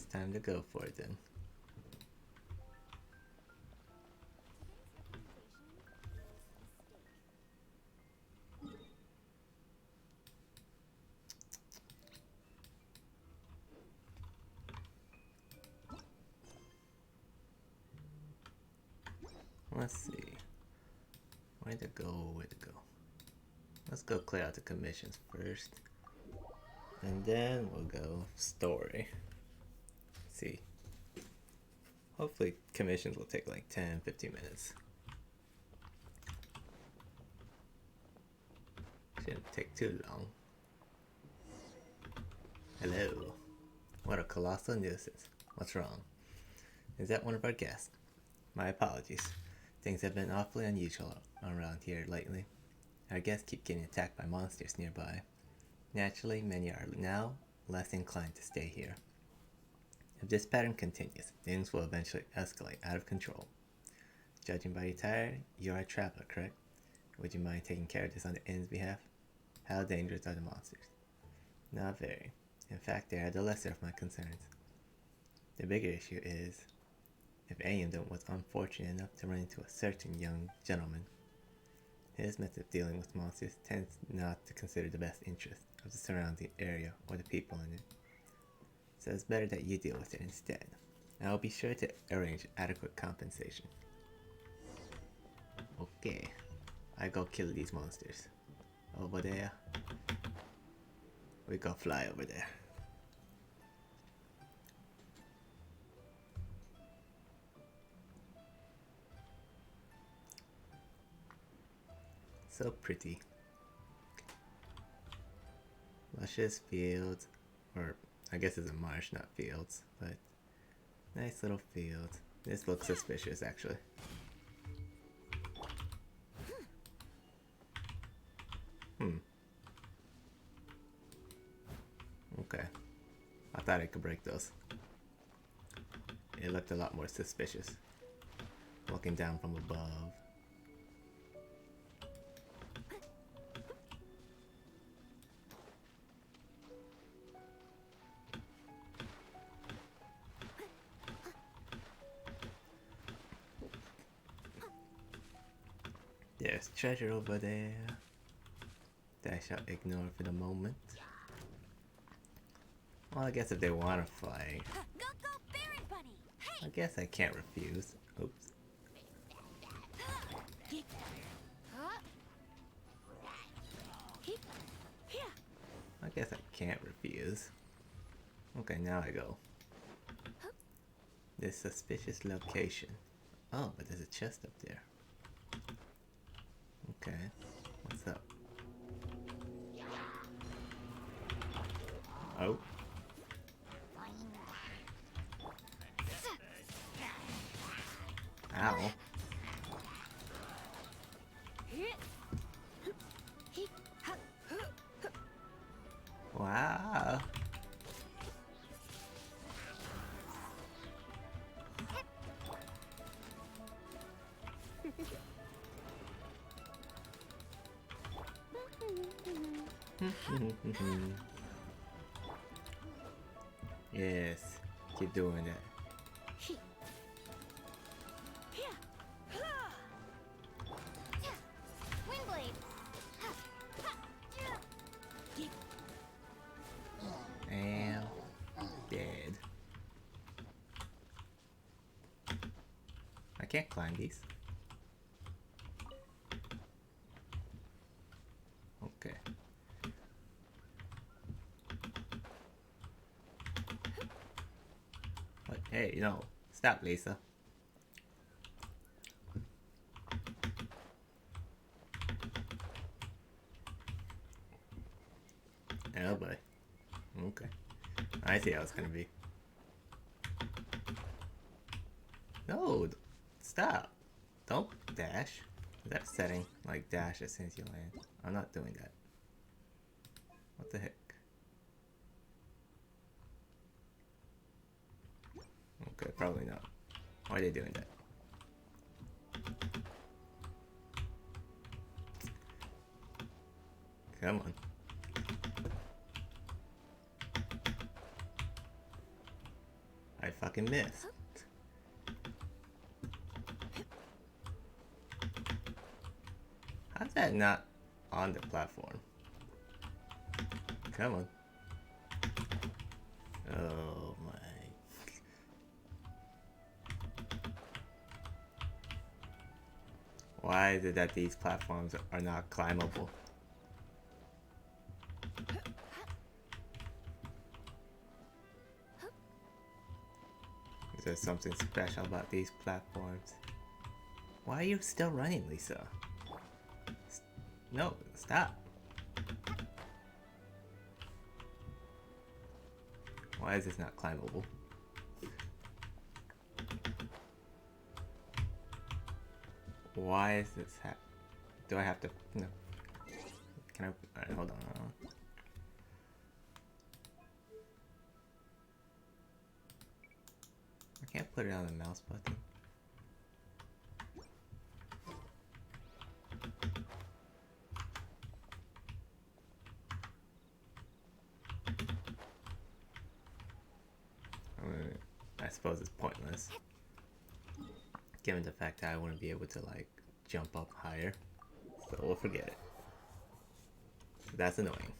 time to go for it then. Let's see. Where to go? Where to go? Let's go clear out the commissions first. And then we'll go story. Let's see. Hopefully commissions will take like 10-15 minutes. Shouldn't take too long. Hello. What a colossal nuisance. What's wrong? Is that one of our guests? My apologies. Things have been awfully unusual around here lately. Our guests keep getting attacked by monsters nearby. Naturally, many are now less inclined to stay here. If this pattern continues, things will eventually escalate out of control. Judging by your attire, you are a traveler, correct? Would you mind taking care of this on the inn's behalf? How dangerous are the monsters? Not very. In fact, they are the lesser of my concerns. The bigger issue is if any of them was unfortunate enough to run into a certain young gentleman. His method of dealing with monsters tends not to consider the best interest of the surrounding area or the people in it. So it's better that you deal with it instead. I will be sure to arrange adequate compensation. Okay, I go kill these monsters. Over there. We go fly over there. So pretty. Luscious fields, or I guess it's a marsh, not fields, but nice little field. This looks suspicious actually. Okay. I thought I could break those. It looked a lot more suspicious. Looking down from above. There's treasure over there that I shall ignore for the moment. Well, I guess if they want to fight, I guess I can't refuse. Oops. I guess I can't refuse. Okay, now I go. This suspicious location. Oh, but there's a chest up there. Okay, what's up? Oh. Ow. Wow. Yes, keep doing that. And dead. I can't climb these. Okay. But hey, no. Stop, Lisa. Oh boy. Okay. I see how it's gonna be. No! Stop! Don't dash. Is that setting? Like dash as soon as you land. I'm not doing that. What the heck? Okay, probably not. Why are they doing that? Come on. I fucking missed. How's that not on the platform? Come on. Oh my. Why is it that these platforms are not climbable? Is there something special about these platforms? Why are you still running, Lisa? No, stop. Why is this not climbable? Why is this do I have to... No. Can I... Alright, hold on. I can't put it on the mouse button. I suppose it's pointless, given the fact that I wouldn't be able to like jump up higher, so we'll forget it. That's annoying.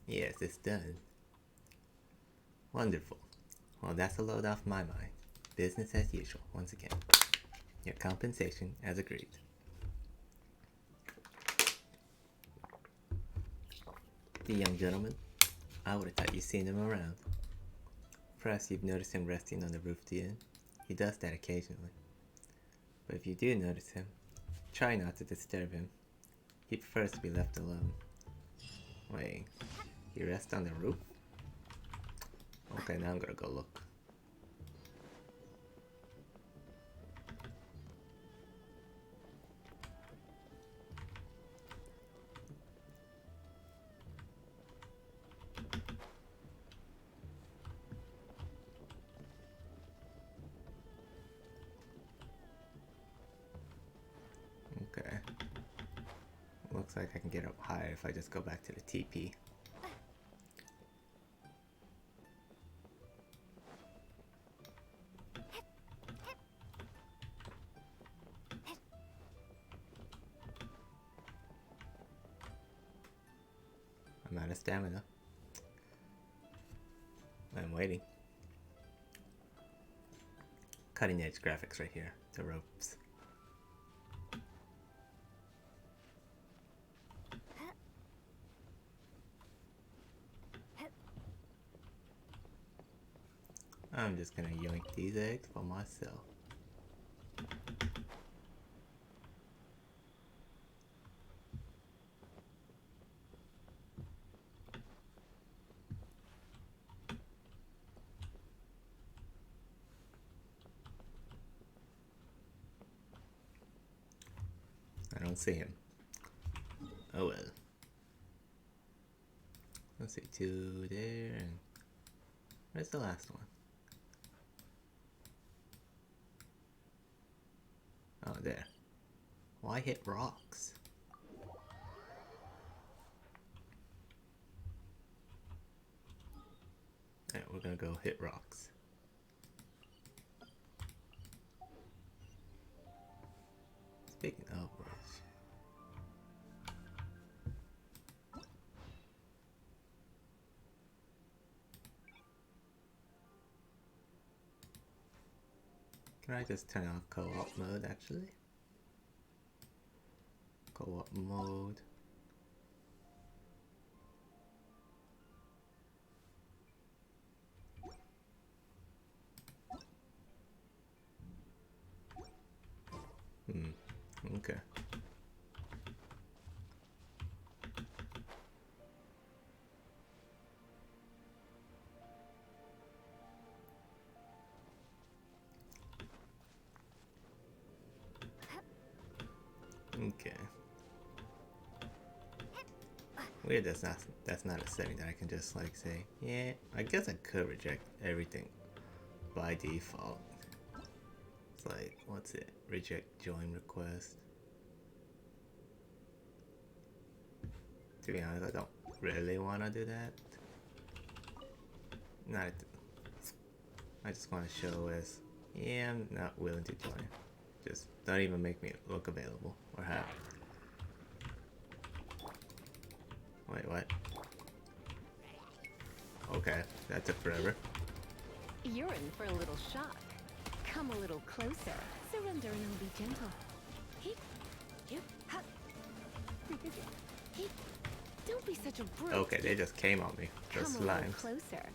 Yes, it's done. Wonderful. Well, that's a load off my mind. Business as usual, once again. Your compensation as agreed. The young gentleman? I would have thought you'd seen him around. Perhaps you've noticed him resting on the roof of the inn. He does that occasionally. But if you do notice him, try not to disturb him. He prefers to be left alone. Wait, he rests on the roof? Okay, now I'm gonna go look. Okay. Looks like I can get up higher if I just go back to the TP. I'm out of stamina. I'm waiting. Cutting edge graphics right here. The ropes. I'm just gonna yoink these eggs for myself. I don't see him. Oh well. Let's see, 2 there, and where's the last one? Oh, there. Why hit rocks? Alright, we're gonna go hit rocks. Speaking of which, can I just turn off co-op mode actually? Co-op mode. Okay. Okay. Weird that's not a setting that I can just like say, yeah, I guess I could reject everything by default. It's like, what's it? Reject join request. To be honest, I don't really want to do that. Not. I just want to show as, yeah, I'm not willing to join. Just don't even make me look available or have. Wait, what? Okay, that took forever. You're in for a little shock. Come a little closer. Surrender and I'll be gentle. Don't be such a brute. Okay, they just came on me. The Come a little slimes. closer.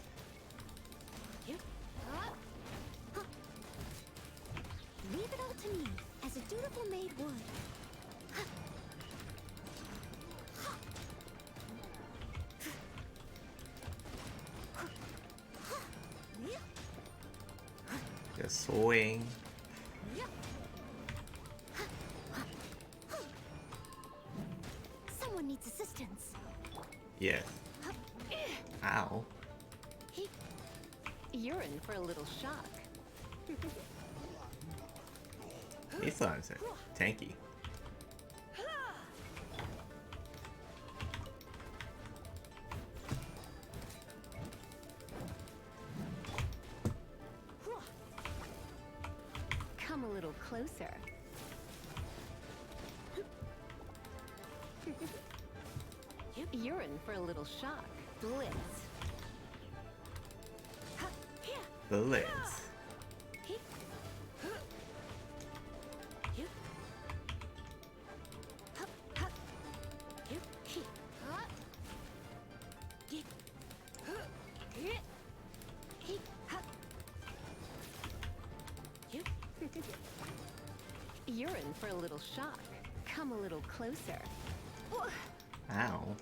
Leave it all to me, as a dutiful maid would. Just swing. Someone needs assistance. Yes. Ow. You're in for a little shock. These slimes are tanky. Come a little closer. You're in for a little shock. Blitz. Blitz. You're in for a little shock. Come a little closer. Ow.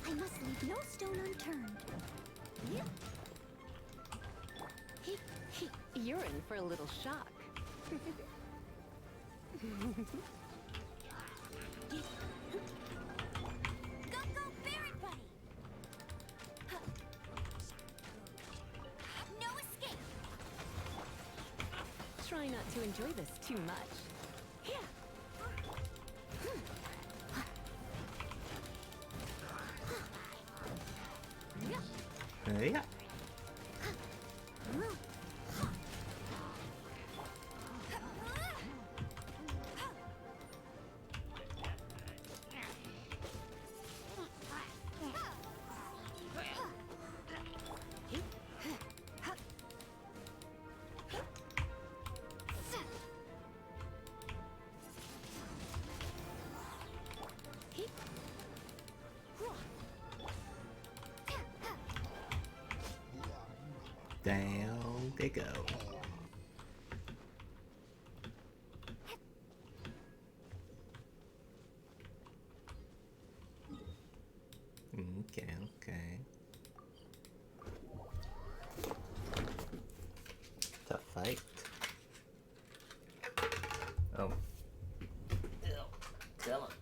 I must leave no stone unturned. You're in for a little shock. Go, berry buddy! No escape! Try not to enjoy this too much. Yeah. Down they go. Okay. Tough fight. Oh. Come on.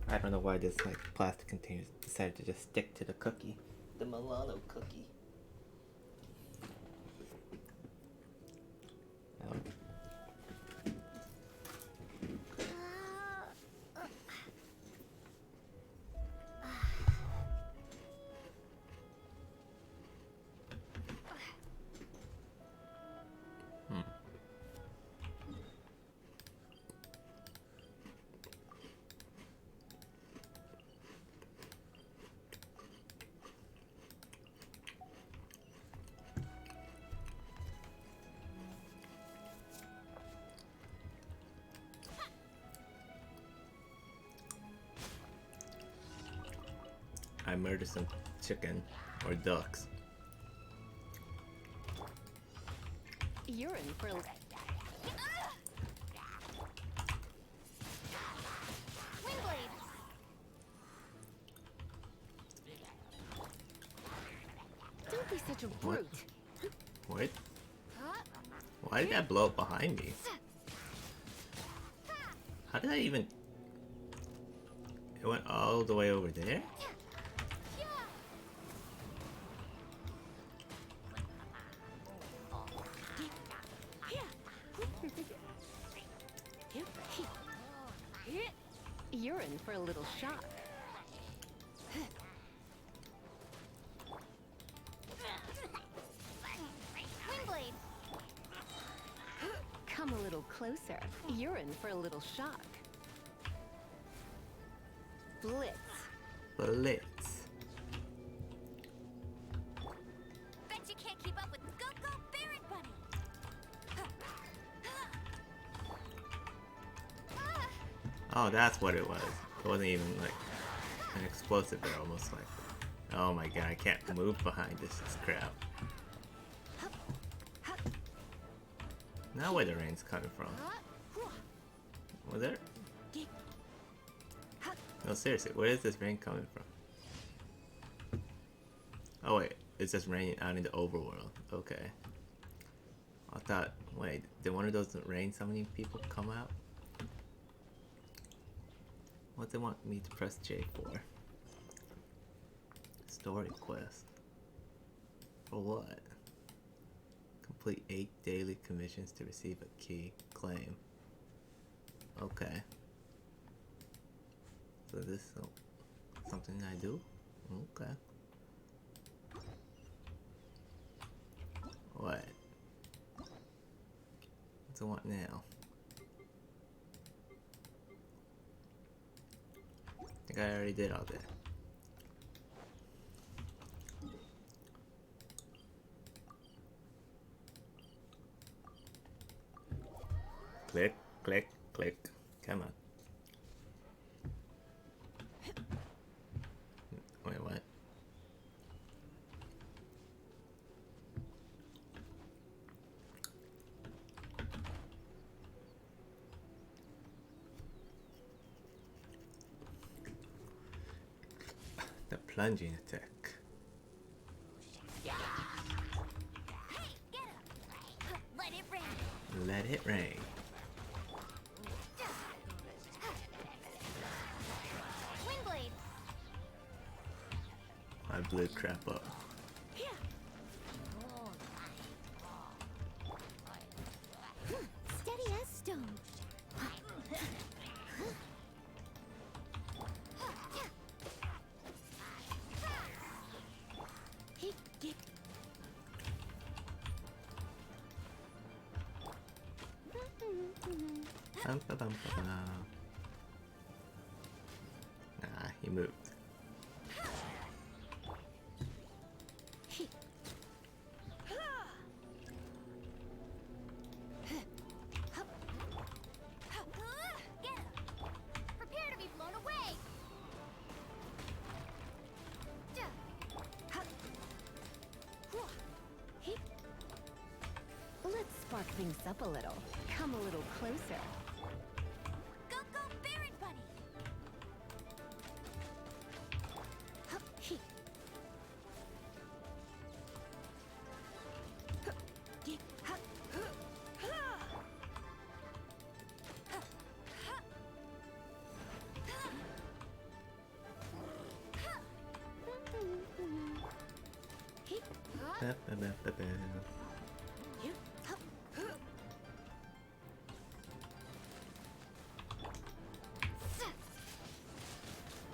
I don't know why this plastic container decided to just stick to the cookie. The Milano cookie. I murdered some chicken or ducks. You're in for a... Windblade! Don't be such a brute. What? Why did that blow up behind me? How did I even... It went all the way over there? in for a little shock. Windblade. Come a little closer. You're in for a little shock. Blitz. Blitz. Bet you can't keep up with Go Barrett Bunny. Oh, that's what it was. It wasn't even like an explosive, but almost like, oh my god, I can't move behind this crap. Now where the rain's coming from? Was there? No, seriously, where is this rain coming from? Oh wait, it's just raining out in the overworld. Okay. I thought, wait, did one of those rain summoning people come out? What they want me to press J for? Story quest. For what? Complete 8 daily commissions to receive a key claim. Okay. So this is something I do? Okay. What? What's I want now? I think I already did all that. Click, click, click. Come on. Wait, what? The plunging attack. Hey, get up. Let it rain. Let it rain. Windblade. I blew crap up. Steady as stone. Nah, he moved. Get up. Prepare to be blown away. Let's spark things up a little. Come a little closer. Go Barrett Bunny.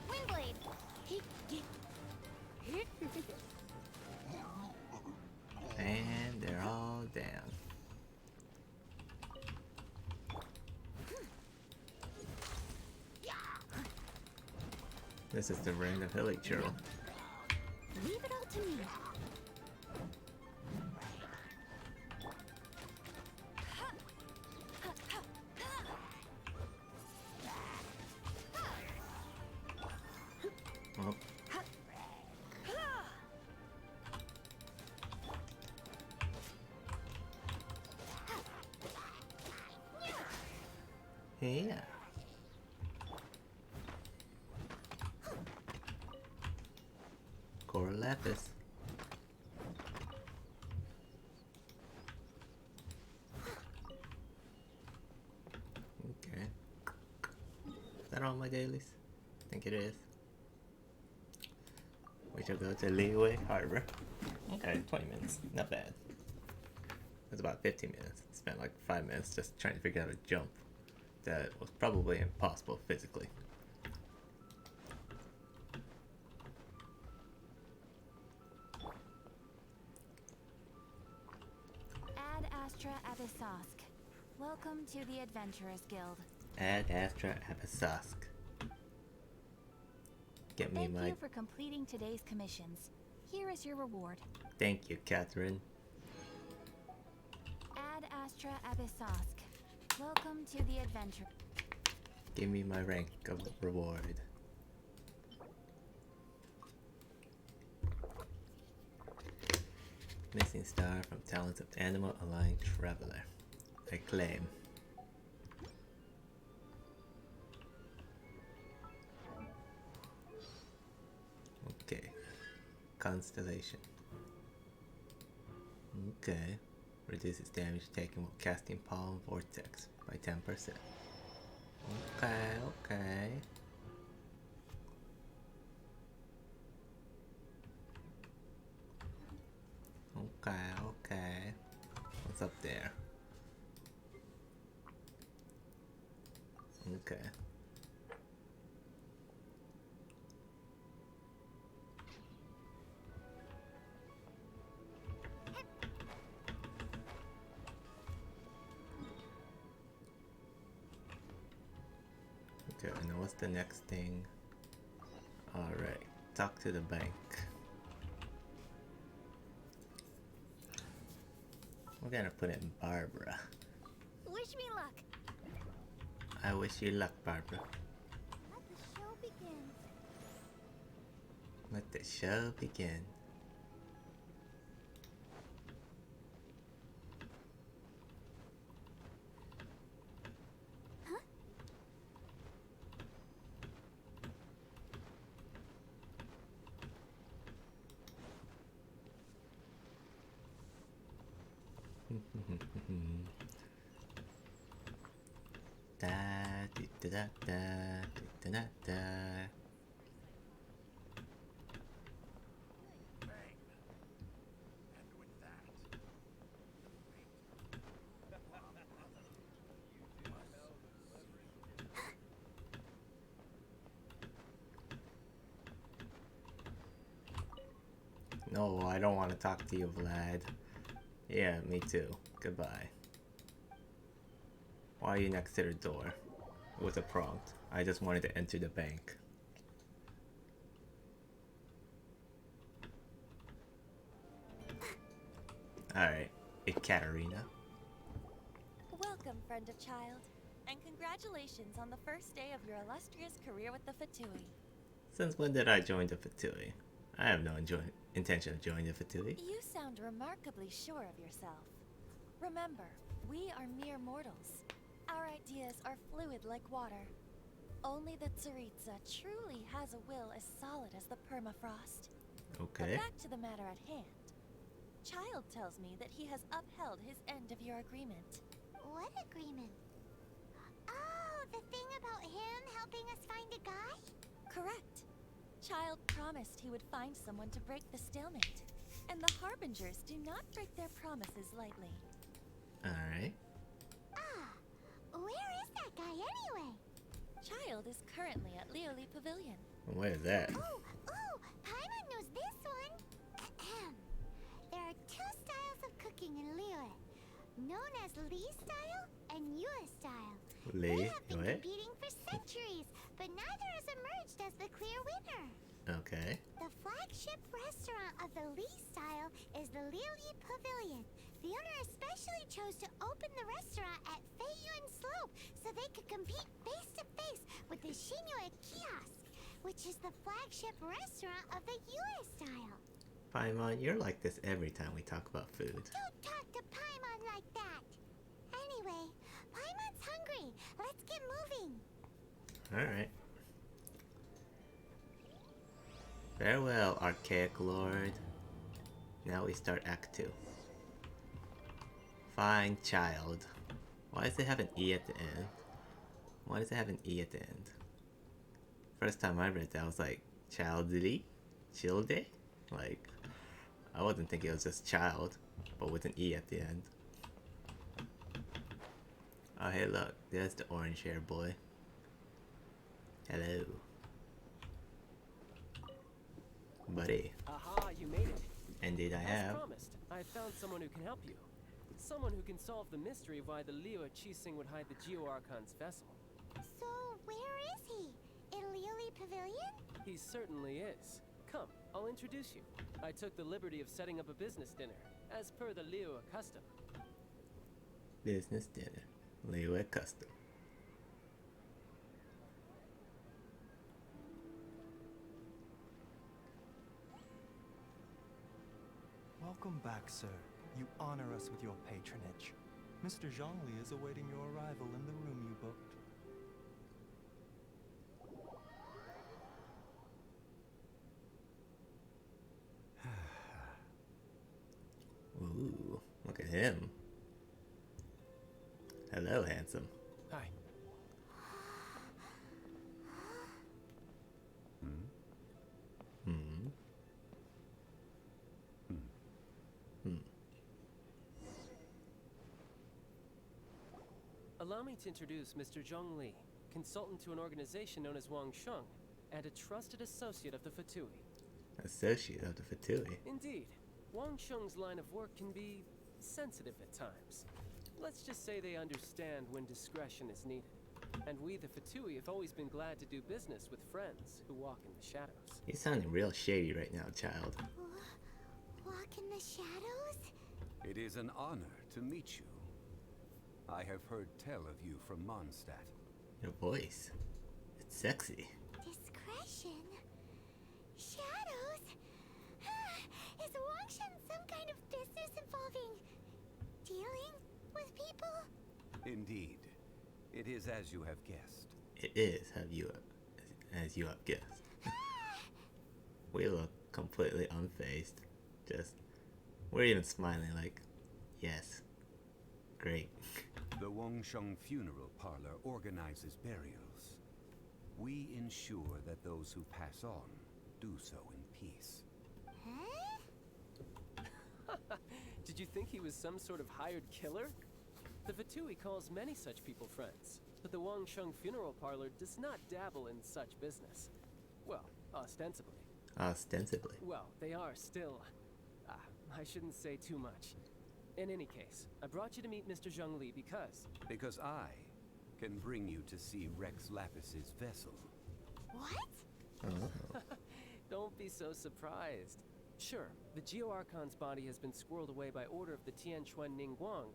Windblade. And they're all down. This is the random hilly churl. Leave it all to me. Oh. Yeah. Cora Lapis. Okay. Is that all my dailies? I think it is. We shall go to Leeway Harbor. Okay, 20 minutes. Not bad. It's about 15 minutes. Spent like 5 minutes just trying to figure out a jump that was probably impossible physically. Abyssosk. Welcome to the Adventurers Guild. Ad Astra Abyssosque. Get me Thank my... you for completing today's commissions. Here is your reward. Thank you, Catherine. Ad Astra Abyssosk. Welcome to the adventure. Give me my rank of reward. Missing star from Talents of Animal Aligned Traveler. I claim. Okay. Constellation. Okay. Reduces damage taken while casting Palm Vortex by 10%. Okay. Okay. What's up there? Okay. Okay, and then what's the next thing? Alright, talk to the bank. We're gonna put in Barbara. Wish me luck. I wish you luck, Barbara. Let the show begin. Let the show begin. Huh? Da da da da da da da. No, I don't want to talk to you, Vlad. Yeah, me too. Goodbye. Why are you next to the door? With a prompt. I just wanted to enter the bank. Alright, Ekaterina. Welcome, friend of child, and congratulations on the first day of your illustrious career with the Fatui. Since when did I join the Fatui? I have no intention of joining the Fatui. You sound remarkably sure of yourself. Remember, we are mere mortals. Our ideas are fluid like water. Only the Tsaritsa truly has a will as solid as the permafrost. Okay. But back to the matter at hand. Child tells me that he has upheld his end of your agreement. What agreement? Oh, the thing about him helping us find a guy? Correct. Child promised he would find someone to break the stalemate. And the Harbingers do not break their promises lightly. Alright. Ah, where is that guy anyway? Child is currently at Leoli Pavilion. What is that? Oh, Paimon knows this one. Ahem. There are two styles of cooking in Liyue, known as Li style and Yue style. They Lee? have been What? competing for centuries, but neither has emerged as the clear winner. Okay. The flagship restaurant of the Li style is the Lili Pavilion. The owner especially chose to open the restaurant at Feiyuan Slope so they could compete face to face with the Shinue Kiosk, which is the flagship restaurant of the Yue style. Paimon, you're like this every time we talk about food. Don't talk to Paimon like that. Anyway, Paimon's hungry. Let's get moving. Alright. Farewell, Archaic Lord. Now we start Act 2. Find child. Why does it have an E at the end? Why does it have an E at the end? First time I read that, I was like, childly? Childe? Like, I wasn't thinking it was just child, but with an E at the end. Oh, hey, look, there's the orange hair boy. Hello. Buddy. Aha, you made it. Indeed I As have. promised, I found someone who can help you. Someone who can solve the mystery of why the Liyue Qixing would hide the Geo-Archon's vessel. So, where is he? In Lioli Pavilion? He certainly is. Come, I'll introduce you. I took the liberty of setting up a business dinner, as per the Liyue custom. Business dinner. Liyue custom. Welcome back, sir. You honor us with your patronage. Mr. Zhongli is awaiting your arrival in the room you booked. Ooh, look at him. Hello, handsome. Hi. Hmm. Allow me to introduce Mr. Zhong Li, consultant to an organization known as Wang Sheng, and a trusted associate of the Fatui. Associate of the Fatui. Indeed, Wang Sheng's line of work can be sensitive at times. Let's just say they understand when discretion is needed. And we, the Fatui, have always been glad to do business with friends who walk in the shadows. You're sounding real shady right now, child. Walk in the shadows? It is an honor to meet you. I have heard tell of you from Mondstadt. Your voice. It's sexy. Discretion? Shadows? Is Wangshan some kind of business involving dealing with people? Indeed. It is as you have guessed. It is, as you have guessed. We look completely unfazed. We're even smiling like, yes, great. The Wangsheng Funeral Parlor organizes burials. We ensure that those who pass on do so in peace. Huh? Did you think he was some sort of hired killer? The Fatui calls many such people friends, but the Wangsheng Funeral Parlor does not dabble in such business. Well, ostensibly. Ostensibly. Well, they are still... I shouldn't say too much. In any case, I brought you to meet Mr. Zhong Li because... Because I can bring you to see Rex Lapis's vessel. What? Oh. Don't be so surprised. Sure, the Geo-Archon's body has been squirreled away by order of the Tianquan Ningguang.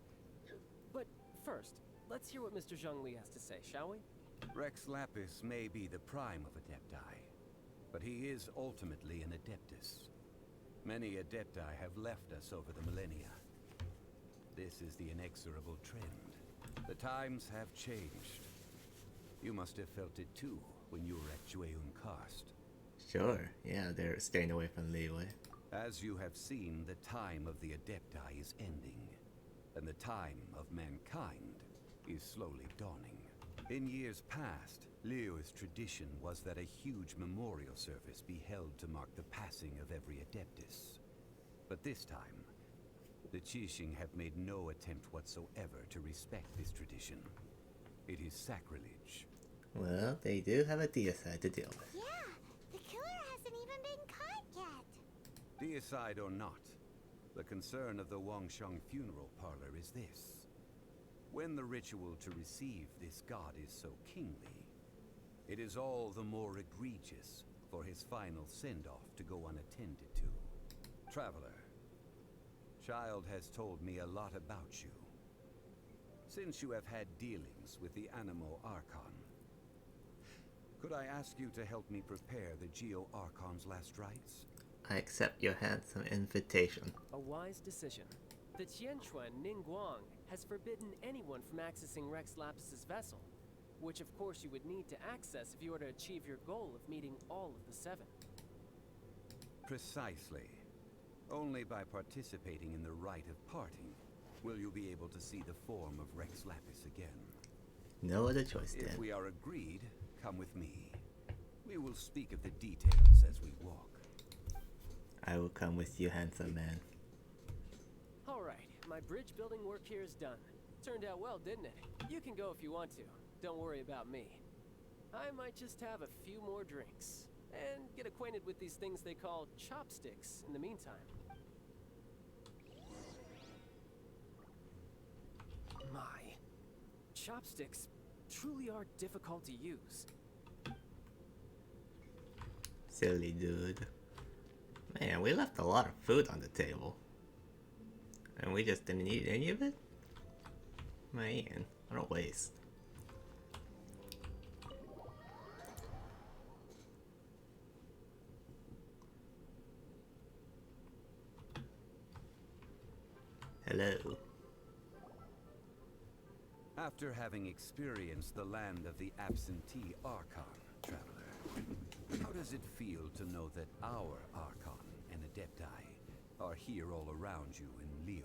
But first, let's hear what Mr. Zhong Li has to say, shall we? Rex Lapis may be the prime of Adepti, but he is ultimately an Adeptus. Many Adepti have left us over the millennia. This is the inexorable trend. The times have changed. You must have felt it too when you were at Jueyun Karst. Sure, yeah, they're staying away from Liyue. As you have seen, the time of the Adepti is ending, and the time of mankind is slowly dawning. In years past, Liyue's tradition was that a huge memorial service be held to mark the passing of every Adeptus. But this time, the Qixing have made no attempt whatsoever to respect this tradition. It is sacrilege. Well, they do have a deicide to deal with. Yeah, the killer hasn't even been caught yet. Deicide or not, the concern of the Wangsheng Funeral Parlor is this. When the ritual to receive this god is so kingly, it is all the more egregious for his final send-off to go unattended to. Traveler, Child has told me a lot about you. Since you have had dealings with the Animo Archon, could I ask you to help me prepare the Geo-Archon's last rites? I accept your handsome invitation. A wise decision. The Tianquan Ningguang has forbidden anyone from accessing Rex Lapis's vessel, which of course you would need to access if you were to achieve your goal of meeting all of the seven. Precisely. Only by participating in the rite of parting will you be able to see the form of Rex Lapis again. No other choice, then. If we are agreed, come with me. We will speak of the details as we walk. I will come with you, handsome man. Alright, my bridge building work here is done. Turned out well, didn't it? You can go if you want to. Don't worry about me. I might just have a few more drinks. And get acquainted with these things they call chopsticks in the meantime. chopsticks truly are difficult to use. Silly dude. Man, we left a lot of food on the table. And we just didn't eat any of it? Man, what a waste. Hello. After having experienced the land of the absentee Archon, traveler, how does it feel to know that our Archon and Adepti are here all around you in Liyue?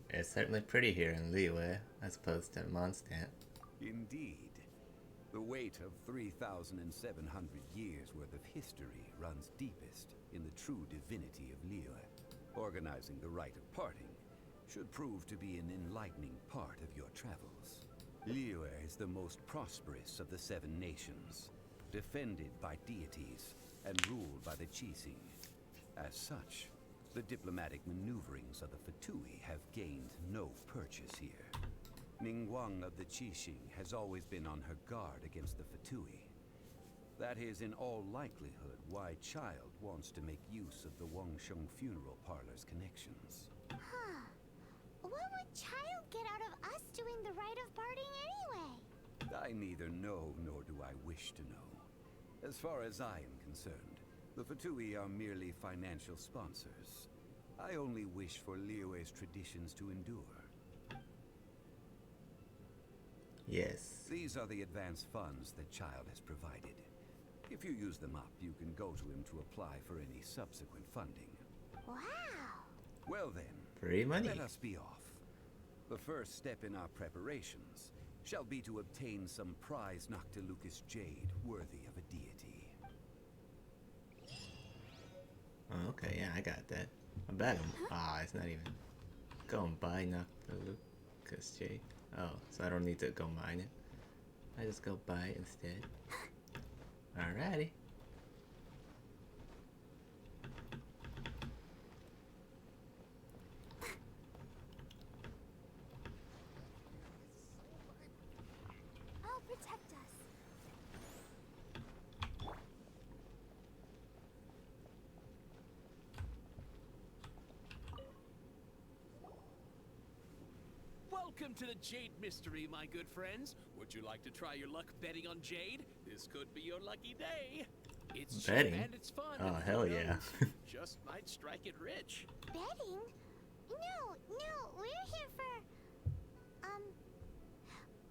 It's certainly pretty here in Liyue, as opposed to Mondstadt. Indeed. The weight of 3,700 years worth of history runs deepest in the true divinity of Liyue. Organizing the rite of parting should prove to be an enlightening part of your travels. Liyue is the most prosperous of the 7 nations, defended by deities and ruled by the Qixing. As such, the diplomatic maneuverings of the Fatui have gained no purchase here. Ningguang of the Qixing has always been on her guard against the Fatui. That is in all likelihood why Child wants to make use of the Wangsheng funeral parlor's connections. Huh. What would Child get out of us doing the rite of parting anyway? I neither know nor do I wish to know. As far as I am concerned, the Fatui are merely financial sponsors. I only wish for Liyue's traditions to endure. Yes. These are the advance funds that Child has provided. If you use them up, you can go to him to apply for any subsequent funding. Wow. Well then, Free money. let us be off. The first step in our preparations shall be to obtain some prize Noctilucus jade worthy of a deity. Oh, okay, yeah, I got that. I bet him. Ah, it's not even. Go and buy Lucas J. Oh, so I don't need to go mine it. I just go buy it instead. Alrighty. I'll protect us. Welcome to the Jade Mystery, my good friends. Would you like to try your luck betting on Jade? This could be your lucky day. It's cheap Betting? and it's fun. Oh, and hell who yeah. knows, just might strike it rich. Betting? No, we're here for...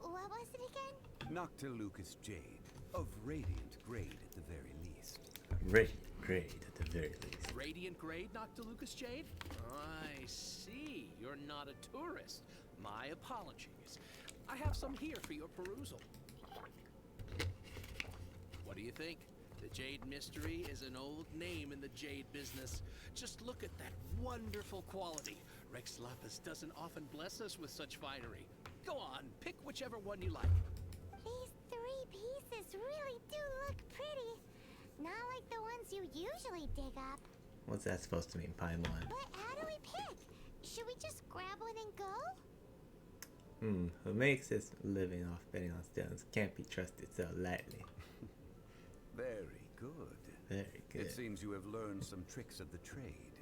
What was it again? Noctilucus jade, of radiant grade at the very least. Ready, great at the very least. Radiant grade, Noctilucus Jade? I see. You're not a tourist. My apologies. I have some here for your perusal. What do you think? The Jade Mystery is an old name in the jade business. Just look at that wonderful quality. Rex Lapis doesn't often bless us with such finery. Go on, pick whichever one you like. These 3 pieces really do look pretty. Not like the ones you usually dig up. What's that supposed to mean, Paimon? But how do we pick? Should we just grab one and go? Who makes his living off betting on stones can't be trusted so lightly. Very good. Very good. It seems you have learned some tricks of the trade.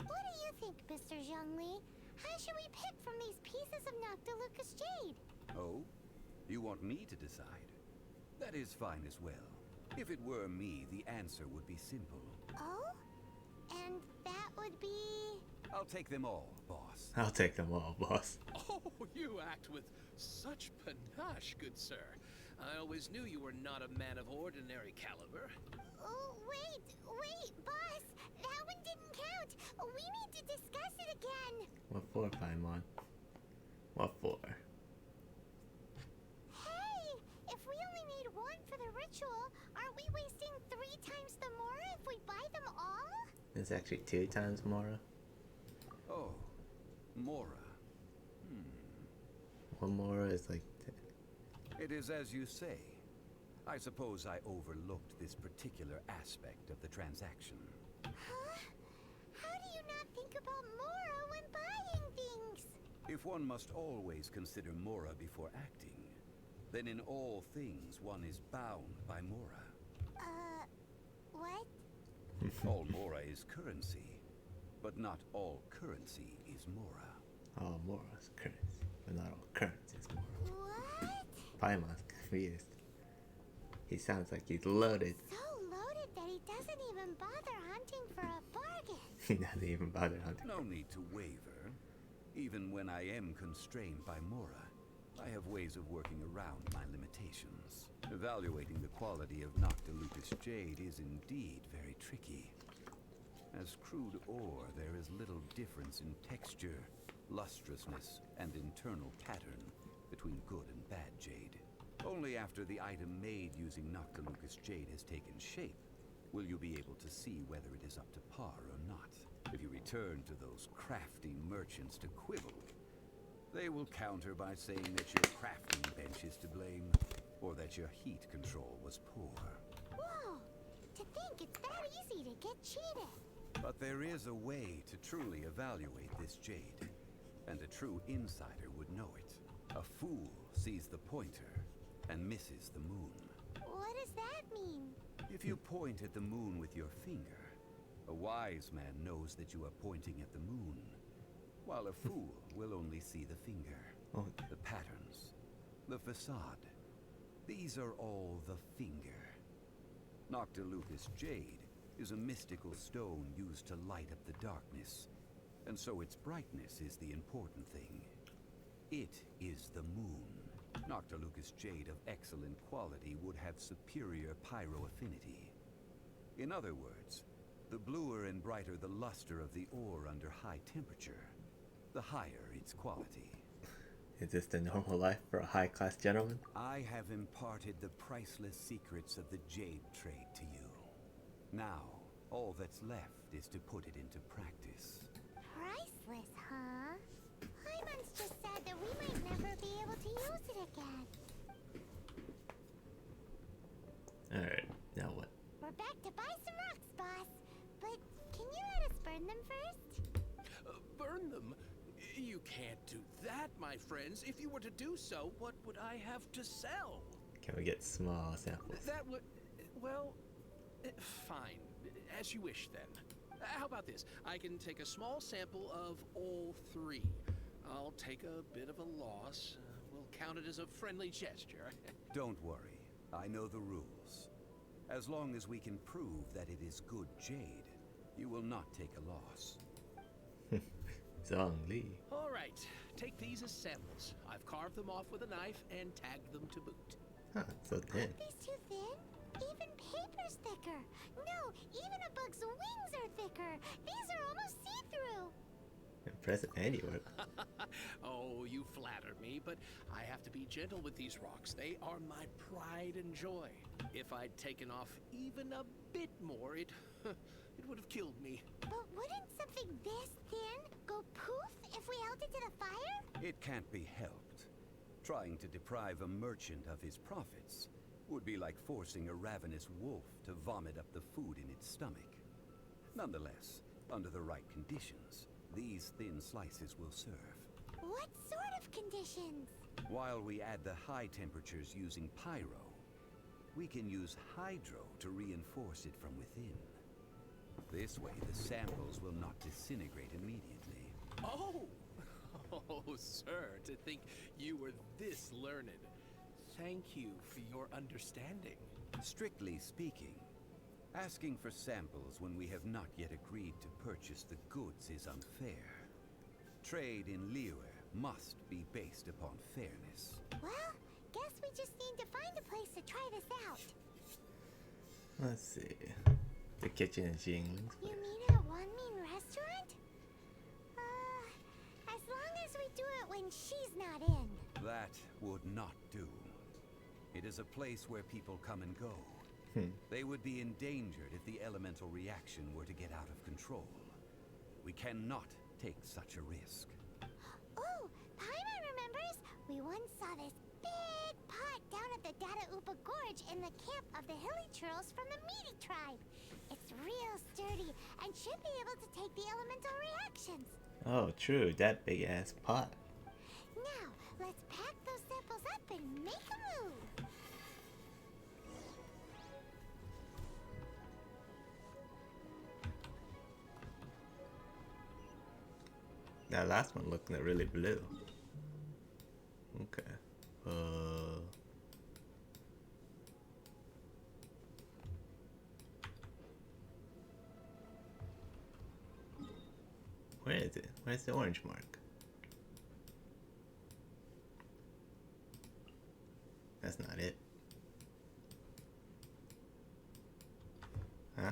What do you think, Mr. Zhongli? How should we pick from these pieces of Noctilucus jade? Oh? You want me to decide? That is fine as well. If it were me, the answer would be simple. Oh? And that would be... I'll take them all, boss. I'll take them all, boss. Oh, you act with such panache, good sir. I always knew you were not a man of ordinary caliber. Oh, wait, boss! That one didn't count! We need to discuss it again! What for, Paimon? What for? Hey! If we only need one for the ritual, aren't we wasting 3 times the Mora if we buy them all? It's actually 2 times Mora. Oh, Mora. One Mora is like... It is as you say. I suppose I overlooked this particular aspect of the transaction. Huh? How do you not think about Mora when buying things? If one must always consider Mora before acting, then in all things one is bound by Mora. What? All Mora is currency, but not all currency is Mora. All Mora's currency, but not all currency is Mora. What? Paimon's confused. He sounds like he's loaded. So loaded that he doesn't even bother hunting for a bargain. He doesn't even bother hunting. No need to waver. Even when I am constrained by Mora, I have ways of working around my limitations. Evaluating the quality of Noctilucous jade is indeed very tricky. As crude ore, there is little difference in texture, lustrousness, and internal pattern between good and bad jade. Only after the item made using Noctilucous jade has taken shape will you be able to see whether it is up to par or not. If you return to those crafty merchants to quibble, they will counter by saying that your crafting bench is to blame, or that your heat control was poor. Whoa! To think it's that easy to get cheated. But there is a way to truly evaluate this jade, and a true insider would know it. A fool sees the pointer and misses the moon. What does that mean? If you point at the moon with your finger, a wise man knows that you are pointing at the moon, while a fool will only see the finger, Oh, the patterns, the facade. These are all the finger. Noctilucous jade is a mystical stone used to light up the darkness, and so its brightness is the important thing. It is the moon. Noctilucous jade of excellent quality would have superior pyro affinity. In other words, the bluer and brighter the luster of the ore under high temperature, the higher its quality. is this the normal life for a high-class gentleman? I have imparted the priceless secrets of the jade trade to you. Now, all that's left is to put it into practice. Priceless, huh? Hyman's just said that we might never be able to use it again. Alright, now what? We're back to buy some rocks, boss. But can you let us burn them first? Burn them? You can't do that, my friends. If you were to do so, what would I have to sell? Can we get small samples? That would... well... fine. As you wish, then. How about this? I can take a small sample of all three. I'll take a bit of a loss. We'll count it as a friendly gesture. Don't worry, I know the rules. As long as we can prove that it is good jade, you will not take a loss. Zhong Li. All right, take these as samples. I've carved them off with a knife and tagged them to boot. Huh, so thin. These too thin? Even paper's thicker. No, even a bug's wings are thicker. These are almost see-through. Impressive handiwork. Oh, you flatter me, but I have to be gentle with these rocks. They are my pride and joy. If I'd taken off even a bit more, it would have killed me. But wouldn't something this thin go poof if we held it to the fire? It can't be helped. Trying to deprive a merchant of his profits would be like forcing a ravenous wolf to vomit up the food in its stomach. Nonetheless, under the right conditions, these thin slices will serve. What sort of conditions? While we add the high temperatures using pyro, we can use hydro to reinforce it from within. This way, the samples will not disintegrate immediately. Oh! Oh, sir, to think you were this learned. Thank you for your understanding. Strictly speaking, asking for samples when we have not yet agreed to purchase the goods is unfair. Trade in Liyue must be based upon fairness. Well, guess we just need to find a place to try this out. Let's see. The kitchen is Jingling's You place. mean at One Mean Restaurant? As long as we do it when she's not in. That would not do. It is a place where people come and go. They would be endangered if the elemental reaction were to get out of control. We cannot take such a risk. Oh, Paimon remembers we once saw this big pot down at the Dada Upa Gorge in the camp of the hilly churls from the Meaty tribe. It's real sturdy and should be able to take the elemental reactions. Oh, true. That big ass pot. Now, let's pack those samples up and make a move. That last one looked really blue. Okay. Where is it? Where's the orange mark? That's not it. Huh?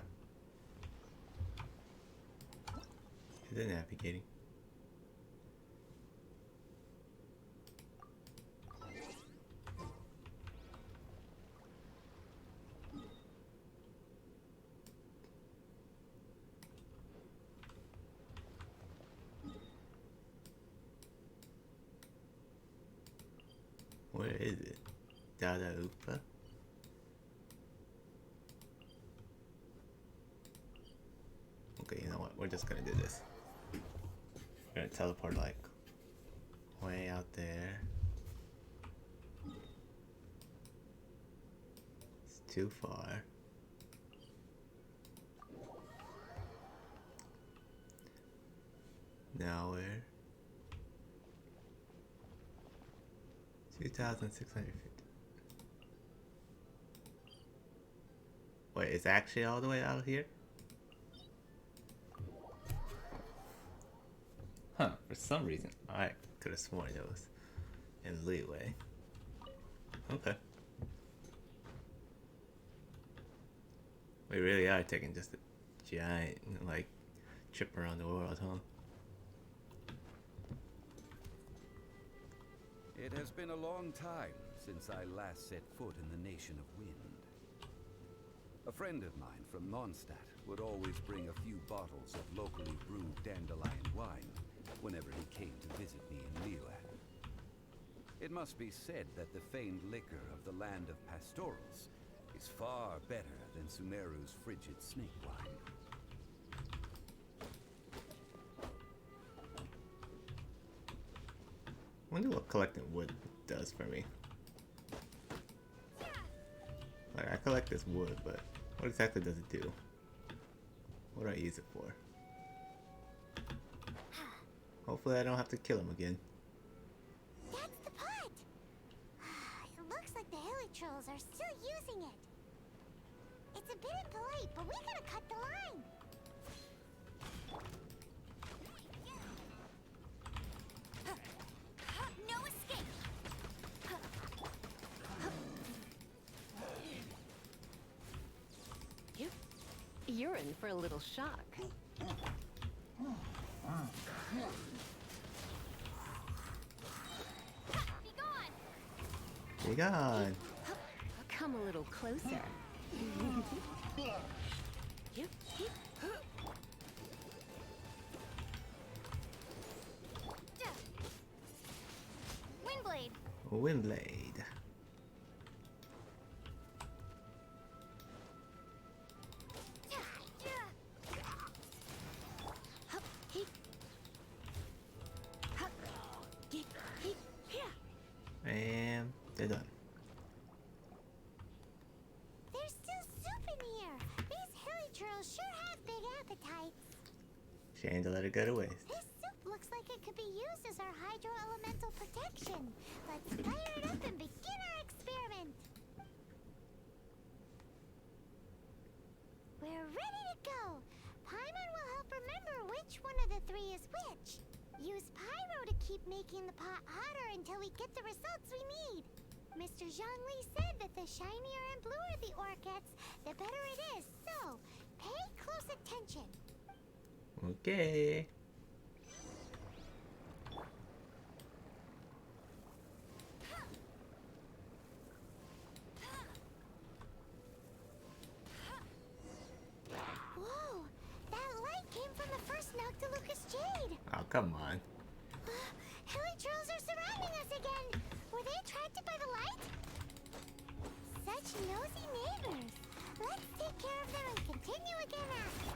Is it navigating? Where is it? Dada Upa? Okay, you know what? We're just gonna do this. We're gonna teleport like way out there. It's too far. Now we're 2,650. Wait, it's actually all the way out here? Huh, for some reason, I could have sworn it was in leeway. Okay. We really are taking just a giant, like, trip around the world, huh? It has been a long time since I last set foot in the Nation of Wind. A friend of mine from Mondstadt would always bring a few bottles of locally brewed dandelion wine whenever he came to visit me in Liyue. It must be said that the famed liquor of the land of pastorals is far better than Sumeru's frigid snake wine. I wonder what collecting wood does for me. Like, I collect this wood, but what exactly does it do? What do I use it for? Hopefully I don't have to kill him again. That's the pot! It looks like the hilly trolls are still using it. It's a bit impolite, but we gotta cut the line. No escape! You're in for a little shock. Be gone! Be gone! Come a little closer. Windblade! Windblade. And they're done. There's still soup in here. These hilly trolls sure have big appetites. Shame to let it go to waste. This soup looks like it could be used as our hydro-elemental protection. Let's fire it up and begin our experiment. We're ready to go. Paimon will help remember which one of the three is which. Use pyro to keep making the pot hotter until we get the results we need. Mr. Zhongli said that the shinier and bluer the ore gets, the better it is. So, pay close attention. Okay. Whoa! That light came from the first Noctilucous Jade! Oh, come on. Hilly trolls are surrounding us again! Were they attracted by the light? Such nosy neighbors! Let's take care of them and continue again after.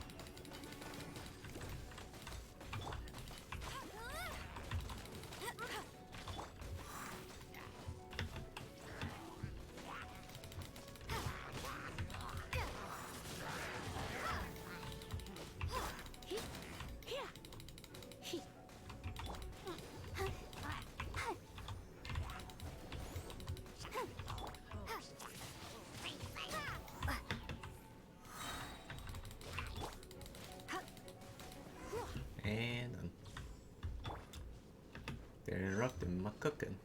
cooking.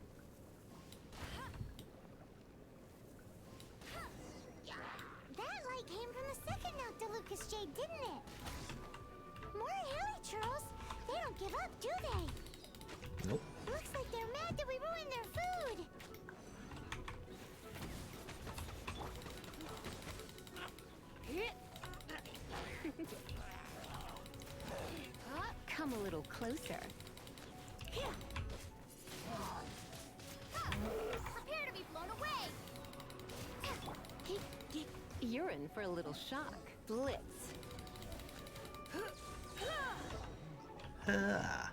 That light came from the second Noctilucous Jade, didn't it? More hilly churls. They don't give up, do they? Nope. Looks like they're mad that we ruined their food. Come a little closer. Prepare to be blown away. You're in for a little shock. Blitz. Ah.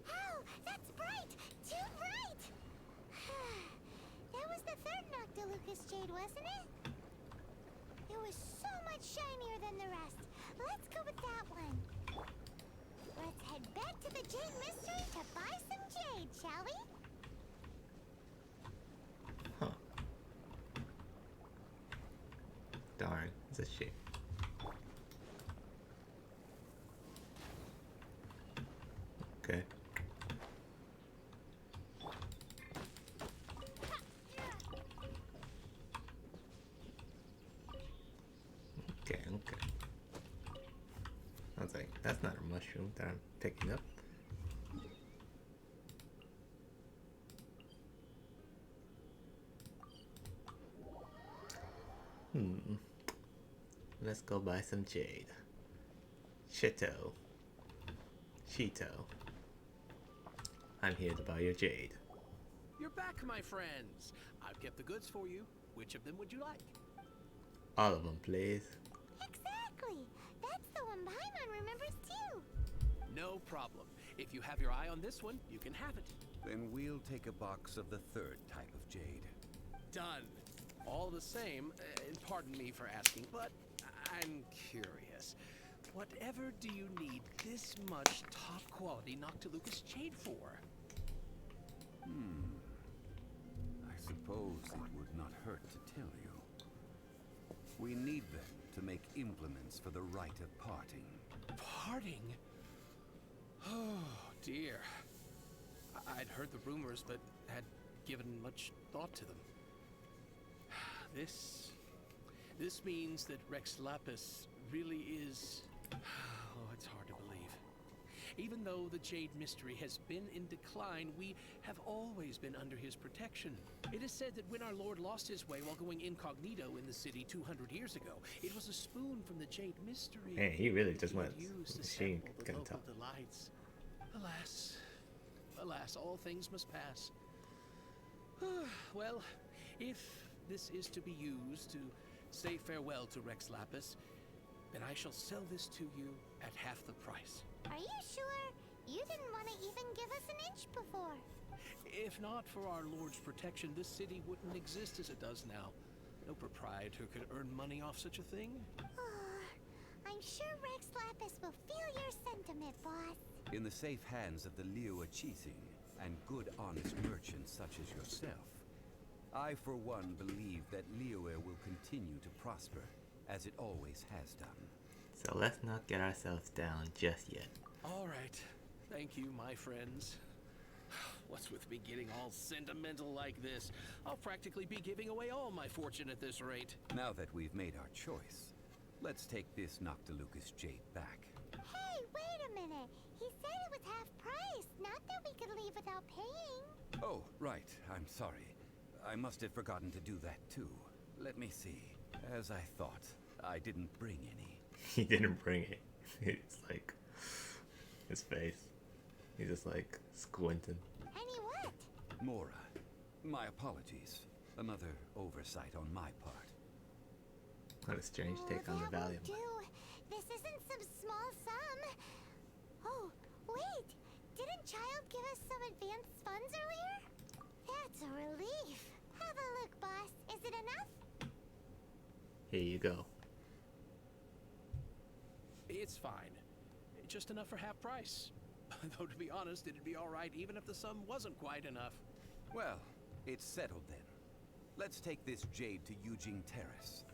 Ow, that's bright! Too bright! That was the third Noctilucous Jade, wasn't it? It was so much shinier than the rest. Let's go with that one. Let's head back to the Jade Mystery to buy some jade, shall we? Huh. Darn, it's a shame. Okay. Okay, okay. I was like, that's not a mushroom that I'm picking up. Let's go buy some jade. Cheeto. I'm here to buy your jade. You're back, my friends. I've kept the goods for you. Which of them would you like? All of them, please. Exactly! That's the one Paimon remembers too! No problem. If you have your eye on this one, you can have it. Then we'll take a box of the third type of jade. Done. All the same, pardon me for asking, but I'm curious. Whatever do you need this much top-quality Noctilucous jade for? I suppose it would not hurt to tell you. We need them to make implements for the rite of parting. Parting? Oh, dear. I'd heard the rumors, but had given much thought to them. This means that Rex Lapis really is... Oh, it's hard to believe. Even though the Jade Mystery has been in decline, we have always been under his protection. It is said that when our Lord lost his way while going incognito in the city 200 years ago, it was a spoon from the Jade Mystery. Man, he really just he went used to machine sample the gun local top. delights. Alas, all things must pass. Well, if this is to be used to say farewell to Rex Lapis, then I shall sell this to you at half the price. Are you sure? You didn't want to even give us an inch before. If not for our Lord's protection, this city wouldn't exist as it does now. No proprietor could earn money off such a thing. I'm sure Rex Lapis will feel your sentiment, boss. In the safe hands of the Liu Achising and good honest merchants such as yourself, I for one believe that Liyue will continue to prosper, as it always has done. So let's not get ourselves down just yet. All right. Thank you, my friends. What's with me getting all sentimental like this? I'll practically be giving away all my fortune at this rate. Now that we've made our choice, let's take this Noctilucous jade back. Hey, wait a minute. He said it was half price, not that we could leave without paying. Oh, right. I'm sorry. I must have forgotten to do that too. Let me see. As I thought, I didn't bring any. He didn't bring it. It's like his face. He's just like squinting. Any what? Mora, my apologies. Another oversight on my part. What a strange take on the that value. won't do. This isn't some small sum. Oh, wait. Didn't Child give us some advanced funds earlier? That's a relief. Have a look, boss. Is it enough? Here you go. It's fine. Just enough for half price. Though to be honest, it'd be all right even if the sum wasn't quite enough. Well, it's settled then. Let's take this jade to Yujing Terrace.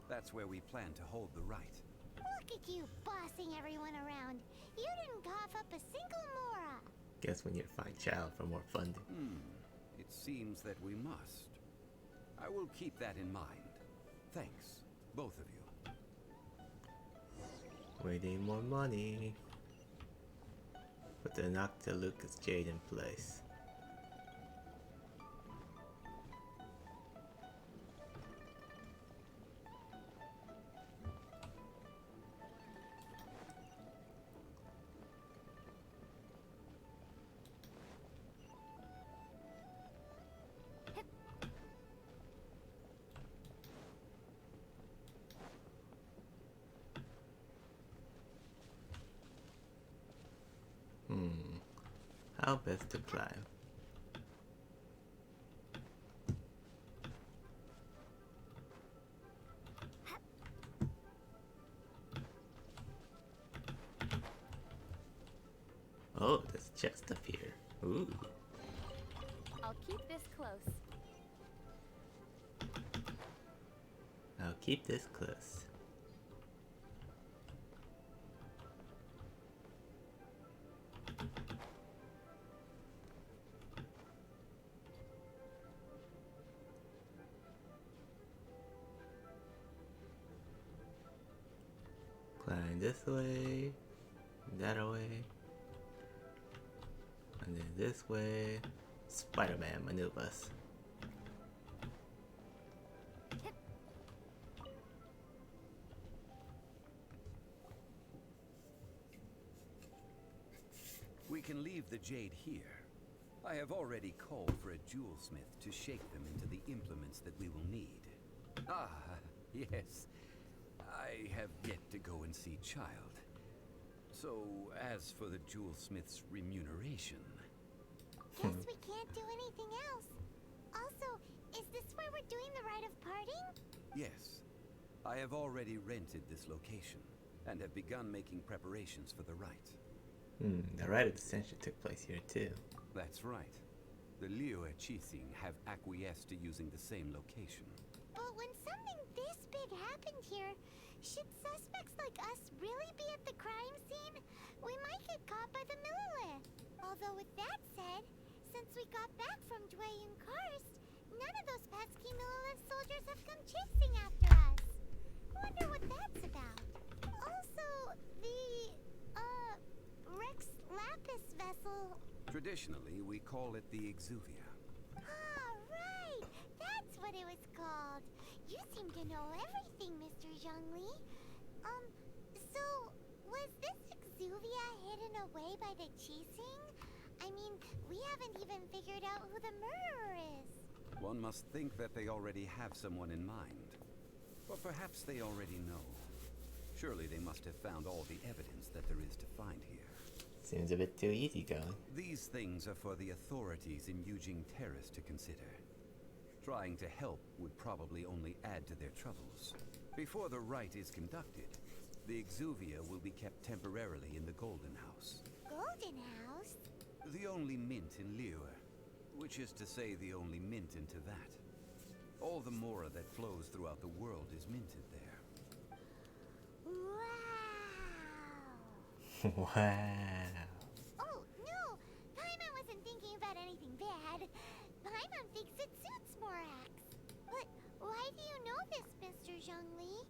That's where we plan to hold the rite. Look at you bossing everyone around. You didn't cough up a single mora. Guess we need to find Child for more funding. It seems that we must. I will keep that in mind. Thanks, both of you. We need more money. Put the Noctilucous Jade in place. How best to climb? Oh, there's chest up here. Ooh. I'll keep this close. I'll keep this close. Climb this way, that way, and then this way. Spider-Man maneuvers. We can leave the jade here. I have already called for a jewelsmith to shape them into the implements that we will need. Ah, yes. I have yet to go and see Child. So, as for the jewelsmith's remuneration... Guess we can't do anything else. Also, is this where we're doing the rite of parting? Yes. I have already rented this location, and have begun making preparations for the rite. The rite of ascension took place here too. That's right. The Liu Qixing have acquiesced to using the same location. But when something this big happened here, should suspects like us really be at the crime scene? We might get caught by the Millilith. Although with that said, since we got back from Dwayne Karst, none of those pesky Millilith soldiers have come chasing after us. Wonder what that's about. Also, the, Rex Lapis vessel. Traditionally, we call it the Exuvia. Ah, right! That's what it was called. You seem to know everything, Mr. Zhongli. So, was this Exuvia hidden away by the Qixing? I mean, we haven't even figured out who the murderer is. One must think that they already have someone in mind. Or perhaps they already know. Surely they must have found all the evidence that there is to find here. Seems a bit too easy going. These things are for the authorities in Yujing Terrace to consider. Trying to help would probably only add to their troubles. Before the rite is conducted, the Exuvia will be kept temporarily in the Golden House. Golden House? The only mint in Liyue, which is to say the only mint in Teyvat. All the mora that flows throughout the world is minted there. Wow! Wow. Oh, no! Paimon wasn't thinking about anything bad. Paimon thinks it suits Morax. But why do you know this, Mr. Zhongli?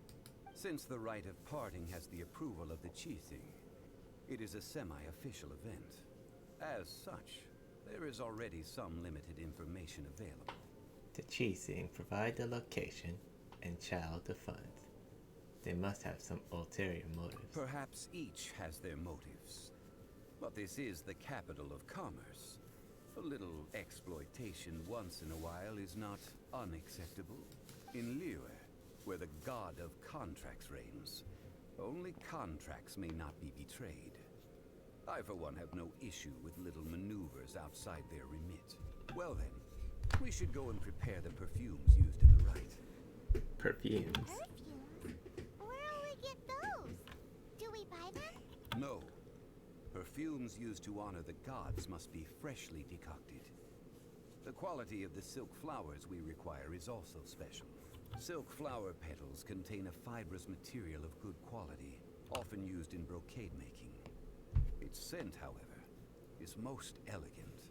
Since the rite of parting has the approval of the Qixing, it is a semi-official event. As such, there is already some limited information available. The Qixing provide the location and Child the funds. They must have some ulterior motives. Perhaps each has their motives. But this is the capital of commerce. A little exploitation once in a while is not unacceptable. In Liyue, where the god of contracts reigns, only contracts may not be betrayed. I, for one, have no issue with little maneuvers outside their remit. Well then, we should go and prepare the perfumes used in the rite. Perfumes. Perfumes? Where'll we get those? Do we buy them? No. Perfumes used to honor the gods must be freshly decocted. The quality of the silk flowers we require is also special. Silk flower petals contain a fibrous material of good quality, often used in brocade making. Its scent, however, is most elegant,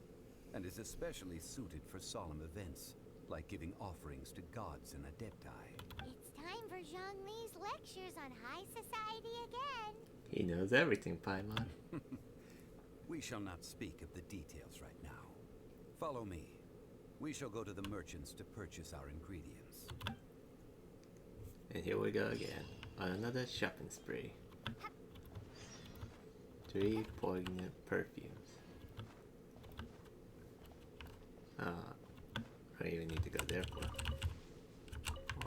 and is especially suited for solemn events, like giving offerings to gods and adepti. It's time for Zhongli's lectures on high society again. He knows everything, Paimon. We shall not speak of the details right now. Follow me. We shall go to the merchants to purchase our ingredients. And here we go again, on another shopping spree. 3 poignant perfumes. I don't even need to go there for.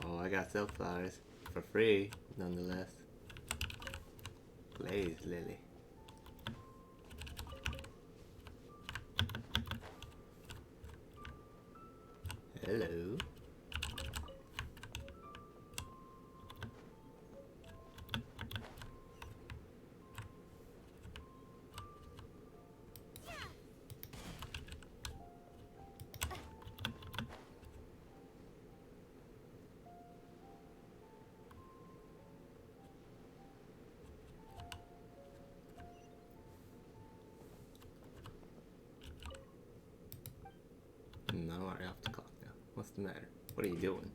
Oh, I got silk flowers for free, nonetheless. Glaze lily. Hello. No, already off the clock now. What's the matter? What are you doing?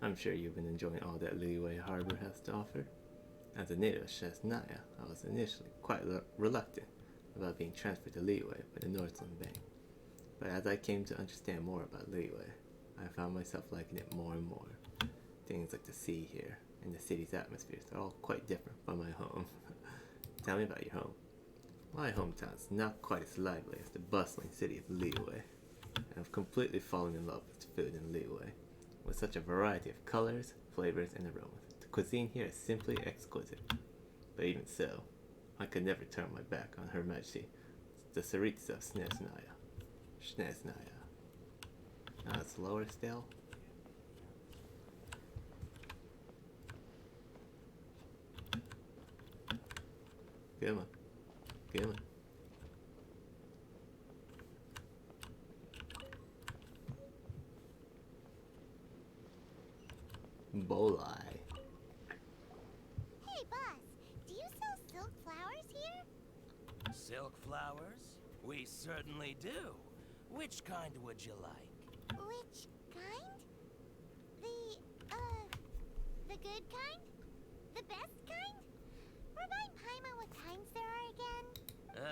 I'm sure you've been enjoying all that Leeway Harbor has to offer. As a native of Shesnaya, I was initially quite reluctant about being transferred to Leeway by the Northland Bank. But as I came to understand more about Leeway, I found myself liking it more and more. Things like the sea here and the city's atmospheres are all quite different from my home. Tell me about your home. My hometown is not quite as lively as the bustling city of Leeway, and I've completely fallen in love with food in Leeway. With such a variety of colors, flavors, and aromas, the cuisine here is simply exquisite. But even so, I could never turn my back on Her Majesty, the Tsaritsa of Snezhnaya. Slower still? Come on. Come on. Bolai. Hey, boss, do you sell silk flowers here? Silk flowers? We certainly do. Which kind would you like? Which kind? The good kind? The best kind? Remind Paimon what kinds there are again.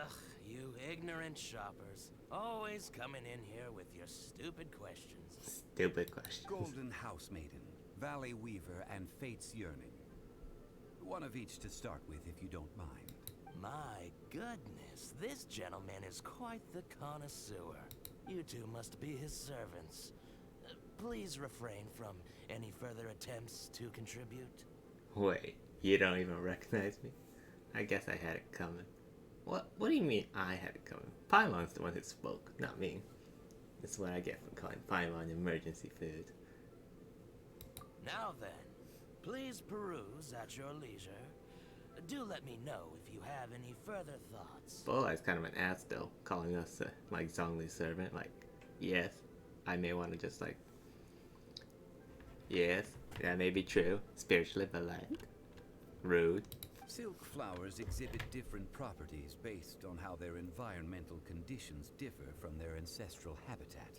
Ugh, you ignorant shoppers. Always coming in here with your stupid questions. Stupid question. Golden House Maiden, Valley Weaver, and Fate's Yearning. One of each to start with, if you don't mind. My goodness, this gentleman is quite the connoisseur. You two must be his servants. Please refrain from any further attempts to contribute. Wait, you don't even recognize me? I guess I had it coming. What do you mean I had it coming? Paimon's the one who spoke, not me. That's what I get from calling Paimon emergency food. Now then, please peruse at your leisure. Do let me know if you have any further thoughts. Bolai's kind of an ass though, calling us like Zhongli's servant. Like, yes, I may want to just like, yes, that may be true, spiritually, but like, rude. Silk flowers exhibit different properties based on how their environmental conditions differ from their ancestral habitat.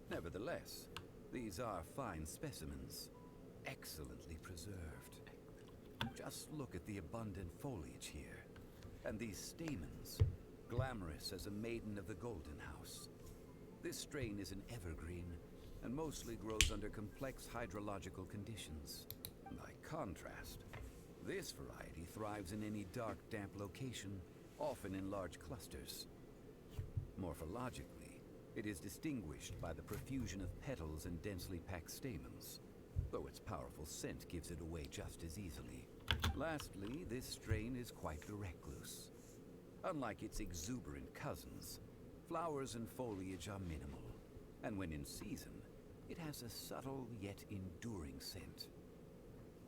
Nevertheless, these are fine specimens, excellently preserved. Just look at the abundant foliage here, and these stamens, glamorous as a maiden of the Golden House. This strain is an evergreen, and mostly grows under complex hydrological conditions. By contrast, this variety thrives in any dark, damp location, often in large clusters. Morphologically, it is distinguished by the profusion of petals and densely packed stamens, though its powerful scent gives it away just as easily. Lastly, this strain is quite the recluse. Unlike its exuberant cousins, flowers and foliage are minimal, and when in season, it has a subtle yet enduring scent.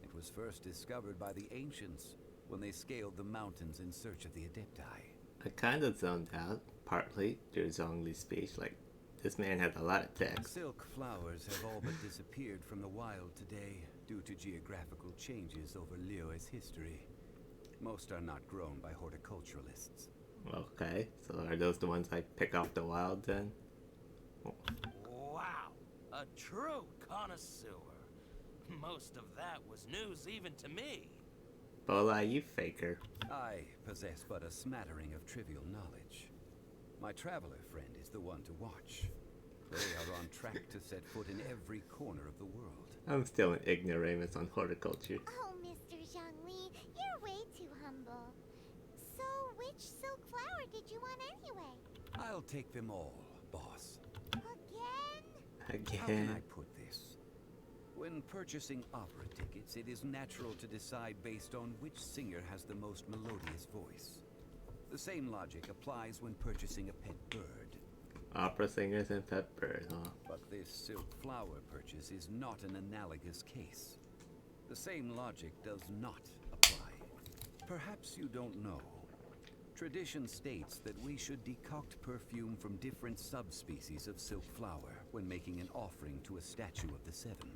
It was first discovered by the ancients when they scaled the mountains in search of the Adepti. I kind of zoned out, partly due to Zhongli's speech. Like, this man has a lot of text. Silk flowers have all but disappeared from the wild today, due to geographical changes over Liyue's history. Most are not grown by horticulturalists. Okay, so are those the ones I pick off the wild then? Wow, a true connoisseur. Most of that was news even to me. Bola, you faker. I possess but a smattering of trivial knowledge. My traveler friend is the one to watch. They are on track to set foot in every corner of the world. I'm still an ignoramus on horticulture. Oh, Mr. Zhongli, you're way too humble. So, which silk flower did you want anyway? I'll take them all, boss. Again? How can Again. I put this? When purchasing opera tickets, it is natural to decide based on which singer has the most melodious voice. The same logic applies when purchasing a pet bird. Opera singers and pet birds, huh? But this silk flower purchase is not an analogous case. The same logic does not apply. Perhaps you don't know. Tradition states that we should decoct perfume from different subspecies of silk flower when making an offering to a statue of the seven.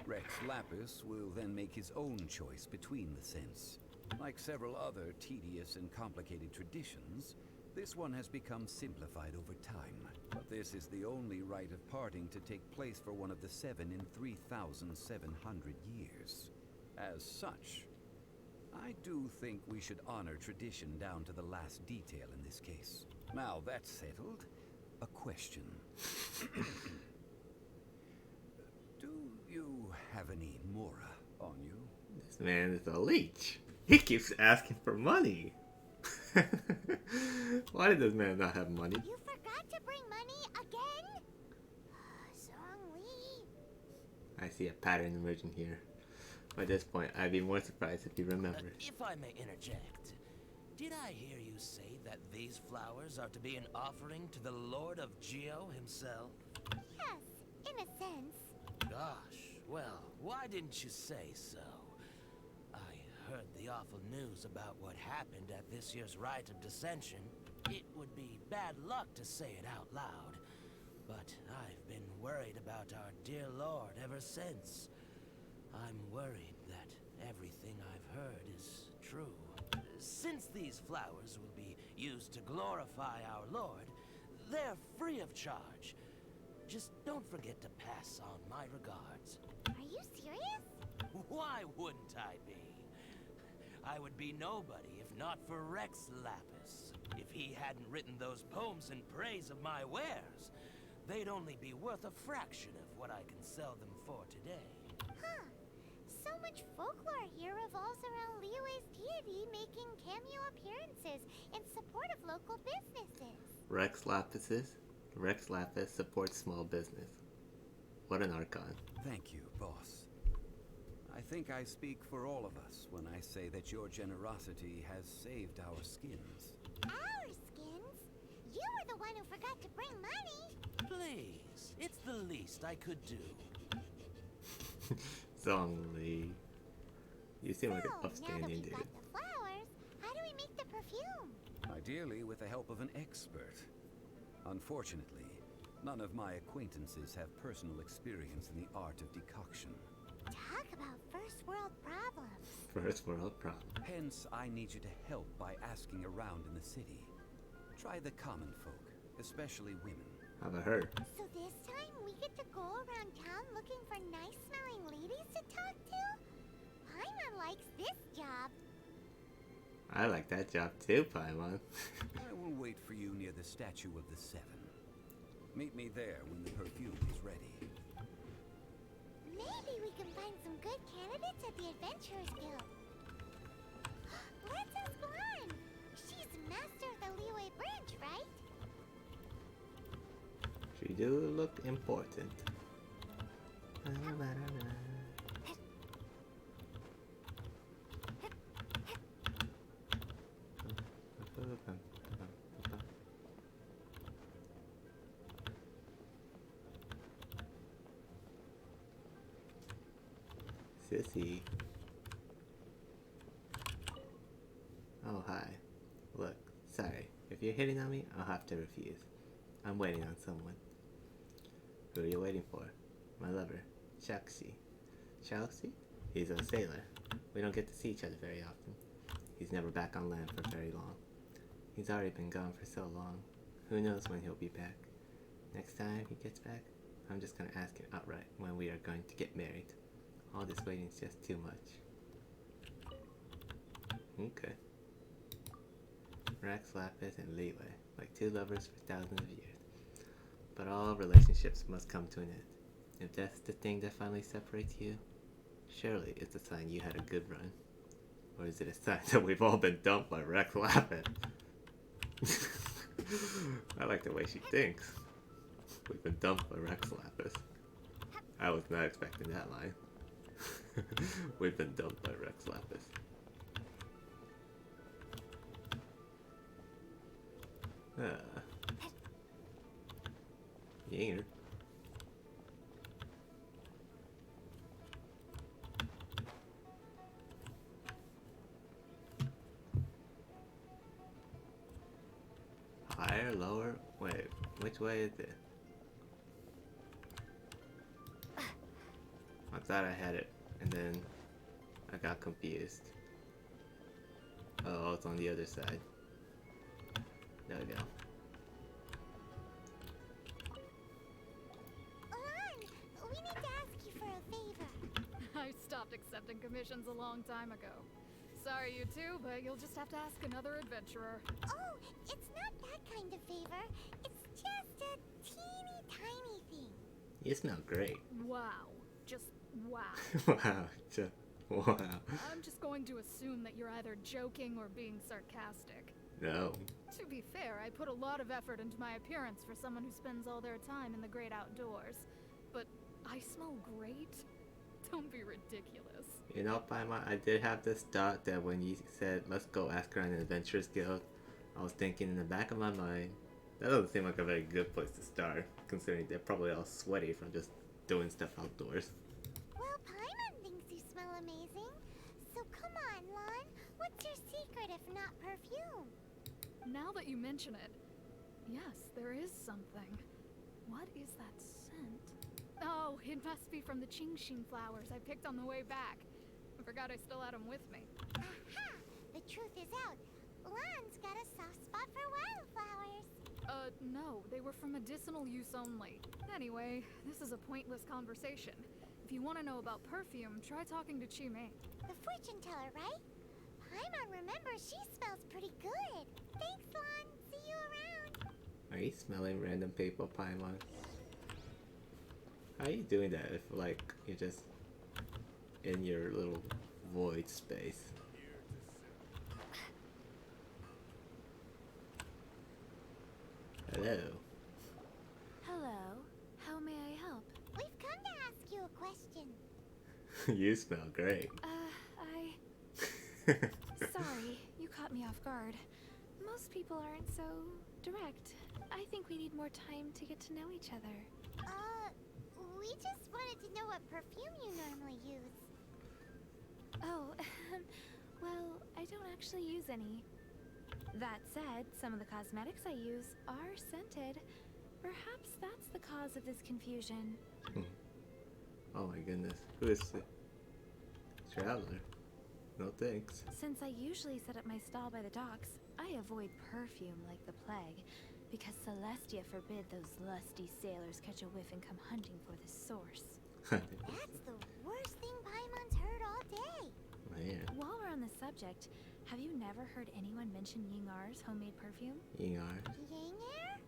Rex Lapis will then make his own choice between the scents. Like several other tedious and complicated traditions, this one has become simplified over time. But this is the only rite of parting to take place for one of the seven in 3,700 years. As such, I do think we should honor tradition down to the last detail in this case. Now that's settled, a question. Do you have any Mora on you? This man is a leech. He keeps asking for money. Why does this man not have money? You forgot to bring money again? Zhongli. I see a pattern emerging here. By this point, I'd be more surprised if he remembered. If I may interject, did I hear you say that these flowers are to be an offering to the Lord of Geo himself? Yes, in a sense. Gosh, well, why didn't you say so? I heard the awful news about what happened at this year's Rite of Dissension. It would be bad luck to say it out loud, but I've been worried about our dear Lord ever since. I'm worried that everything I've heard is true. Since these flowers will be used to glorify our Lord, they're free of charge. Just don't forget to pass on my regards. Are you serious? Why wouldn't I be? I would be nobody if not for Rex Lapis. If he hadn't written those poems in praise of my wares, they'd only be worth a fraction of what I can sell them for today. Huh. So much folklore here revolves around Liyue's deity making cameo appearances in support of local businesses. Rex Lapis supports small business. What an archon. Thank you, boss. I think I speak for all of us when I say that your generosity has saved our skins. Our skins? You were the one who forgot to bring money. Please, it's the least I could do. Zhongli. You seem like an So, now that upstanding we've dude. got the flowers, how do we make the perfume? Ideally with the help of an expert. Unfortunately, none of my acquaintances have personal experience in the art of decoction. Talk about first world problems. First world problem. Hence, I need you to help by asking around in the city. Try the common folk, especially women. How about her? So this time we get to go around town looking for nice-smelling ladies to talk to? Paimon likes this job. I like that job too, Paimon. I will wait for you near the statue of the Seven. Meet me there when the perfume is ready. Maybe we can find some good candidates at the Adventurers Guild. Let's ask Lan. She's master of the Liyue branch, right? She do look important. Sissy. Oh, hi. Look, sorry. If you're hitting on me, I'll have to refuse. I'm waiting on someone. Who are you waiting for? My lover, Shakshi. Chelsea? He's a sailor. We don't get to see each other very often. He's never back on land for very long. He's already been gone for so long. Who knows when he'll be back? Next time he gets back, I'm just gonna ask him outright when we are going to get married. All this waiting is just too much. Okay. Rex, Lapis, and Leeway, like two lovers for thousands of years. But all relationships must come to an end. If that's the thing that finally separates you, surely it's a sign you had a good run. Or is it a sign that we've all been dumped by Rex Lapis? I like the way she thinks. We've been dumped by Rex Lapis. I was not expecting that line. We've been dumped by Rex Lapis. Yinger. Higher, lower? Wait, which way is it? I thought I had it, and then I got confused. Oh, it's on the other side. There we go. Alon, we need to ask you for a favor. I stopped accepting commissions a long time ago. Sorry, you two, but you'll just have to ask another adventurer. Oh, it's not that kind of favor. It's just a teeny tiny thing. You smell great. Wow. Just wow. Wow, just wow. I'm just going to assume that you're either joking or being sarcastic. No. To be fair, I put a lot of effort into my appearance for someone who spends all their time in the great outdoors. But I smell great? Don't be ridiculous. You know, Paimon, I did have this thought that when you said, let's go ask around an adventurers guild, I was thinking in the back of my mind, that doesn't seem like a very good place to start, considering they're probably all sweaty from just doing stuff outdoors. Well, Paimon thinks you smell amazing. So come on, Lon. What's your secret if not perfume? Now that you mention it, yes, there is something. What is that scent? Oh, it must be from the Qingxin flowers I picked on the way back. I forgot I still had them with me. Aha! The truth is out. Lon's got a soft spot for wildflowers. No, they were for medicinal use only. Anyway, this is a pointless conversation. If you want to know about perfume, try talking to Qimei. The fortune teller, right? Paimon remembers she smells pretty good. Thanks, Lon. See you around. Are you smelling random people, Paimon? How are you doing that if, like, you're just in your little void space? Hello. Hello. How may I help? We've come to ask you a question. You smell great. Sorry, you caught me off guard. Most people aren't so direct. I think we need more time to get to know each other. We just wanted to know what perfume you normally use. Oh, well, I don't actually use any. That said, some of the cosmetics I use are scented. Perhaps that's the cause of this confusion. Oh my goodness. Who is the traveler? No thanks. Since I usually set up my stall by the docks, I avoid perfume like the plague, because Celestia forbid those lusty sailors catch a whiff and come hunting for the source. That's the worst thing Paimon's heard all day. Man. While we're on the subject, have you never heard anyone mention Yingar's homemade perfume? Yingar. Yinger?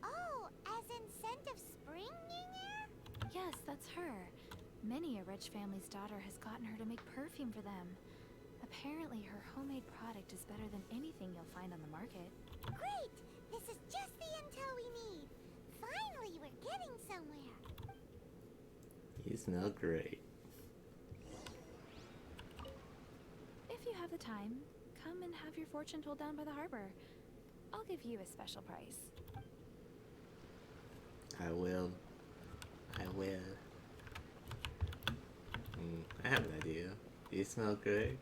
Oh, as in scent of spring, Yinger? Yes, that's her. Many a rich family's daughter has gotten her to make perfume for them. Apparently, her homemade product is better than anything you'll find on the market. Great! This is just the intel we need. Finally, we're getting somewhere. You smell great. If you have the time, come and have your fortune told down by the harbor. I'll give you a special price. I will. I will. I have an idea. You smell great.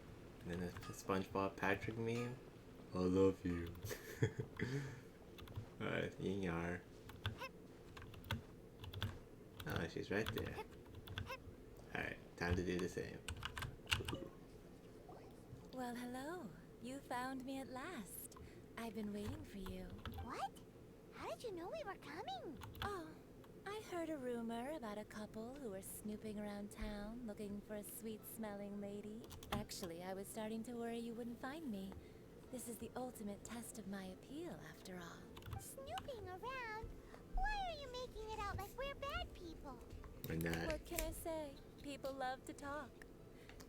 And then a SpongeBob Patrick meme. I love you. Alright, Yingar. Oh, she's right there. Alright. Time to do the same. Well, hello. You found me at last. I've been waiting for you. What? How did you know we were coming? Oh, I heard a rumor about a couple who were snooping around town looking for a sweet-smelling lady. Actually, I was starting to worry you wouldn't find me. This is the ultimate test of my appeal, after all. Snooping around? Why are you making it out like we're bad people? We're not. What can I say? People love to talk.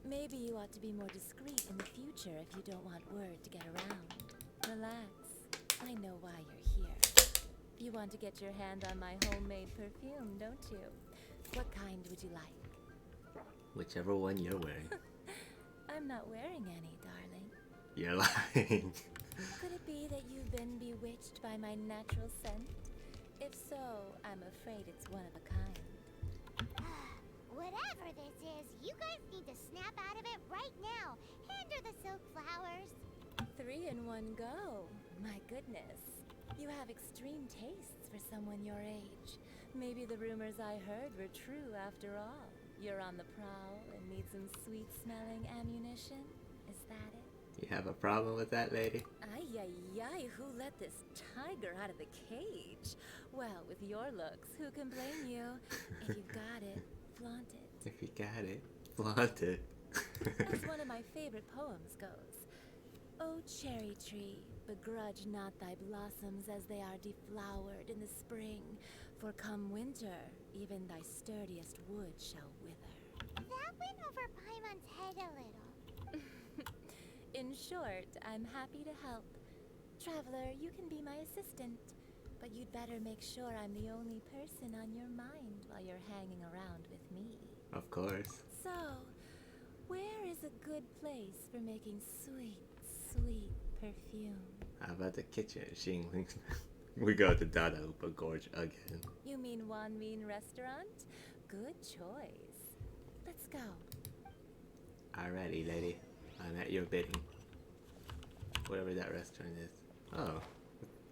Maybe you ought to be more discreet in the future if you don't want word to get around. Relax. I know why you're here. You want to get your hand on my homemade perfume, don't you? What kind would you like? Whichever one you're wearing. I'm not wearing any, darling. You're lying. Could it be that you've been bewitched by my natural scent? If so, I'm afraid it's one of a kind. Whatever this is, you guys need to snap out of it right now. Hand her the silk flowers. 3 in one go. My goodness. You have extreme tastes for someone your age. Maybe the rumors I heard were true after all. You're on the prowl and need some sweet-smelling ammunition? Is that it? You have a problem with that, lady? Ay, ay, ay, who let this tiger out of the cage? Well, with your looks, who can blame you? If you've got it, flaunt it. If you got it, flaunt it. As one of my favorite poems goes, "O cherry tree, begrudge not thy blossoms as they are deflowered in the spring, for come winter, even thy sturdiest wood shall wither." That went over Paimon's head a little. In short, I'm happy to help. Traveler, you can be my assistant, but you'd better make sure I'm the only person on your mind while you're hanging around with me. Of course. So, where is a good place for making sweet, sweet perfume? How about the kitchen at Xingling's? We go to Dada Upa Gorge again. You mean Wan Min Restaurant? Good choice. Let's go. Alrighty, lady. I'm at your bidding. Whatever that restaurant is. Oh,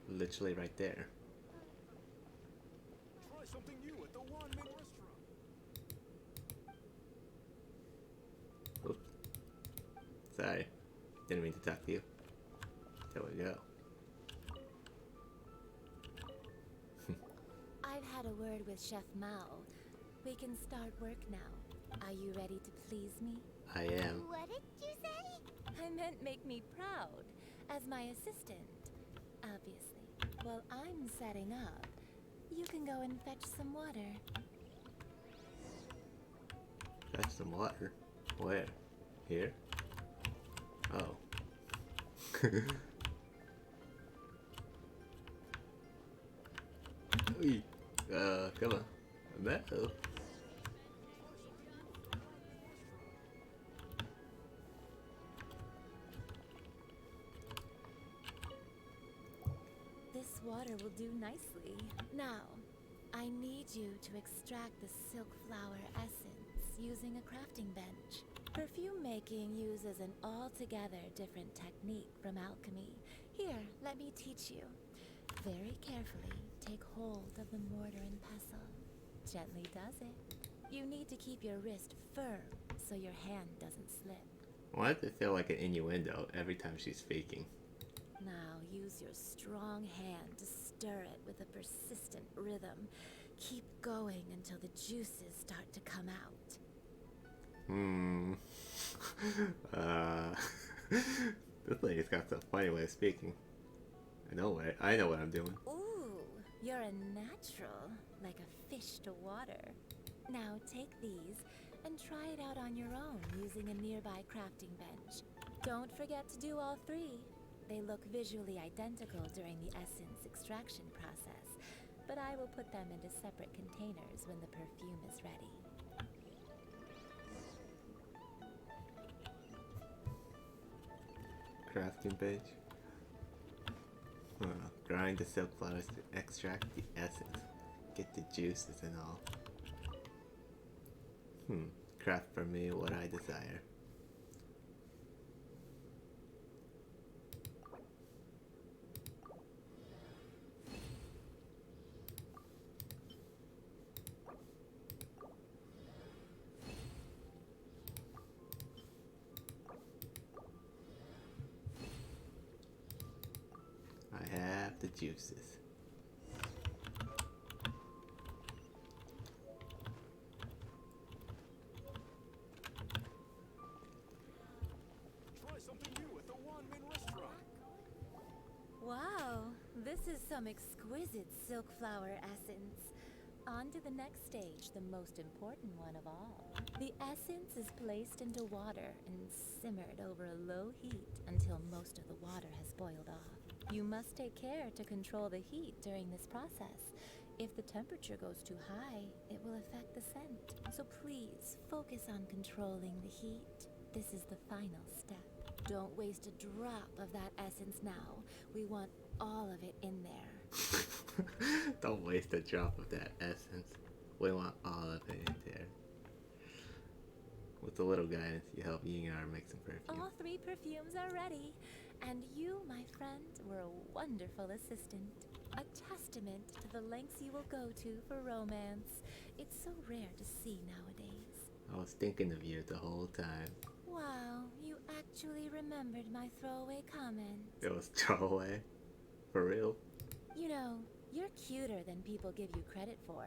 literally right there. Try something new at the Wan Min restaurant. Oops. Sorry. Didn't mean to talk to you. There we go. I've had a word with Chef Mao. We can start work now. Are you ready to please me? I am. What did you say? I meant make me proud. As my assistant. Obviously. While I'm setting up, you can go and fetch some water. Fetch some water. Where? Here? Oh. Oy. Come on. No. This water will do nicely. Now, I need you to extract the silk flower essence using a crafting bench. Perfume making uses an altogether different technique from alchemy. Here, let me teach you. Very carefully, take hold of the mortar and pestle. Gently does it. You need to keep your wrist firm so your hand doesn't slip. Why does it feel like an innuendo every time she's speaking? Now use your strong hand to stir it with a persistent rhythm. Keep going until the juices start to come out. This lady's got some funny way of speaking. I know what I'm doing. Ooh, you're a natural, like a fish to water. Now take these and try it out on your own using a nearby crafting bench. Don't forget to do all 3. They look visually identical during the essence extraction process, but I will put them into separate containers when the perfume is ready. Crafting bench. Grind the silk flowers to extract the essence. Get the juices and all. Craft for me what I desire. tap the juices. Try something new at the Wanmin restaurant. Wow, this is some exquisite silk flower essence. On to the next stage, the most important one of all. The essence is placed into water and simmered over a low heat until most of the water has boiled off. You must take care to control the heat during this process. If the temperature goes too high, it will affect the scent. So please, focus on controlling the heat. This is the final step. Don't waste a drop of that essence now. We want all of it in there. Don't waste a drop of that essence. We want all of it in there. With a little guidance, you help Yingar make some perfume. All 3 perfumes are ready. And you, my friend, were a wonderful assistant. A testament to the lengths you will go to for romance. It's so rare to see nowadays. I was thinking of you the whole time. Wow, you actually remembered my throwaway comment. It was throwaway? For real? You know, you're cuter than people give you credit for.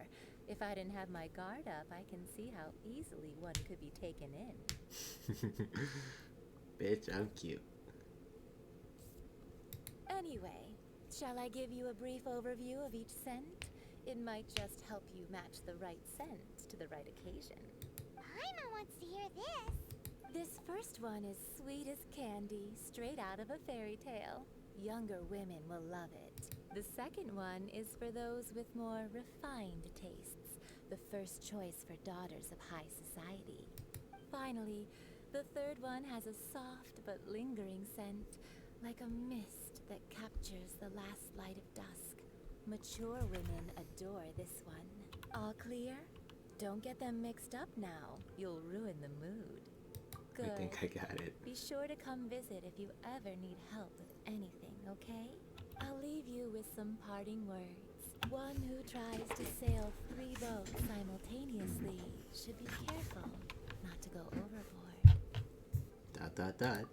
If I didn't have my guard up, I can see how easily one could be taken in. Bitch, I'm cute. Anyway, shall I give you a brief overview of each scent? It might just help you match the right scent to the right occasion. Paimon wants to hear this. This first one is sweet as candy, straight out of a fairy tale. Younger women will love it. The second one is for those with more refined tastes, the first choice for daughters of high society. Finally, the third one has a soft but lingering scent, like a mist that captures the last light of dusk. Mature women adore this one. All clear? Don't get them mixed up now. You'll ruin the mood. Good. I think I got it. Be sure to come visit if you ever need help with anything, okay? I'll leave you with some parting words. One who tries to sail 3 boats simultaneously should be careful not to go overboard. Dot dot dot.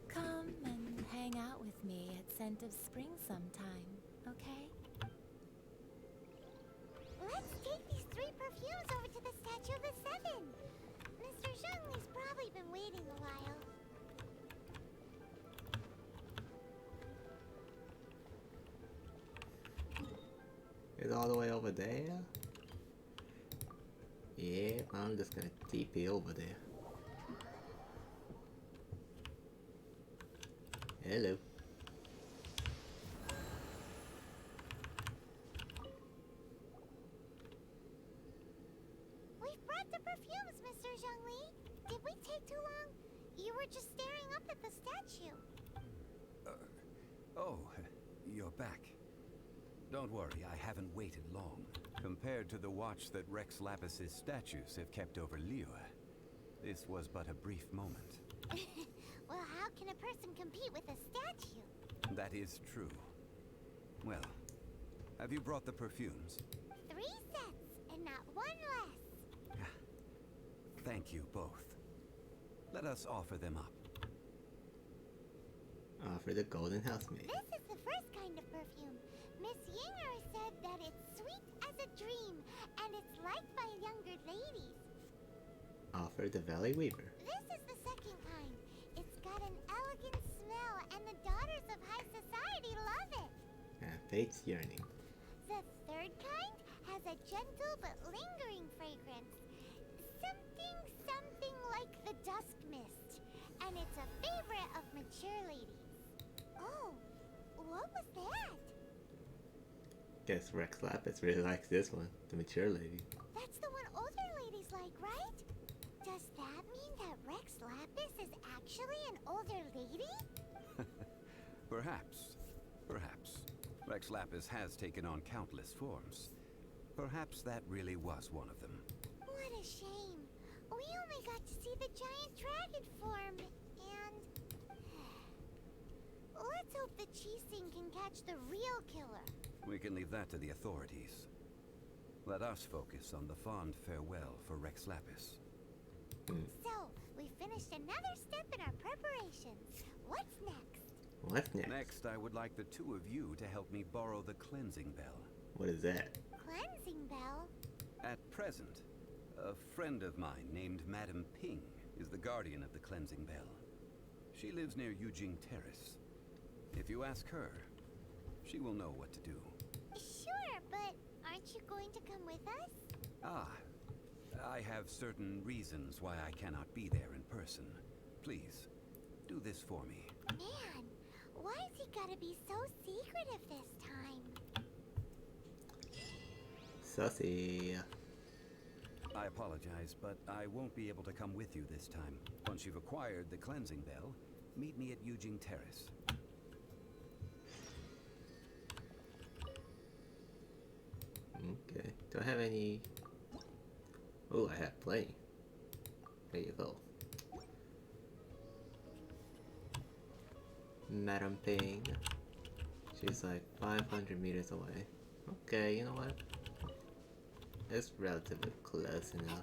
Come and hang out with me at Scent of Spring sometime, okay? Let's take these 3 perfumes over to the Statue of the Seven. Mr. Zhongli's probably been waiting a while. It's all the way over there? Yeah, I'm just gonna TP over there. Hello. We've brought the perfumes, Mr. Zhongli. Did we take too long? You were just staring up at the statue. Oh, you're back. Don't worry, I haven't waited long. Compared to the watch that Rex Lapis's statues have kept over Liyue, this was but a brief moment. Well, how can a person compete with a statue? That is true. Well, have you brought the perfumes? 3 sets, and not 1 less. Thank you both. Let us offer them up. For the Golden Housemaid. This is the first kind of perfume. Miss Yinger said that it's sweet as a dream, and it's liked by younger ladies. Offer the Valley Weaver. This is the second kind. It's got an elegant smell, and the daughters of high society love it. Fate's Yearning. The third kind has a gentle but lingering fragrance. Something like the dusk mist. And it's a favorite of mature ladies. Oh, what was that? Guess Rex Lapis really likes this one, the mature lady. That's the one older ladies like, right? Does that mean that Rex Lapis is actually an older lady? Perhaps. Perhaps. Rex Lapis has taken on countless forms. Perhaps that really was one of them. What a shame. We only got to see the giant dragon form, and... Let's hope the Qixing can catch the real killer. We can leave that to the authorities. Let us focus on the fond farewell for Rex Lapis. So, we finished another step in our preparations. What's next? What's next? Next, I would like the two of you to help me borrow the cleansing bell. What is that? Cleansing bell? At present, a friend of mine named Madame Ping is the guardian of the cleansing bell. She lives near Yujing Terrace. If you ask her, she will know what to do. Sure, but aren't you going to come with us? Ah, I have certain reasons why I cannot be there in person. Please, do this for me. Man, why's he gotta be so secretive this time? Sussy. I apologize, but I won't be able to come with you this time. Once you've acquired the cleansing bell, meet me at Yujing Terrace. Okay. Do I have any? Oh, I have plenty. There you go. Madam Ping. She's like 500 meters away. Okay, you know what? It's relatively close enough.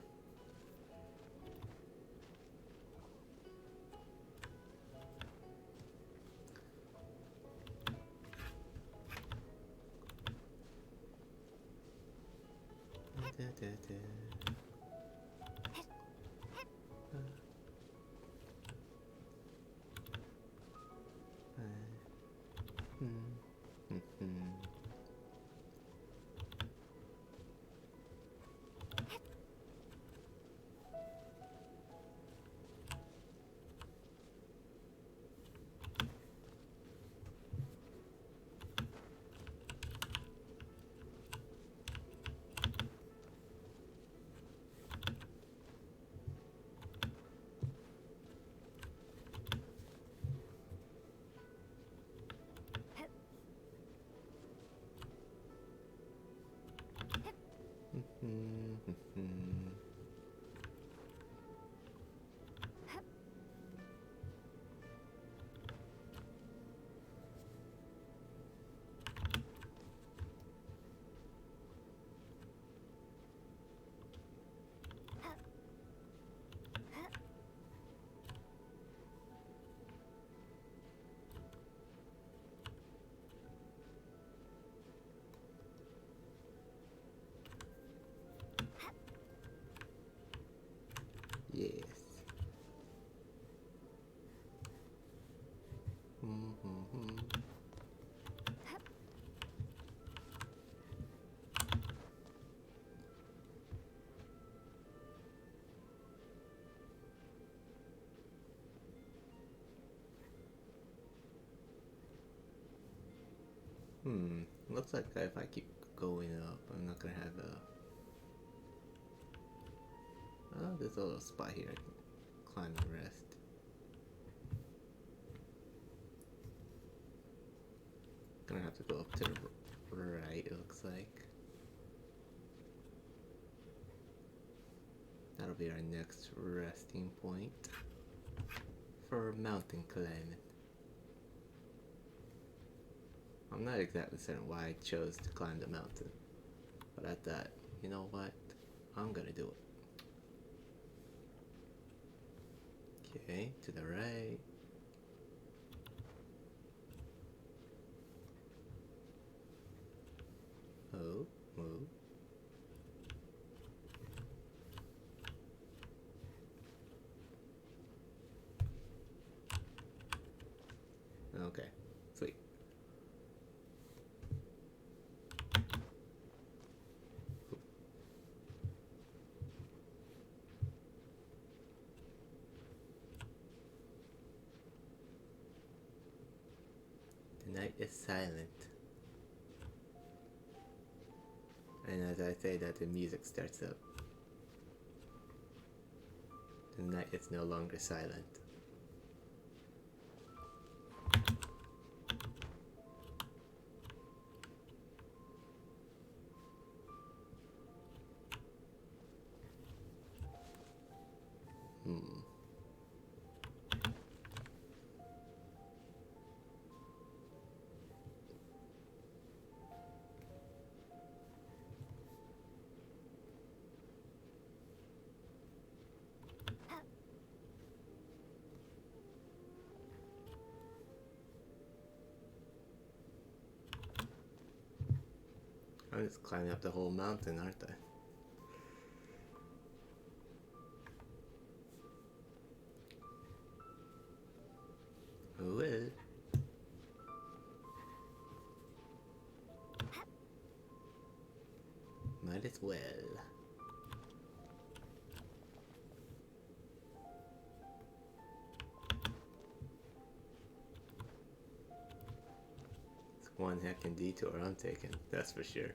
Yes. Looks like if I keep going up, I'm not gonna have a... Oh, there's a little spot here I can climb and rest. Gonna have to go up to the right, it looks like. That'll be our next resting point for mountain climbing. I'm not exactly certain why I chose to climb the mountain, but I thought, you know what, I'm gonna do it. Okay, to the right. Oh, move. Okay, sweet. The night is silent. And as I say that, the music starts up. The night is no longer silent. I'm just climbing up the whole mountain, aren't I? Well. Might as well. It's one heckin' detour I'm taking, that's for sure.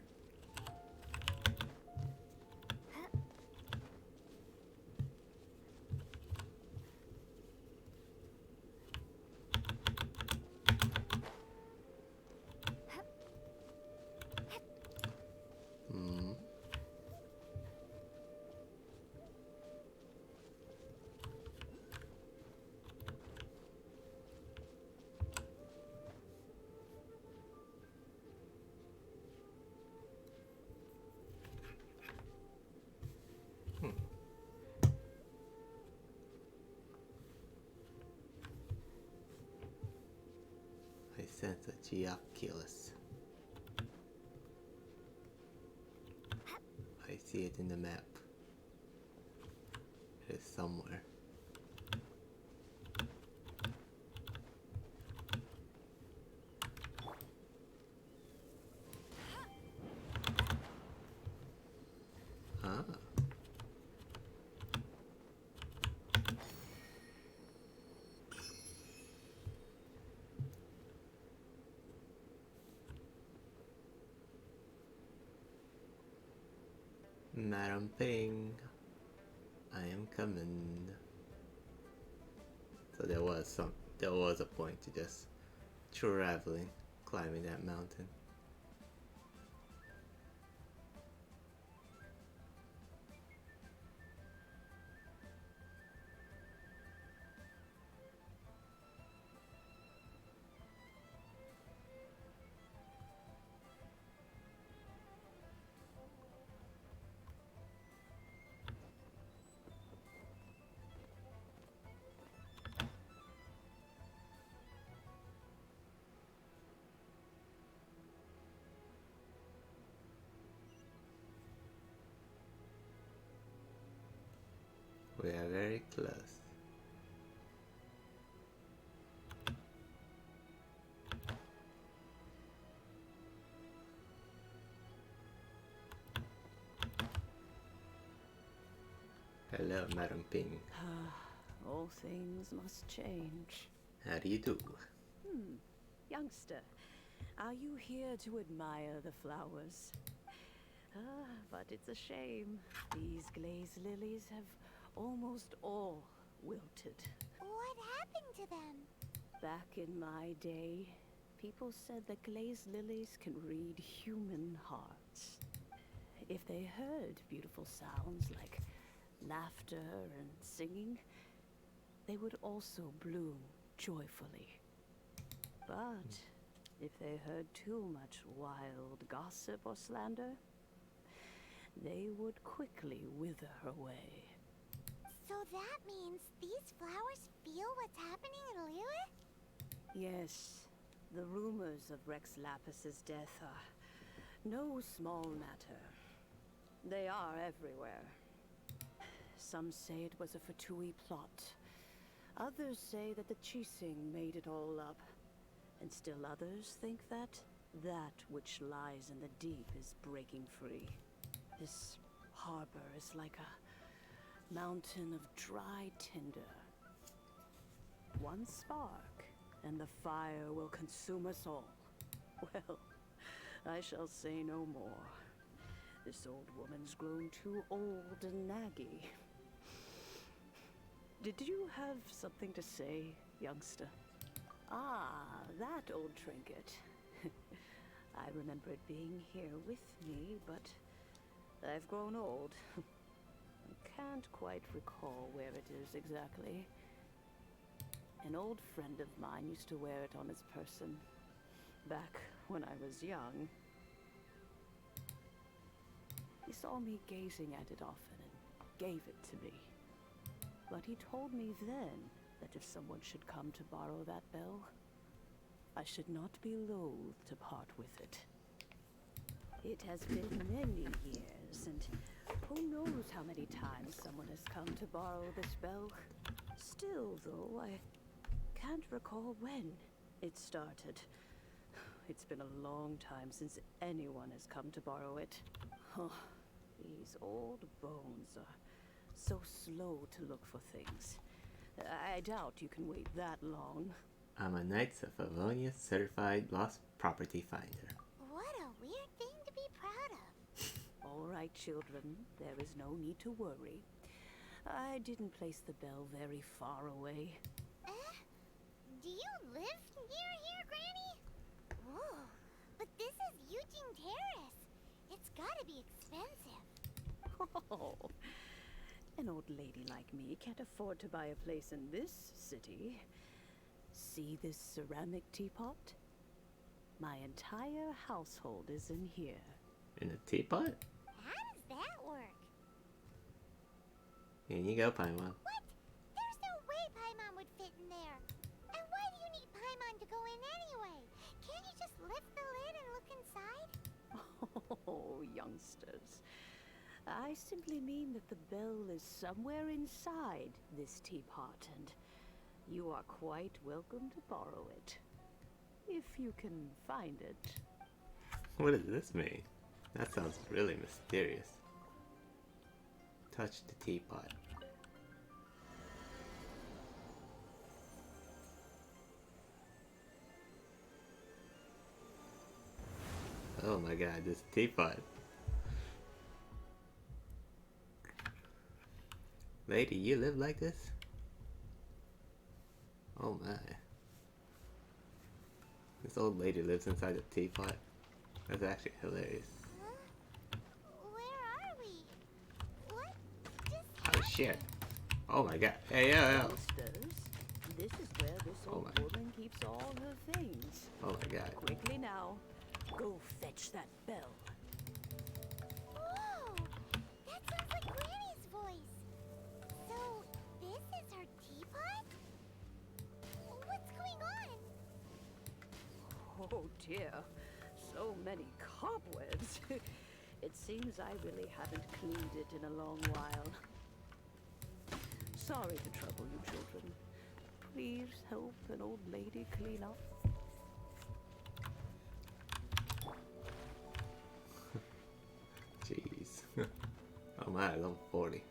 I sense a Geoculus. I see it in the map. It is somewhere. Ah. Madam Ping, I am coming. So there was a point to just traveling, climbing that mountain. We are very close. Hello, Madam Ping. All things must change. How do you do? Youngster, are you here to admire the flowers? But it's a shame. These glazed lilies have almost all wilted. What happened to them? Back in my day, people said that glazed lilies can read human hearts. If they heard beautiful sounds like laughter and singing, they would also bloom joyfully. But if they heard too much wild gossip or slander, they would quickly wither away. So that means these flowers feel what's happening in Lilith? Yes, the rumors of Rex Lapis's death are no small matter. They are everywhere. Some say it was a Fatui plot. Others say that the Chising made it all up. And still others think that which lies in the deep is breaking free. This harbor is like a mountain of dry tinder. One spark, and the fire will consume us all. Well, I shall say no more. This old woman's grown too old and naggy. Did you have something to say, youngster? Ah, that old trinket. I remember it being here with me, but I've grown old. I can't quite recall where it is exactly. An old friend of mine used to wear it on his person, back when I was young. He saw me gazing at it often and gave it to me. But he told me then that if someone should come to borrow that bell, I should not be loath to part with it. It has been many years, and who knows how many times someone has come to borrow this bell. Still, though, I can't recall when it started. It's been a long time since anyone has come to borrow it. Oh, these old bones are so slow to look for things. I doubt you can wait that long. I'm a Knights of Avonia certified lost property finder. What a weird thing to be proud of. All right, children, there is no need to worry. I didn't place the bell very far away. Do you live near here, Granny? Whoa, but this is Eugene Terrace. It's gotta be expensive. Oh, an old lady like me can't afford to buy a place in this city. See this ceramic teapot? My entire household is in here. In a teapot? How does that work? Here you go, Paimon. What? There's no way Paimon would fit in there. And why do you need Paimon to go in anyway? Can't you just lift the lid and look inside? Oh, youngsters. I simply mean that the bell is somewhere inside this teapot, and you are quite welcome to borrow it. If you can find it. What does this mean? That sounds really mysterious. Touch the teapot. Oh my god, this teapot. Lady, you live like this? Oh my. This old lady lives inside a teapot. That's actually hilarious. Huh? Where are we? What just Oh happened? shit. Oh my god. Hey, yo, yo. Youngsters, this is where this Oh old my. woman keeps all her things. Oh my god. Quickly now, go fetch that bell. Whoa! That sounds like Granny's voice. So, this is her teapot? What's going on? Oh dear, so many cobwebs. It seems I really haven't cleaned it in a long while. Sorry to trouble you children. Please help an old lady clean up. Jeez. Oh my, I'm 40.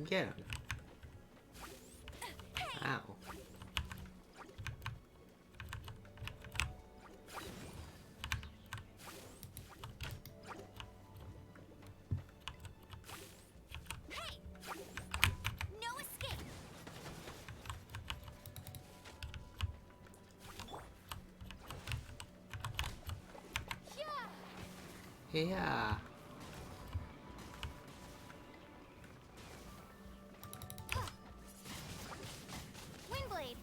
Get him. Ow. Hey! No escape! Yeah. Windblade!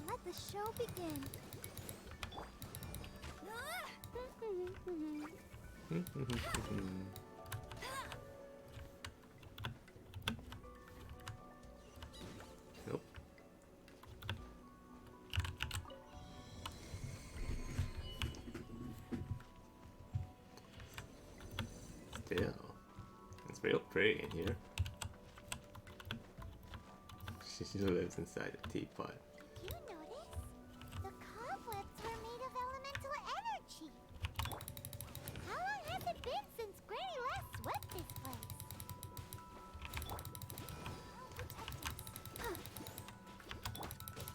Let the show begin. Nope. Still, it's real pretty in here. She lives inside a teapot. Did you notice? The cobwebs were made of elemental energy. How long has it been since Granny last swept this place? Protect us.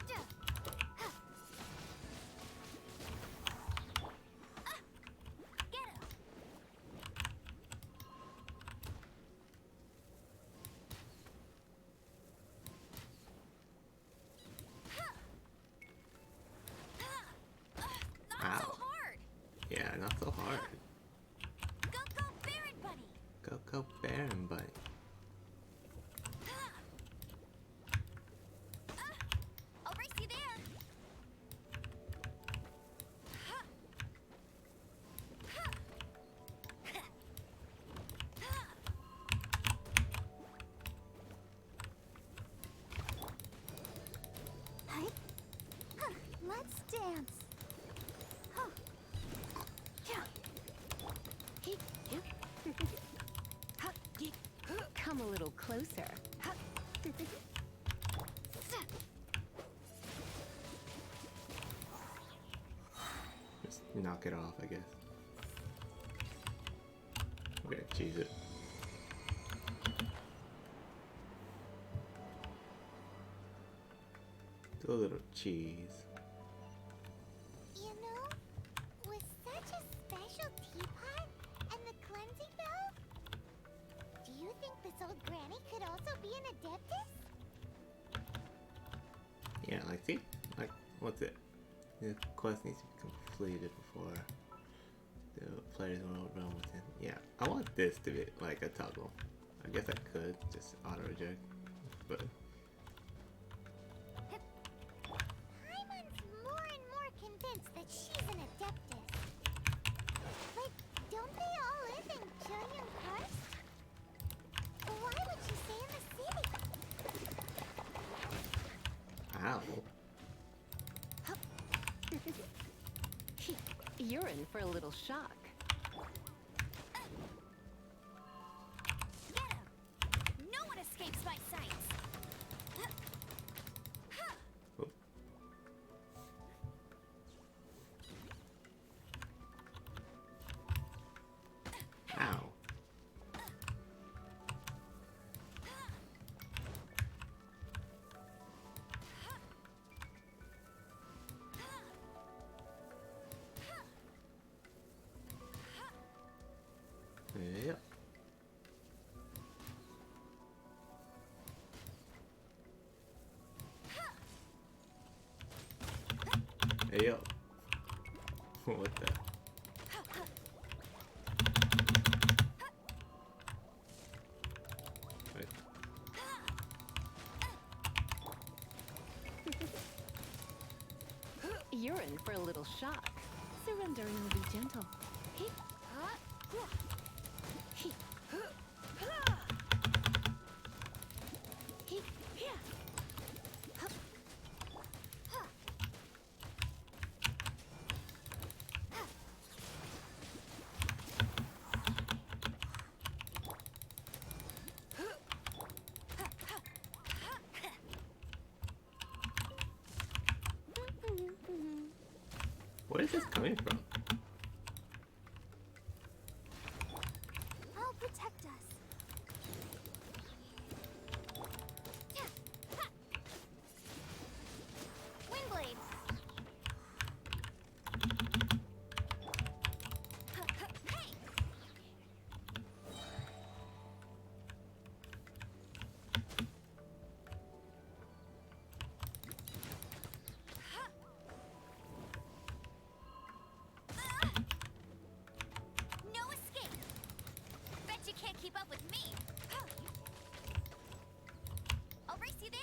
Get him! Come a little closer. Just knock it off, I guess. Okay, cheese it. Do a little cheese. You know, with such a special teapot and the cleansing bell, do you think this old granny could also be an adeptus? Yeah, like, see? Like, what's it? The quest needs to be completed before the players will run within. Yeah, I want this to be like a toggle. I guess I could just auto reject, but Paimon's more and more convinced that she's an adeptus. But don't they all live in Julian Karst? Why would she stay in the city? ow. You're in for a little shock. Get him! No one escapes my sights! Oop. Ow. Yep. Hey yo. What the? Right. You're in for a little shock. Surrendering will be gentle. Where is this coming from? I'll protect us. Windblade! Hey! No escape! Bet you can't keep up with me! I'll race you there!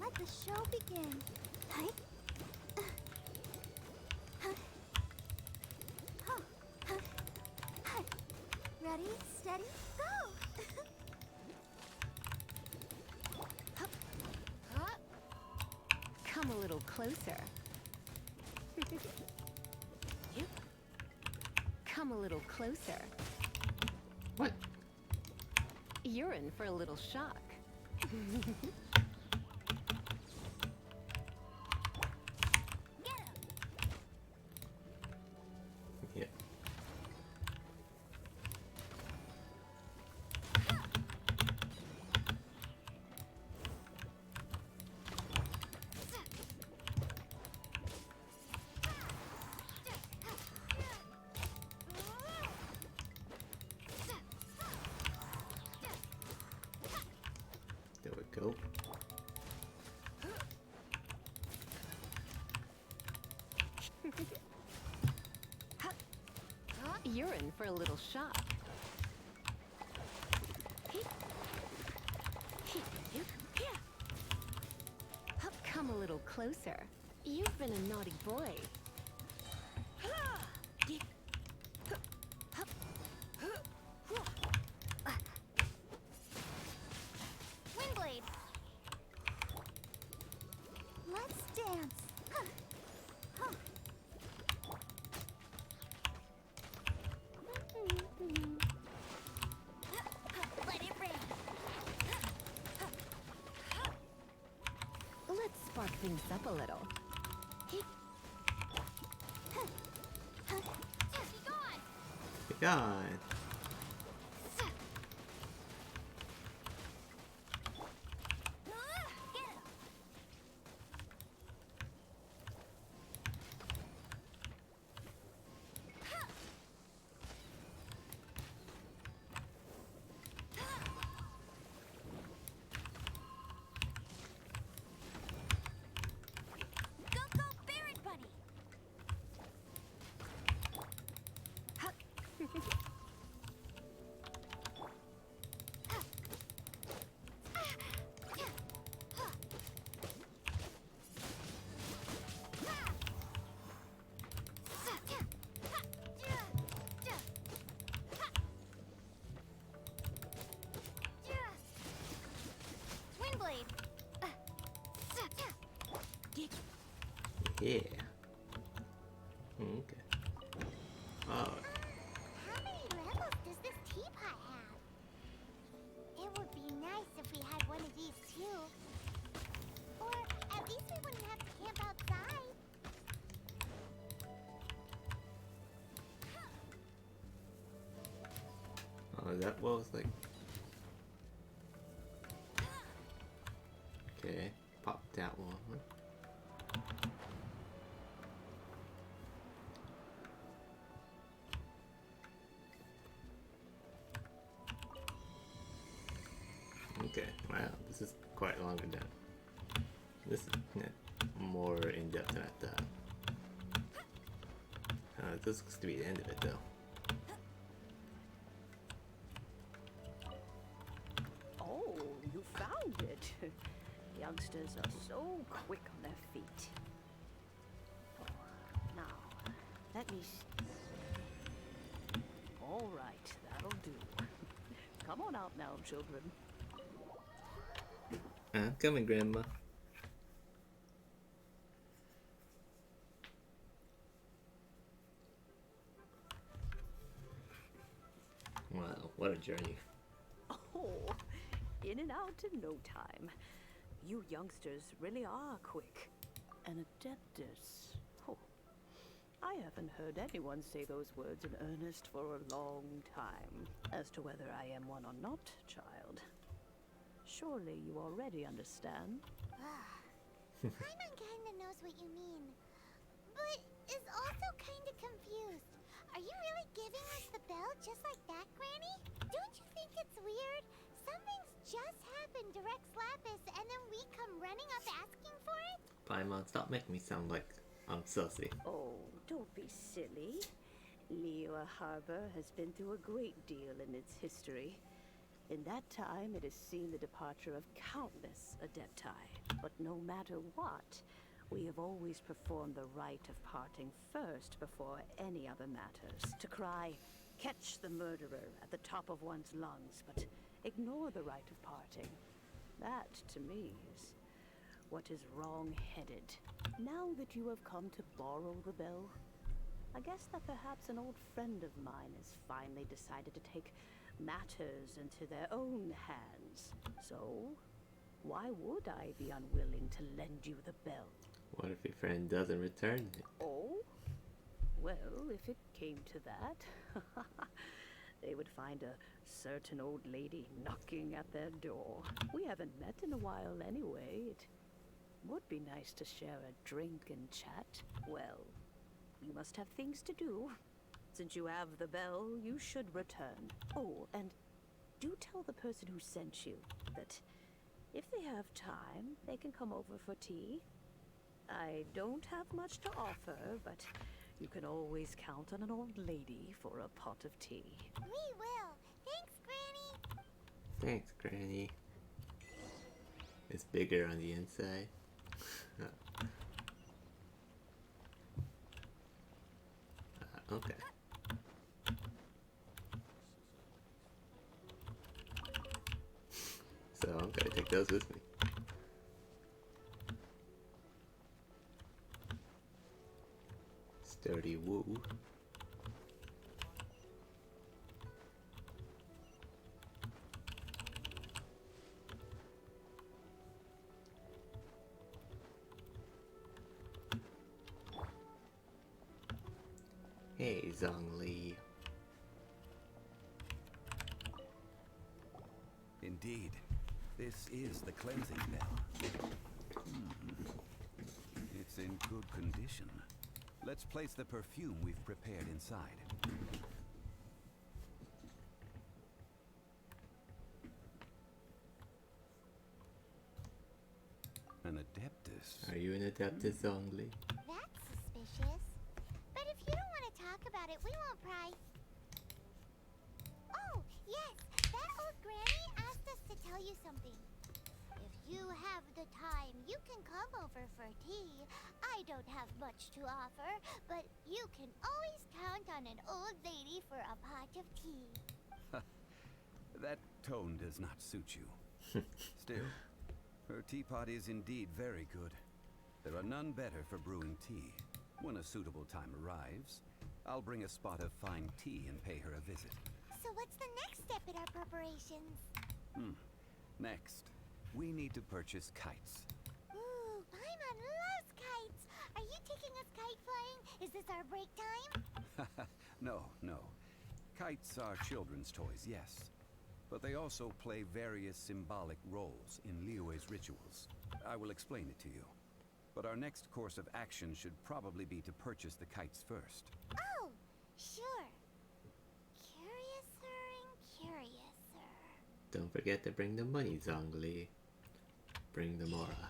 Let the show begin. Hi. Ready, steady, go! Come a little closer. Come a little closer. What? You're in for a little shock. Get him! Yeah. There we go. You're in for a little shock. Come a little closer. You've been a naughty boy. Windblade! spark things up a little. Be gone. Yeah. Okay. Oh. How many levels does this teapot have? It would be nice if we had one of these too. Or at least we wouldn't have to camp outside. Oh, is that what was like? Okay, pop that one. Okay, wow, this is quite longer than this is more in depth than I thought. This looks to be the end of it though. Oh, you found it. Youngsters are so quick on their feet. Oh, now, let me All right, that'll do. Come on out now, children. I'm coming, Grandma. Wow, what a journey. Oh, in and out in no time. You youngsters really are quick. An adeptus. Oh, I haven't heard anyone say those words in earnest for a long time. As to whether I am one or not, child. Surely you already understand. Paimon kinda knows what you mean, but is also kinda confused. Are you really giving us the bell just like that, Granny? Don't you think it's weird? Something's just happened to Rex Lapis and then we come running up asking for it? Paimon, stop making me sound like I'm sussy. Oh, don't be silly. Liyue Harbor has been through a great deal in its history. In that time, it has seen the departure of countless adepti. But no matter what, we have always performed the rite of parting first before any other matters. To cry, catch the murderer at the top of one's lungs, but ignore the rite of parting. That, to me, is what is wrong-headed. Now that you have come to borrow the bell, I guess that perhaps an old friend of mine has finally decided to take matters into their own hands. So, why would I be unwilling to lend you the bell? What if your friend doesn't return it? Oh? Well, if it came to that, they would find a certain old lady knocking at their door. We haven't met in a while anyway. It would be nice to share a drink and chat. Well, you must have things to do. Since you have the bell, you should return. Oh, and do tell the person who sent you that if they have time, they can come over for tea. I don't have much to offer, but you can always count on an old lady for a pot of tea. We will. Thanks, Granny. Thanks, Granny. It's bigger on the inside. Okay. So I'm gonna take those with me. Sturdy woo. Hey, Zhongli. Indeed, this is the cleansing bell. It's in good condition. Let's place the perfume we've prepared inside. An Adeptus. Are you an Adeptus, Zhongli? That's suspicious. But if you don't want to talk about it, we won't pry. Oh, yes, that old granny asked us to tell you something. If you have the time, you can come over for tea. I don't have much to offer, but you can always count on an old lady for a pot of tea. That tone does not suit you. Still, her teapot is indeed very good. There are none better for brewing tea. When a suitable time arrives, I'll bring a spot of fine tea and pay her a visit. So what's the next step in our preparations? Next, we need to purchase kites. Ooh, Paimon loves kites! Are you taking us kite flying? Is this our break time? No. Kites are children's toys, yes. But they also play various symbolic roles in Liyue's rituals. I will explain it to you. But our next course of action should probably be to purchase the kites first. Oh, sure. Curiouser and curiouser. Don't forget to bring the money, Zhongli. Bring the Mora.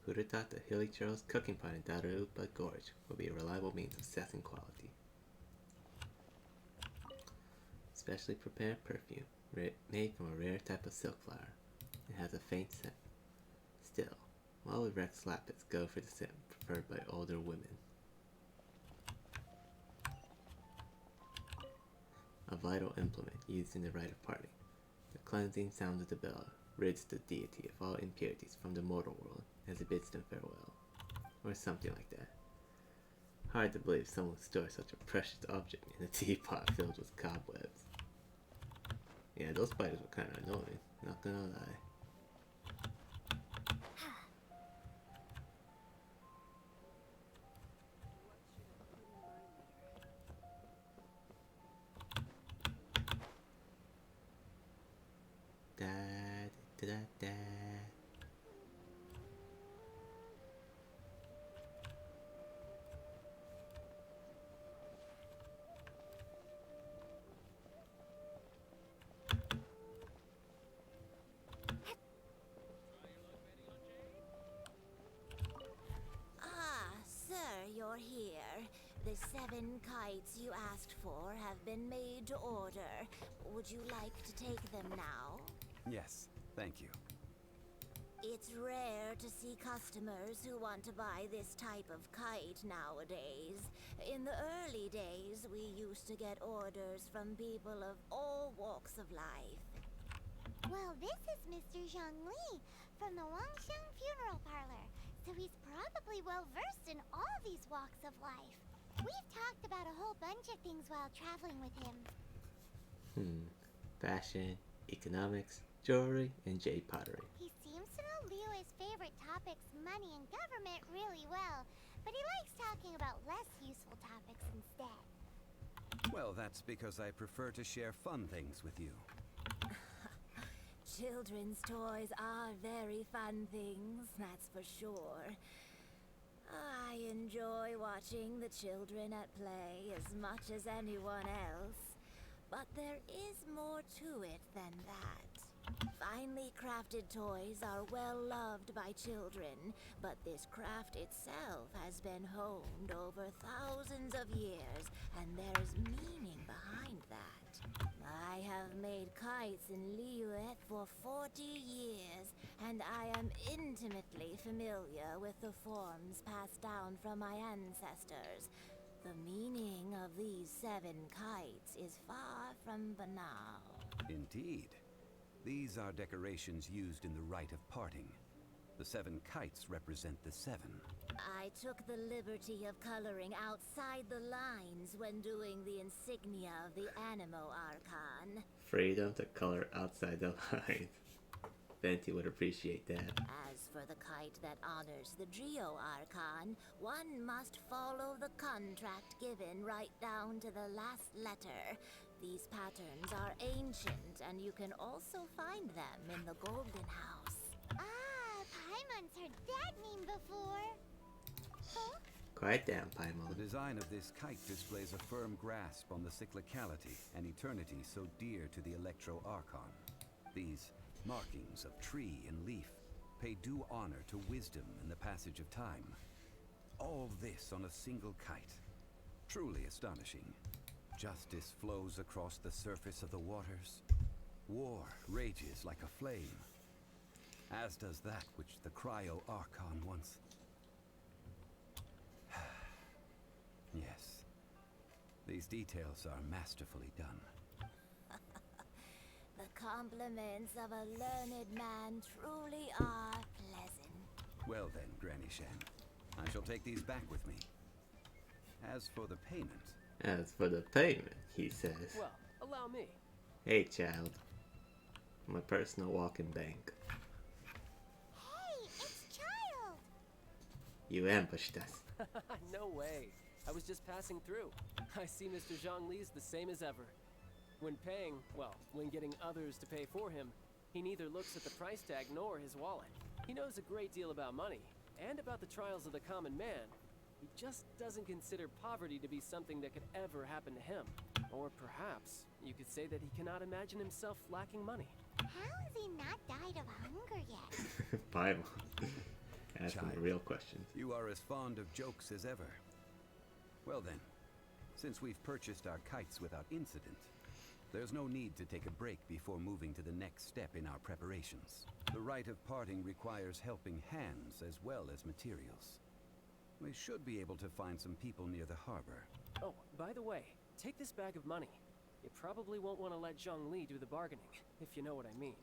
Who'd have thought the Hilly Charles cooking pot in Darupa Gorge would be a reliable means of assessing quality. Specially prepared perfume, made from a rare type of silk flower. It has a faint scent. Still, why would Rex Lapis go for the scent preferred by older women? A vital implement used in the rite of parting. The cleansing sound of the bell rids the deity of all impurities from the mortal world as it bids them farewell. Or something like that. Hard to believe someone would store such a precious object in a teapot filled with cobwebs. Yeah, those spiders were kind of annoying, not gonna lie. Da da da da. Ah, sir, you're here. The 7 kites you asked for have been made to order. Would you like to take them now? Yes, thank you. It's rare to see customers who want to buy this type of kite nowadays. In the early days, we used to get orders from people of all walks of life. Well, this is Mr. Zhongli from the Wangsheng Funeral Parlor, so he's probably well-versed in all these walks of life. We've talked about a whole bunch of things while traveling with him. Fashion, economics, jewelry, and jade pottery. He seems to know Liyue's favorite topics, money and government, really well, but he likes talking about less useful topics instead. Well, that's because I prefer to share fun things with you. Children's toys are very fun things, that's for sure. I enjoy watching the children at play as much as anyone else. But there is more to it than that. Finely crafted toys are well loved by children, but this craft itself has been honed over thousands of years, and there's meaning behind that. I have made kites in Liyue for 40 years, and I am intimately familiar with the forms passed down from my ancestors. The meaning of these 7 kites is far from banal. Indeed. These are decorations used in the rite of parting. The 7 kites represent the 7. I took the liberty of coloring outside the lines when doing the insignia of the Animo Archon. Freedom to color outside the lines. Venti would appreciate that. As for the kite that honors the Geo Archon, one must follow the contract given right down to the last letter. These patterns are ancient, and you can also find them in the Golden House. Ah, Paimon's heard that name before. Huh? Quiet down, Paimon. The design of this kite displays a firm grasp on the cyclicality and eternity so dear to the Electro Archon. These markings of tree and leaf pay due honor to wisdom and the passage of time. All this on a single kite. Truly astonishing. Justice flows across the surface of the waters. War rages like a flame. As does that which the Cryo Archon once... Yes. These details are masterfully done. The compliments of a learned man truly are pleasant. Well then, Granny Shan, I shall take these back with me. As for the payment... As for the payment, he says. Well, allow me. Hey, child. My personal walking bank. Hey, it's Child! You ambushed us. No way. I was just passing through. I see Mr. Zhongli's the same as ever. When paying, well, when getting others to pay for him, he neither looks at the price tag nor his wallet. He knows a great deal about money, and about the trials of the common man. He just doesn't consider poverty to be something that could ever happen to him. Or perhaps, you could say that he cannot imagine himself lacking money. How has he not died of hunger yet? Paimon. Asking the real questions. You are as fond of jokes as ever. Well then, since we've purchased our kites without incident, there's no need to take a break before moving to the next step in our preparations. The rite of parting requires helping hands as well as materials. We should be able to find some people near the harbor. Oh, by the way, take this bag of money. You probably won't want to let Zhongli do the bargaining, if you know what I mean.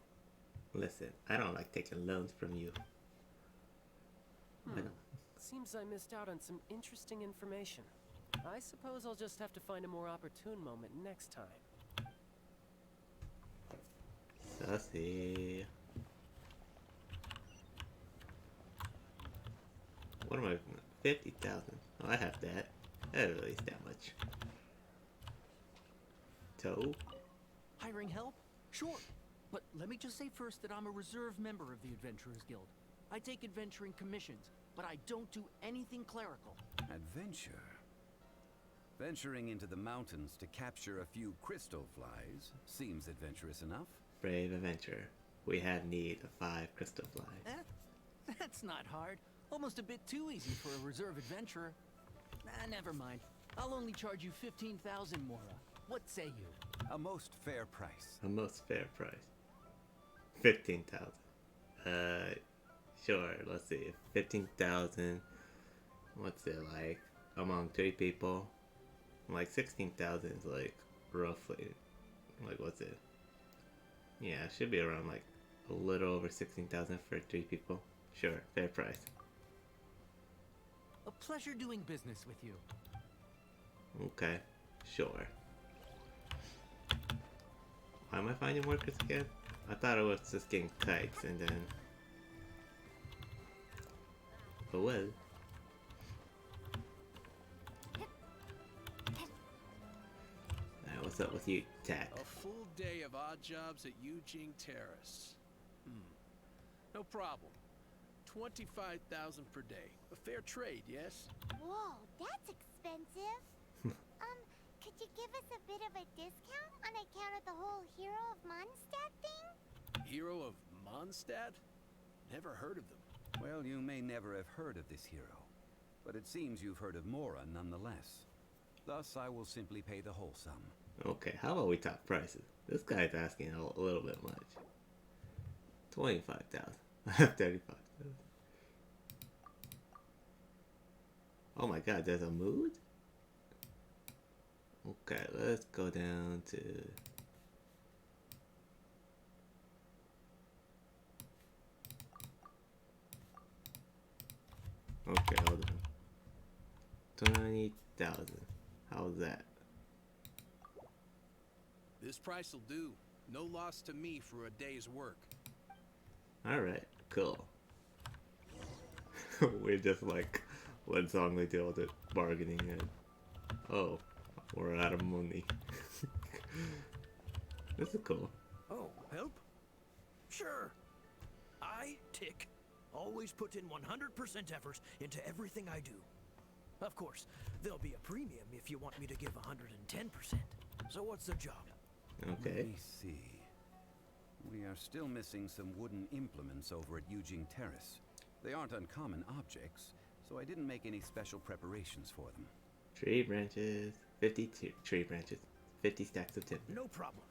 Listen, I don't like taking loans from you. Seems I missed out on some interesting information. I suppose I'll just have to find a more opportune moment next time. Sussy. What am I? 50,000. Oh, I have that. I have at least that much. Toe? Hiring help? Sure. But let me just say first that I'm a reserve member of the Adventurers Guild. I take adventuring commissions, but I don't do anything clerical. Adventure? Venturing into the mountains to capture a few crystal flies seems adventurous enough. Brave adventurer. We have need of 5 crystal flies. That's not hard. Almost a bit too easy for a reserve adventurer. Never mind. I'll only charge you 15,000 Mora. What say you? A most fair price. A most fair price. 15,000. Sure. Let's see. 15,000. What's it like? Among 3 people. Like 16,000 is like roughly. Like what's it? Yeah, it should be around like a little over 16,000 for 3 people. Sure. Fair price. A pleasure doing business with you. Okay. Sure. Why am I finding workers again? I thought it was just getting kites and then... But well. Alright, what's up with you, Tat? A full day of odd jobs at Yujing Terrace. No problem. 25,000 per day. A fair trade, yes? Whoa, that's expensive. Could you give us a bit of a discount on account of the whole Hero of Mondstadt thing? Hero of Mondstadt? Never heard of them. Well, you may never have heard of this hero, but it seems you've heard of Mora nonetheless. Thus, I will simply pay the whole sum. Okay, how about we talk prices? This guy's asking a little bit much. 25,000. I have 35,000. Oh my god, there's a mood? Okay, let's go down to... Okay, hold on. 20,000. How's that? This price will do. No loss to me for a day's work. Alright, cool. We're just like, let Zhongli deal with it, bargaining it. Oh, we're out of money. This is cool. Oh, help? Sure. I, Tick, always put in 100% effort into everything I do. Of course, there'll be a premium if you want me to give 110%. So what's the job? Okay. Let me see. We are still missing some wooden implements over at Yujing Terrace. They aren't uncommon objects, so I didn't make any special preparations for them. Tree branches, 52 tree branches, 50 stacks of timber. No problem.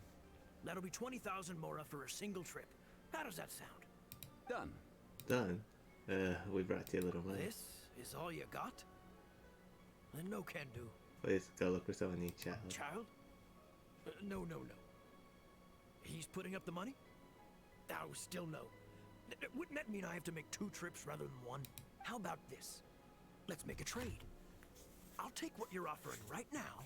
That'll be 20,000 mora for a single trip. How does that sound? Done. Done. We brought you a little money. This is all you got? Then no can do. Please go look for someone needs child. Child? No. He's putting up the money? Oh, still no. Wouldn't that mean I have to make 2 trips rather than 1? How about this? Let's make a trade. I'll take what you're offering right now,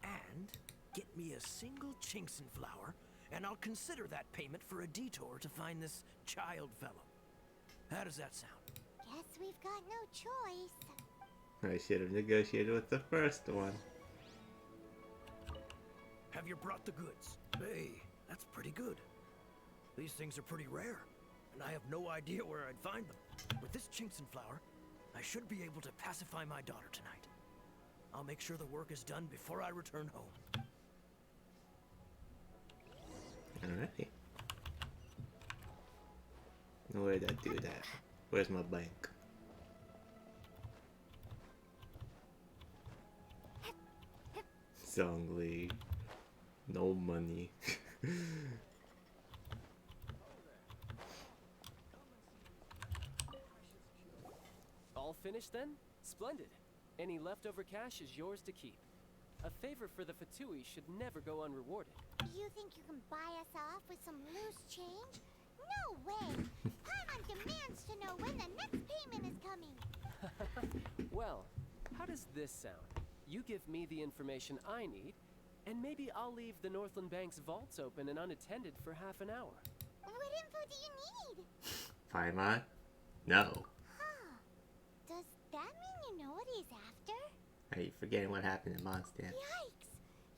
and get me a single Chinxin flower, and I'll consider that payment for a detour to find this child fellow. How does that sound? Guess we've got no choice. I should have negotiated with the first one. Have you brought the goods? Hey, that's pretty good. These things are pretty rare, and I have no idea where I'd find them. With this Chinxin flower, I should be able to pacify my daughter tonight. I'll make sure the work is done before I return home. Alrighty. Where'd I do that? Where's my bank? Zhongli. No money. All finished then? Splendid. Any leftover cash is yours to keep. A favor for the Fatui should never go unrewarded. You think you can buy us off with some loose change? No way! Paimon demands to know when the next payment is coming. Well, how does this sound? You give me the information I need, and maybe I'll leave the Northland Bank's vaults open and unattended for half an hour. What info do you need? Paimon? No. Huh. Does that mean you know what he's after? Are you forgetting what happened in Mondstadt? Yikes!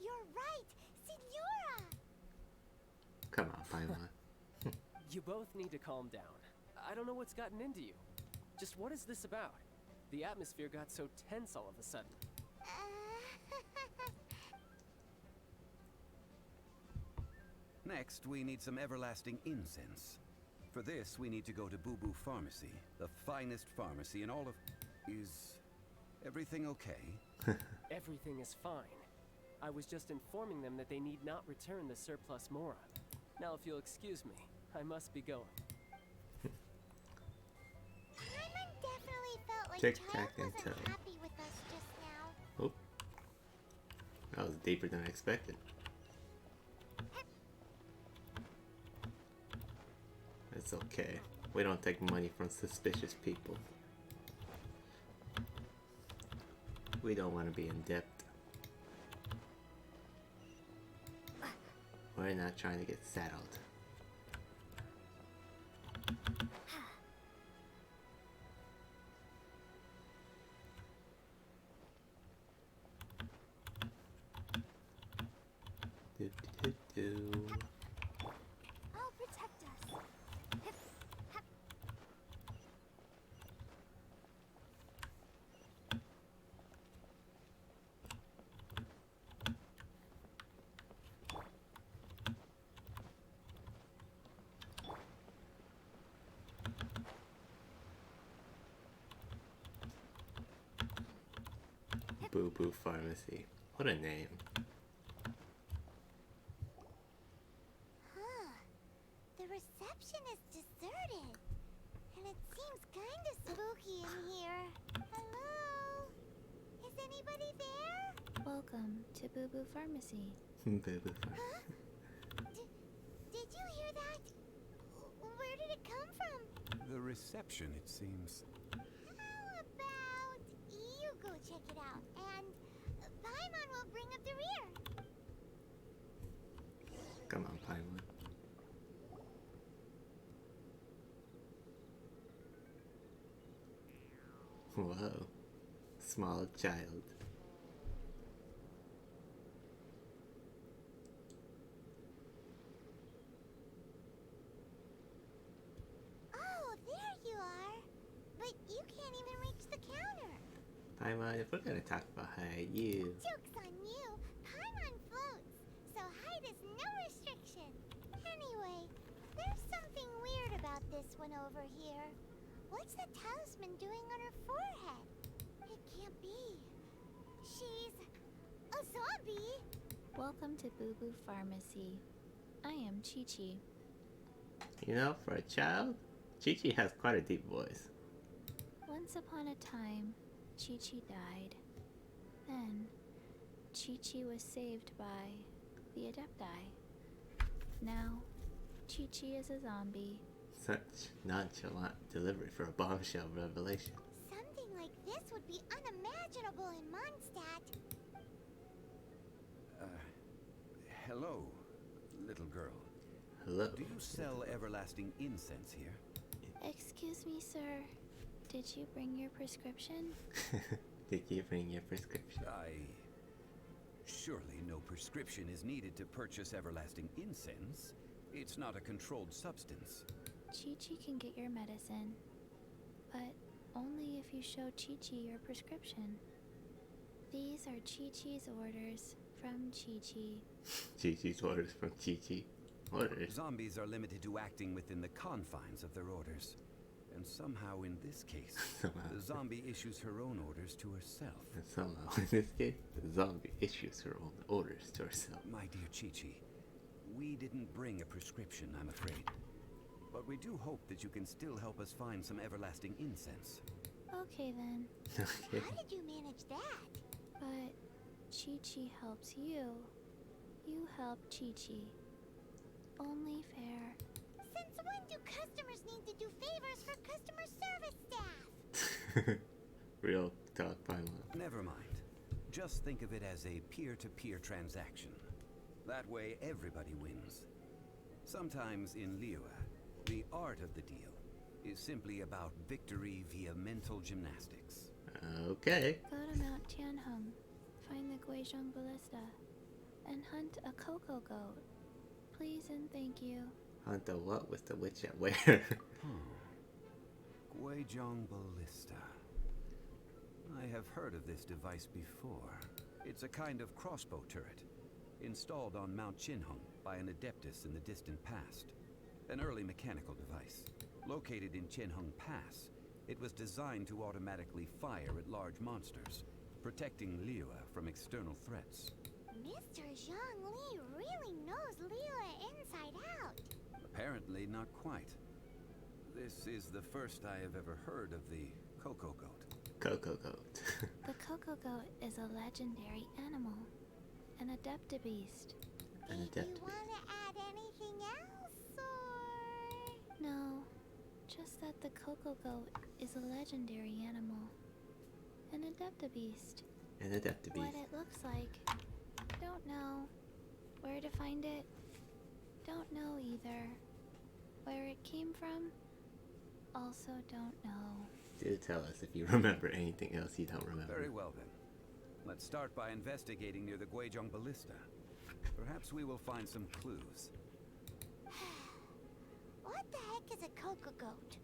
You're right! Signora! Come on, Paimon. You both need to calm down. I don't know what's gotten into you. Just what is this about? The atmosphere got so tense all of a sudden. Next, we need some everlasting incense. For this, we need to go to Boo Boo Pharmacy, the finest pharmacy in all of... Is everything okay? Everything is fine. I was just informing them that they need not return the surplus mora. Now, if you'll excuse me, I must be going. Paimon definitely felt like Tic Child tac and wasn't toe. happy with us just now. Oh. That was deeper than I expected. It's okay. We don't take money from suspicious people. We don't want to be in debt. We're not trying to get saddled. Do, do, do, do. I'll protect us. Boo Boo Pharmacy. What a name. Huh. The reception is deserted. And it seems kind of spooky in here. Hello? Is anybody there? Welcome to Boo Boo Pharmacy. Boo Boo Pharmacy. Huh? Did you hear that? Where did it come from? The reception, it seems. How about you go check it out, and Paimon will bring up the rear. Come on, Paimon. Whoa. Small child. Oh, there you are. But you can't even reach the counter. Paimon, if we're gonna talk about height, you. Joke's on you. Paimon floats, so height is no restriction. Anyway, there's something weird about this one over here. What's the talisman doing on her forehead? It can't be. She's a zombie. Welcome to Boo Boo Pharmacy. I am Chi-Chi. You know, for a child, Chi-Chi has quite a deep voice. Once upon a time, Chi-Chi died. Then, Chi-Chi was saved by the Adepti. Now, Chi-Chi is a zombie. Such nonchalant delivery for a bombshell revelation. Something like this would be unimaginable in Mondstadt. Hello, little girl. Hello. Do you sell everlasting incense here? Excuse me, sir. Did you bring your prescription? Did you bring your prescription? Surely no prescription is needed to purchase everlasting incense. It's not a controlled substance. Chi-Chi can get your medicine, but only if you show Chi-Chi your prescription. These are Chi-Chi's orders from Chi-Chi. Chi-Chi's orders from Chi-Chi. Orders? Zombies are limited to acting within the confines of their orders. And somehow in this case, the zombie issues her own orders to herself. And somehow in this case, the zombie issues her own orders to herself. My dear Chi-Chi, we didn't bring a prescription, I'm afraid. But we do hope that you can still help us find some everlasting incense. Okay then. Okay. How did you manage that? But Chi-Chi helps you. You help Chi-Chi. Only fair. Since when do customers need to do favors for customer service staff? Real talk, Paimon. Never mind. Just think of it as a peer-to-peer transaction. That way everybody wins. Sometimes in Liyue, the art of the deal is simply about victory via mental gymnastics. Okay. Go to Mount Tianheng, find the Guizhong Ballista, and hunt a cocoa goat. Please and thank you. Hunt the what with the witch at where? Guizhong Ballista. I have heard of this device before. It's a kind of crossbow turret, installed on Mount Qinheng by an adeptus in the distant past. An early mechanical device. Located in Qinheng Pass, it was designed to automatically fire at large monsters, protecting Liyue from external threats. Mr. Zhang Li really knows Liyue inside out. Apparently not quite. This is the first I have ever heard of the Cocoa Goat. Cocoa Goat. The cocoa goat is a legendary animal, an adeptabeast. An You adeptus. want to add anything else, or...? No, just that the cocoa goat is a legendary animal. An adeptabeast. An adeptus. What it looks like. Don't know. Where to find it? Don't know either. Where it came from? Also don't know. Do tell us if you remember anything else you don't remember. Very well then. Let's start by investigating near the Guizhong Ballista. Perhaps we will find some clues. What the heck is a cocoa goat?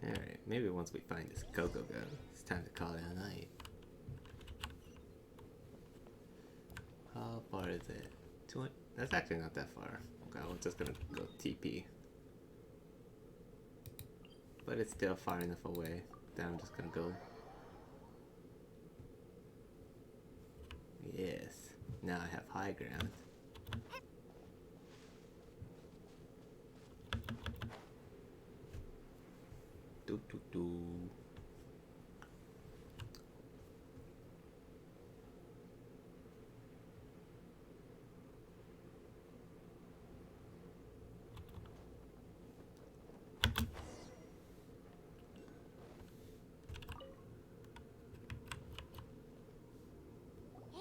Alright, maybe once we find this cocoa goat, it's time to call it a night. How far is it? That's actually not that far. Okay, I'm just gonna go TP. But it's still far enough away that I'm just gonna go. Yes, now I have high ground. Do do do.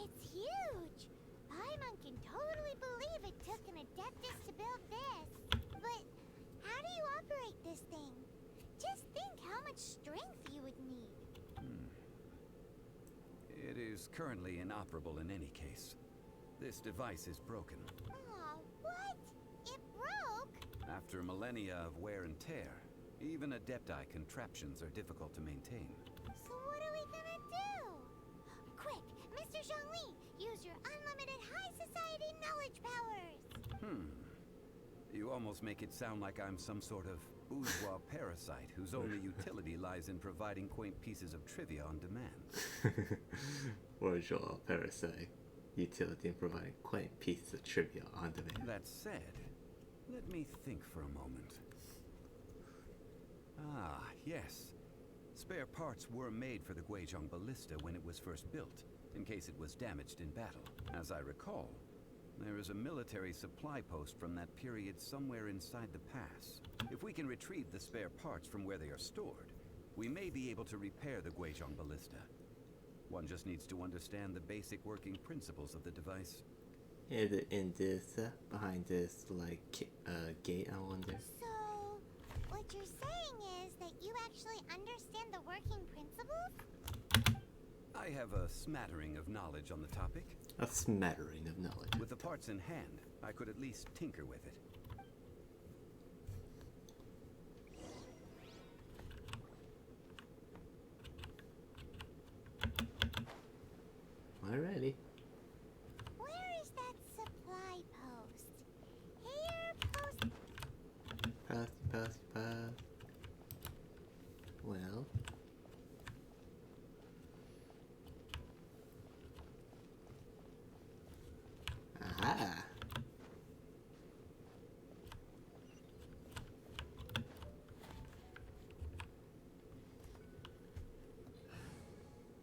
It's huge! Paimon can totally believe it took an adeptus to build this. But how do you operate this thing? Just think how much strength you would need. is currently inoperable in any case. This device is broken. Aw, what? It broke? After millennia of wear and tear, even Adepti contraptions are difficult to maintain. So what are we gonna do? Quick, Mr. Zhongli, use your unlimited high society knowledge powers! You almost make it sound like I'm some sort of bourgeois parasite whose only utility lies in providing quaint pieces of trivia on demand. Bourgeois parasite. Utility in providing quaint pieces of trivia on demand. That said, let me think for a moment. Ah, yes. Spare parts were made for the Guizhong Ballista when it was first built, in case it was damaged in battle. As I recall, there is a military supply post from that period somewhere inside the pass. If we can retrieve the spare parts from where they are stored, we may be able to repair the Guizhong Ballista. One just needs to understand the basic working principles of the device. Is it in this, behind this, like, gate, I wonder? So, what you're saying is that you actually understand the working principles? I have a smattering of knowledge on the topic. A smattering of knowledge. With the parts in hand, I could at least tinker with it. Alrighty. Where is that supply post? Here, post. Pass. Well. Aha!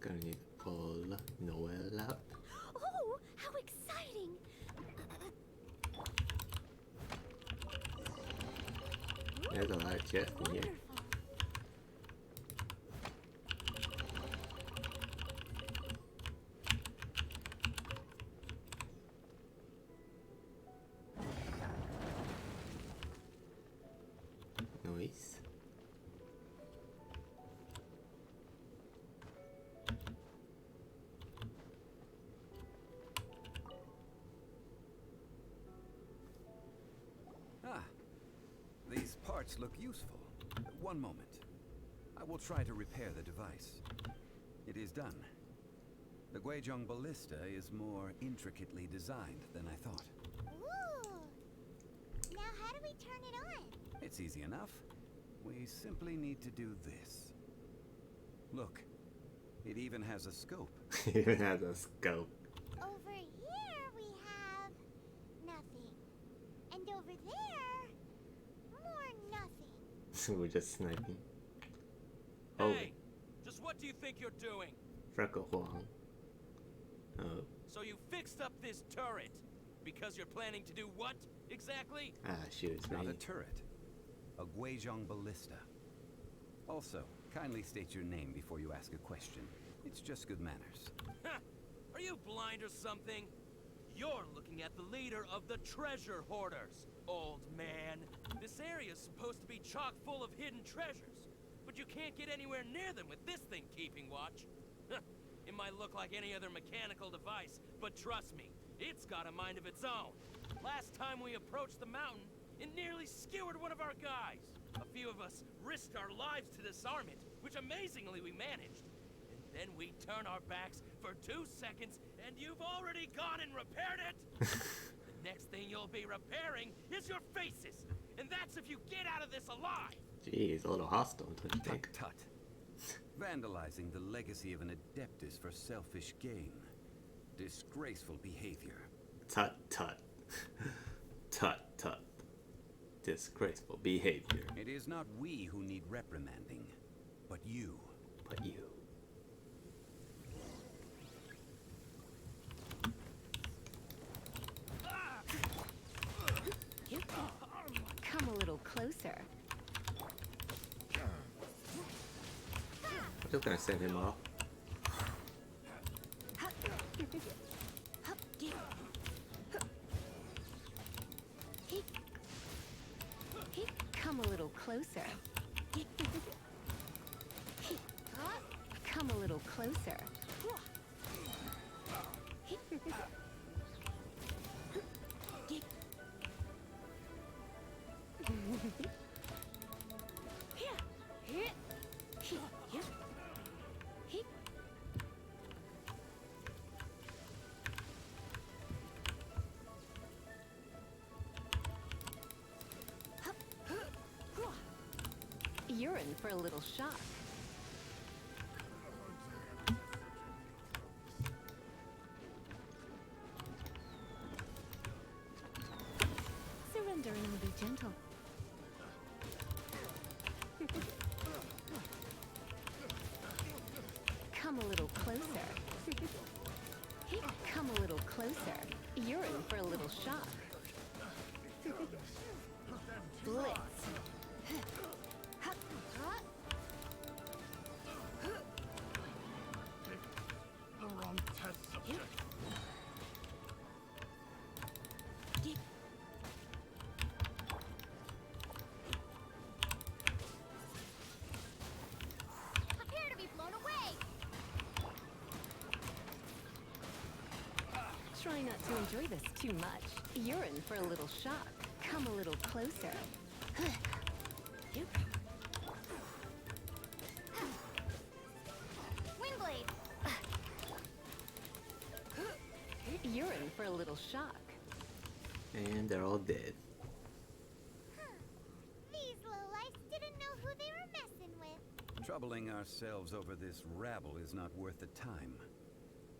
Gonna need to pull Noel out. Oh, how exciting! There's a lot of chests in here. Nice. Ah, these parts look useful. One moment. I will try to repair the device. It is done. The Guizhong Ballista is more intricately designed than I thought. Ooh! Now how do we turn it on? It's easy enough. We simply need to do this. Look, it even has a scope. It even has a scope. Over here we have nothing. And over there, more nothing. So we're just sniping. Hey, just what do you think you're doing? Freckle Huang. Oh. So you fixed up this turret because you're planning to do what exactly? Ah, shoot, it's Not me. a turret. A Guizhong Ballista. Also, kindly state your name before you ask a question. It's just good manners. Huh. Are you blind or something? You're looking at the leader of the treasure hoarders, old man. This area's supposed to be chock full of hidden treasures, but you can't get anywhere near them with this thing keeping watch. It might look like any other mechanical device, but trust me, it's got a mind of its own. Last time we approached the mountain, it nearly skewered one of our guys. A few of us risked our lives to disarm it, which amazingly we managed. And then we turn our backs for 2 seconds, and you've already gone and repaired it! The next thing you'll be repairing is your faces! And that's if you get out of this alive! Jeez, a little hostile, don't you think? Tut. Vandalizing the legacy of an Adeptus for selfish gain. Disgraceful behavior. Tut. Tut. Disgraceful behavior. It is not we who need reprimanding, but you. Come a little closer. I'm just gonna send him off. Come a little closer. Come a little closer. You're in for a little shock. Surrender and be gentle. Come a little closer. Come a little closer. You're in for a little shock. Blitz. Prepare to be blown away! Try not to enjoy this too much. You're in for a little shock. Come a little closer. Windblade! You're in for a little shock. And they're all dead. These lowlifes didn't know who they were messing with. Troubling ourselves over this rabble is not worth the time.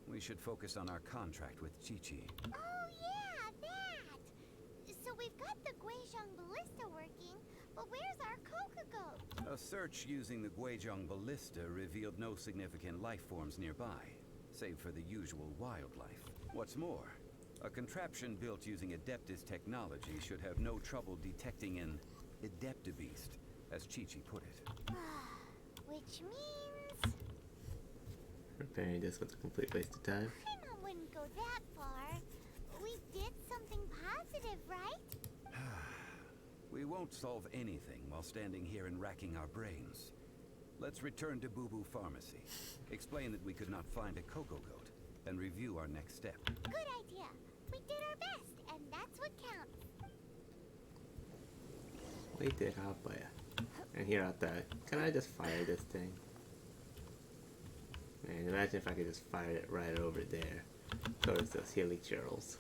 We should focus on our contract with Chi-Chi. Oh yeah, that! So we've got the Guizhong Ballista working, but where's our Kokugo? A search using the Guizhong Ballista revealed no significant life forms nearby, save for the usual wildlife. What's more, a contraption built using Adeptus technology should have no trouble detecting an Adeptabeast, as Chi-Chi put it. Which means... Repairing this was a complete waste of time. I wouldn't go that far. We did something positive, right? We won't solve anything while standing here and racking our brains. Let's return to Boo Boo Pharmacy, explain that we could not find a Coco Goat, and review our next step. Good idea. We did our best, and that's what counts. We did our best. And here out there, can I just fire this thing? Man, imagine if I could just fire it right over there towards those hilly churls.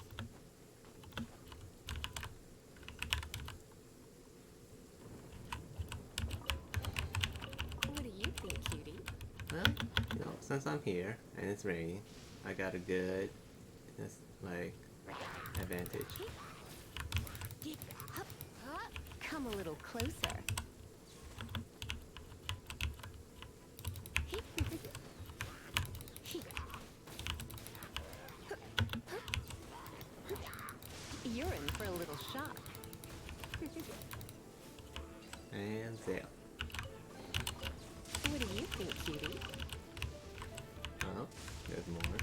What do you think, cutie? Well, you know, since I'm here and it's raining, I got a good, like, advantage. Come a little closer. You're in for a little shock. And there. What do you think, cutie? Oh, there's more.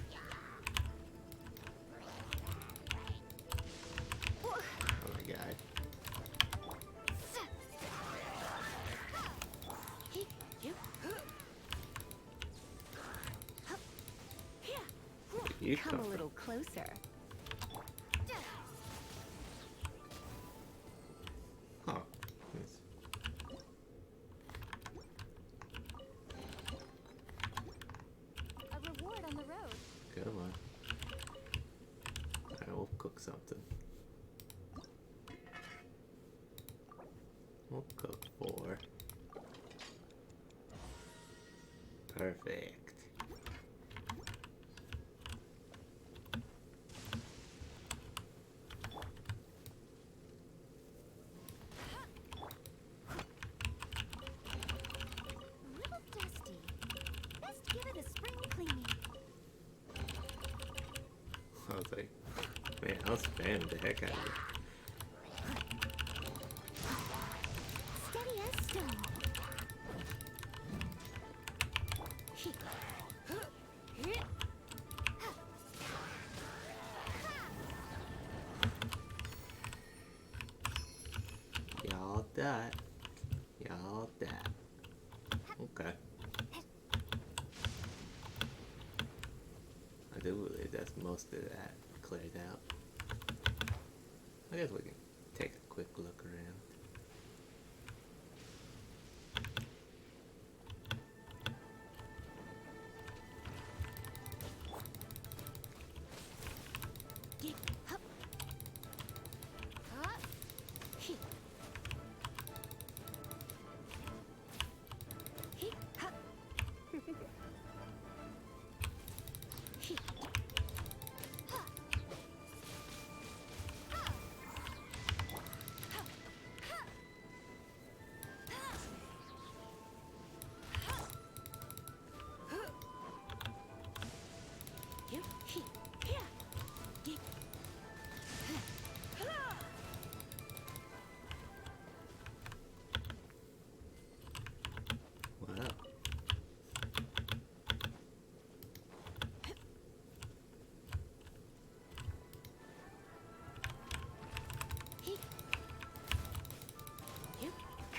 Oh my god. You Come a little closer. Huh. A reward on the road. Come on. I will cook something. We'll cook 4. Perfect. I was like, man, I'll spam the heck out of it. Steady as stone. Y'all that. Y'all that. Okay. I do believe that that's most of that cleared out. I guess we can take a quick look around.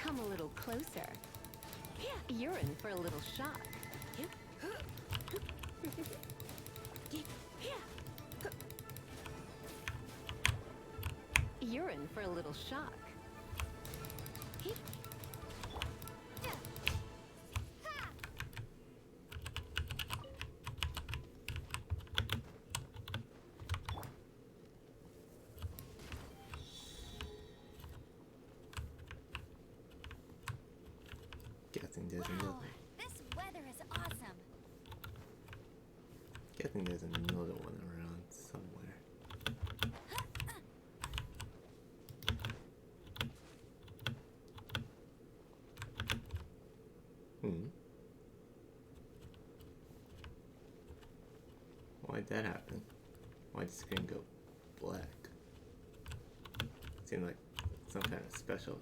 Come a little closer. You're in for a little shock. You're in for a little shock. Guessing there's another. This weather is awesome. Guessing there's another one around somewhere. Why'd that happen? Why'd the screen go black? Seemed like some kind of special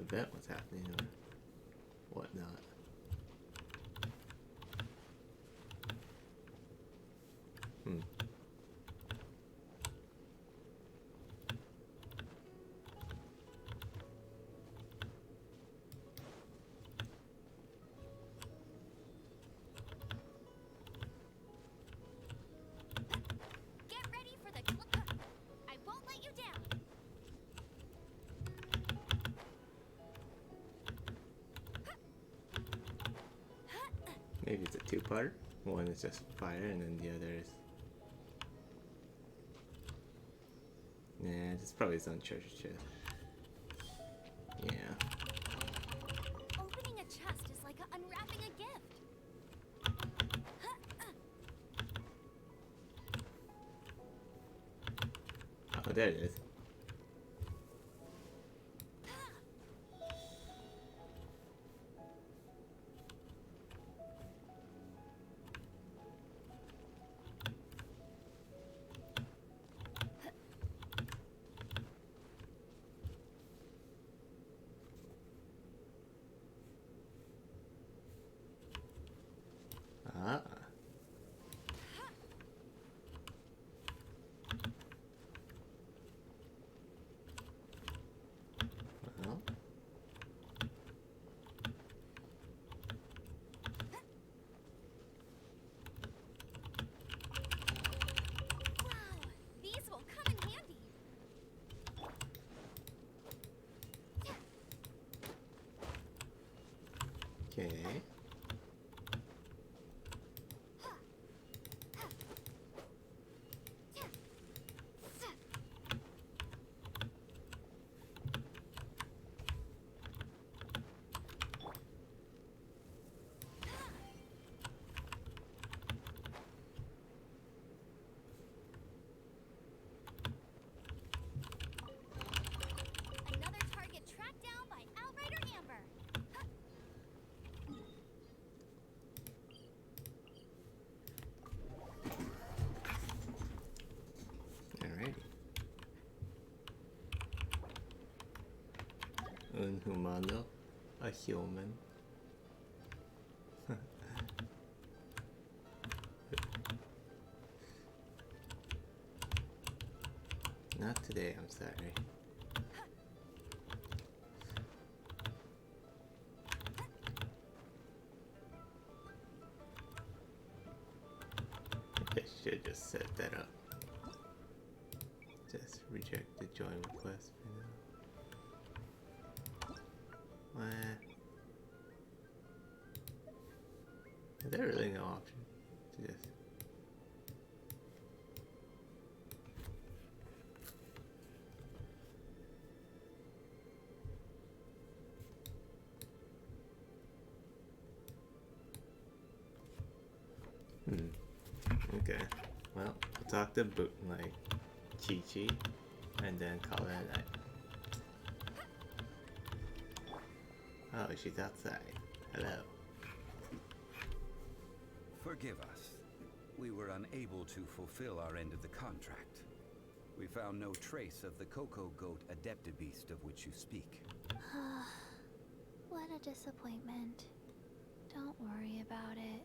event was happening or whatnot. Get ready for the I won't let you down. Maybe it's a two-part. One is just fire, and then the other is... Nah, this probably is on treasure chest. Yeah. Opening a chest is like unwrapping a gift. Oh, there it is. Ah. Well. These will come in handy. Okay. Another target tracked down by Outrider Amber. Alrighty. Un humano, a human. Not today, I'm sorry. Fish. Should just set that up. Just reject the join request for now. What? Is there really no option to just... Okay. Well, we'll talk to like Chi-Chi and then call it a night. Oh, she's outside. Hello. Forgive us. We were unable to fulfill our end of the contract. We found no trace of the Cocoa Goat Adeptibeast of which you speak. What a disappointment. Don't worry about it.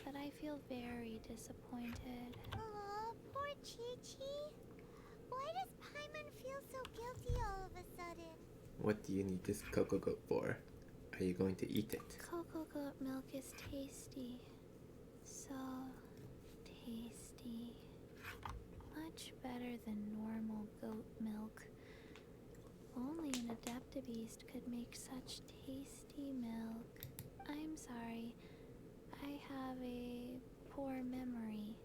But I feel very disappointed. Aw, poor Chi-Chi. Why does Paimon feel so guilty all of a sudden? What do you need this cocoa goat for? Are you going to eat it? Cocoa goat milk is tasty. So tasty. Much better than normal goat milk. Only an Adeptibeast could make such tasty milk. I'm sorry. I have a poor memory.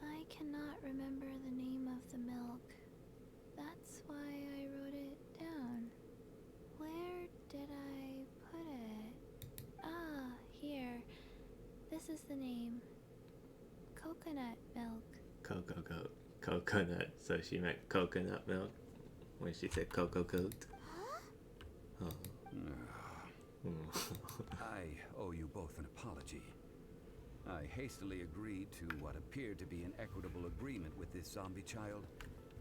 I cannot remember the name of the milk. That's why I wrote it down. Where did I put it? Ah, here. This is the name. Coconut milk. Cocoa goat. Coconut. So she meant coconut milk when she said cocoa goat. Oh. I owe you both an apology. I hastily agreed to what appeared to be an equitable agreement with this zombie child,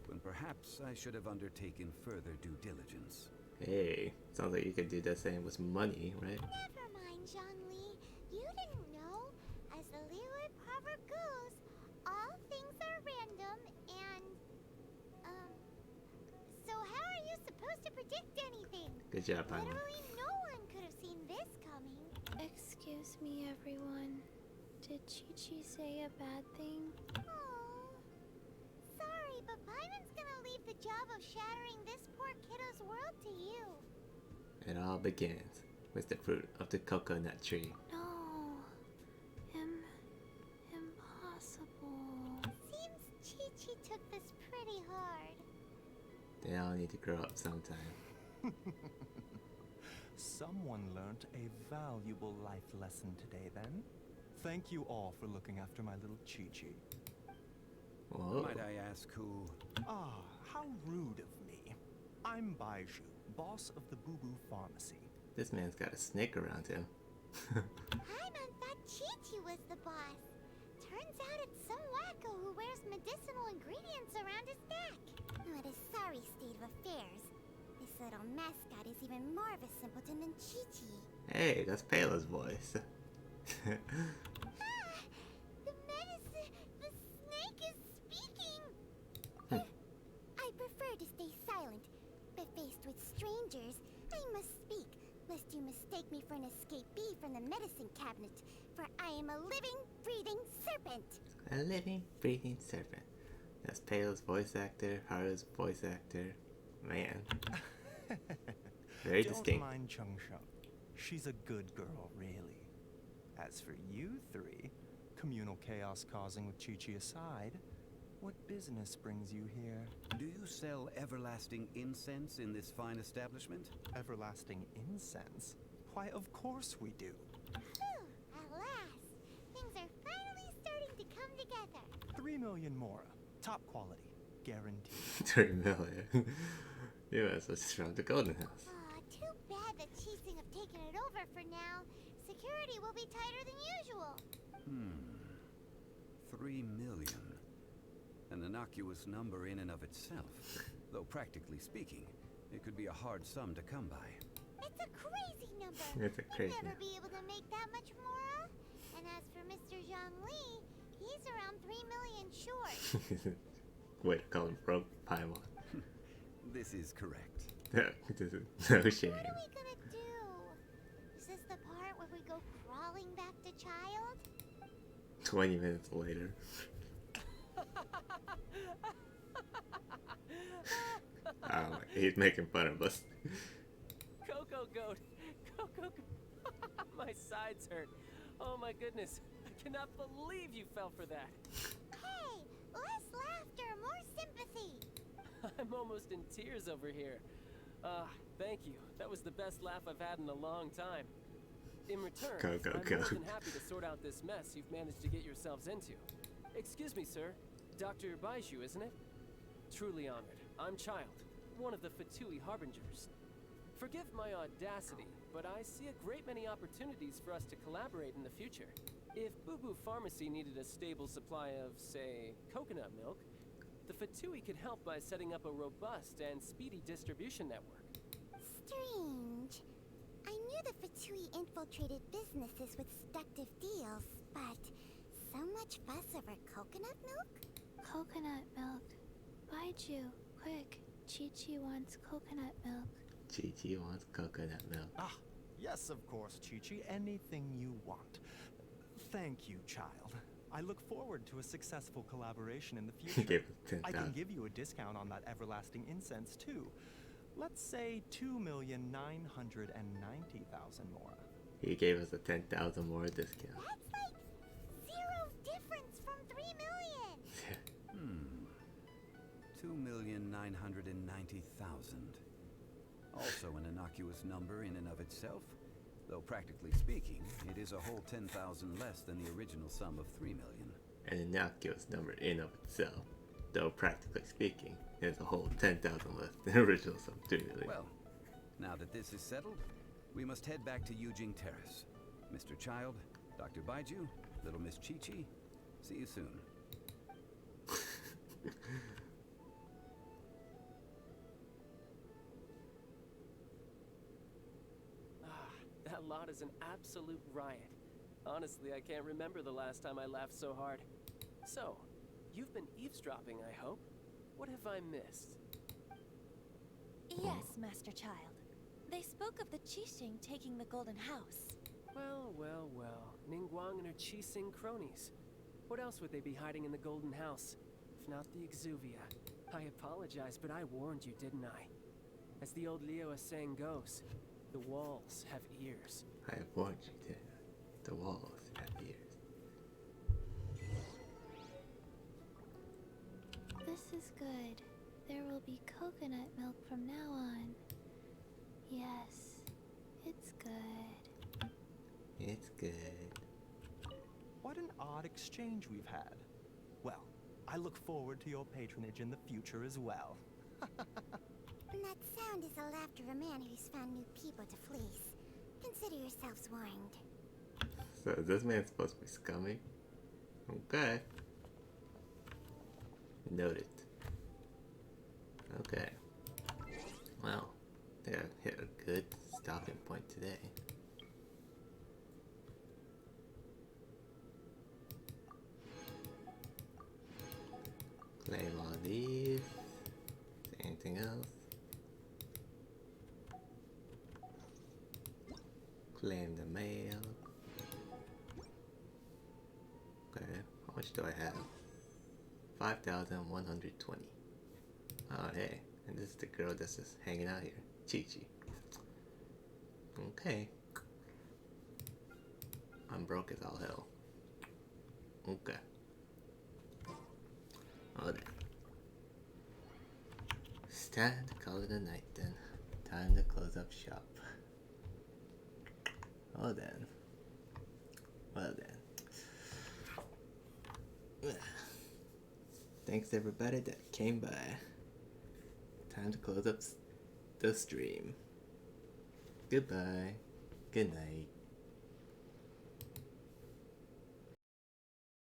when perhaps I should have undertaken further due diligence. Hey, sounds like you could do the same with money, right? Never mind, Zhongli. You didn't know. As the Liyue proverb goes, all things are random and, so how are you supposed to predict anything? Good job, Paimon. Literally no one could have seen this coming. Excuse me, everyone. Did Chi-Chi say a bad thing? Oh, sorry, but Paimon's gonna leave the job of shattering this poor kiddo's world to you. It all begins with the fruit of the coconut tree. No. Impossible. Seems Chi-Chi took this pretty hard. They all need to grow up sometime. Someone learnt a valuable life lesson today, then. Thank you all for looking after my little Chi-Chi. Whoa. Might I ask who? Ah, how rude of me. I'm Baiju, boss of the Boo Boo Pharmacy. This man's got a snake around him. Paimon thought Chi-Chi was the boss. Turns out it's some wacko who wears medicinal ingredients around his neck. What a sorry state of affairs. This little mascot is even more of a simpleton than Chi-Chi. Hey, that's Pela's voice. The snake is speaking! I prefer to stay silent, but faced with strangers, I must speak, lest you mistake me for an escapee from the medicine cabinet, for I am a living, breathing serpent! A living, breathing serpent. That's Pela's voice actor, Haru's voice actor. Man. Very distinct. Don't mind Chung-Sheng. She's a good girl, really. As for you three, communal chaos causing with Chi-Chi aside, what business brings you here? Do you sell everlasting incense in this fine establishment? Everlasting incense? Why, of course we do. Phew, at last! Things are finally starting to come together. 3 million more. Top quality. Guaranteed. 3 million. You must have just found the golden house. Aw, too bad the Chising have taken it over for now. Security will be tighter than usual. 3 million. An innocuous number in and of itself. Though practically speaking, it could be a hard sum to come by. It's a crazy number. It's a crazy You'll never number. be able to make that much more. And as for Mr. Zhongli, he's around 3 million short. Way to call him broke, Paimon. This is correct. This is no shame. What are we gonna do? Is this the part where we go crawling back to Child? 20 minutes later. Oh, he's making fun of us. Coco Goat! Coco Goat! My sides hurt. Oh my goodness. I cannot believe you fell for that. Hey, less laughter, more sympathy. I'm almost in tears over here. Thank you. That was the best laugh I've had in a long time. In return, Go, I'm more go. than happy to sort out this mess you've managed to get yourselves into. Excuse me, sir. Dr. Baiju, isn't it? Truly honored. I'm Child, one of the Fatui Harbingers. Forgive my audacity, but I see a great many opportunities for us to collaborate in the future. If Boo Boo Pharmacy needed a stable supply of, say, coconut milk, the Fatui could help by setting up a robust and speedy distribution network. Strange. I knew the Fatui infiltrated businesses with seductive deals, but so much fuss over coconut milk? Coconut milk. Baiju, quick. Chi-Chi wants coconut milk. Chi-Chi wants coconut milk. Ah, yes, of course, Chi-Chi. Anything you want. Thank you, child. I look forward to a successful collaboration in the future. Give us 10,000. I can give you a discount on that everlasting incense, too. Let's say 2,990,000 more. He gave us a 10,000 more discount. That's like zero difference from 3 million. 2,990,000. Also an innocuous number in and of itself, though practically speaking, it is a whole 10,000 less than the original sum of 3 million. An innocuous number in of itself, though practically speaking, is a whole 10,000 less than the original sum of 3 million. Well, now that this is settled, we must head back to Yujing Terrace. Mr. Child, Dr. Baiju, little Miss Chi-Chi, see you soon. That lot is an absolute riot. Honestly, I can't remember the last time I laughed so hard. So, you've been eavesdropping, I hope? What have I missed? Yes, Master Child. They spoke of the Qixing taking the Golden House. Well, well, well. Ningguang and her Qixing cronies. What else would they be hiding in the Golden House? If not the Exuvia. I apologize, but I warned you, didn't I? As the old Liu saying goes, the walls have ears. I have warned you, didn't I? The walls have ears. This is good. There will be coconut milk from now on. Yes, it's good. It's good. What an odd exchange we've had. Well, I look forward to your patronage in the future as well. And that sound is the laughter of a man who's found new people to fleece. Consider yourselves warned. So is this man supposed to be scummy? Okay. Noted. Okay. Well, I think I've hit a good stopping point today. Claim all these. Anything else? Claim the mail. Okay, how much do I have? 5,120. Oh, hey, and this is the girl that's just hanging out here, Chi-Chi. Okay. I'm broke as all hell. Okay. Oh, then. It's time to call it a night then. Time to close up shop. Oh, then. Well, then. Thanks everybody that came by. Time to close up the stream. Goodbye. Good night.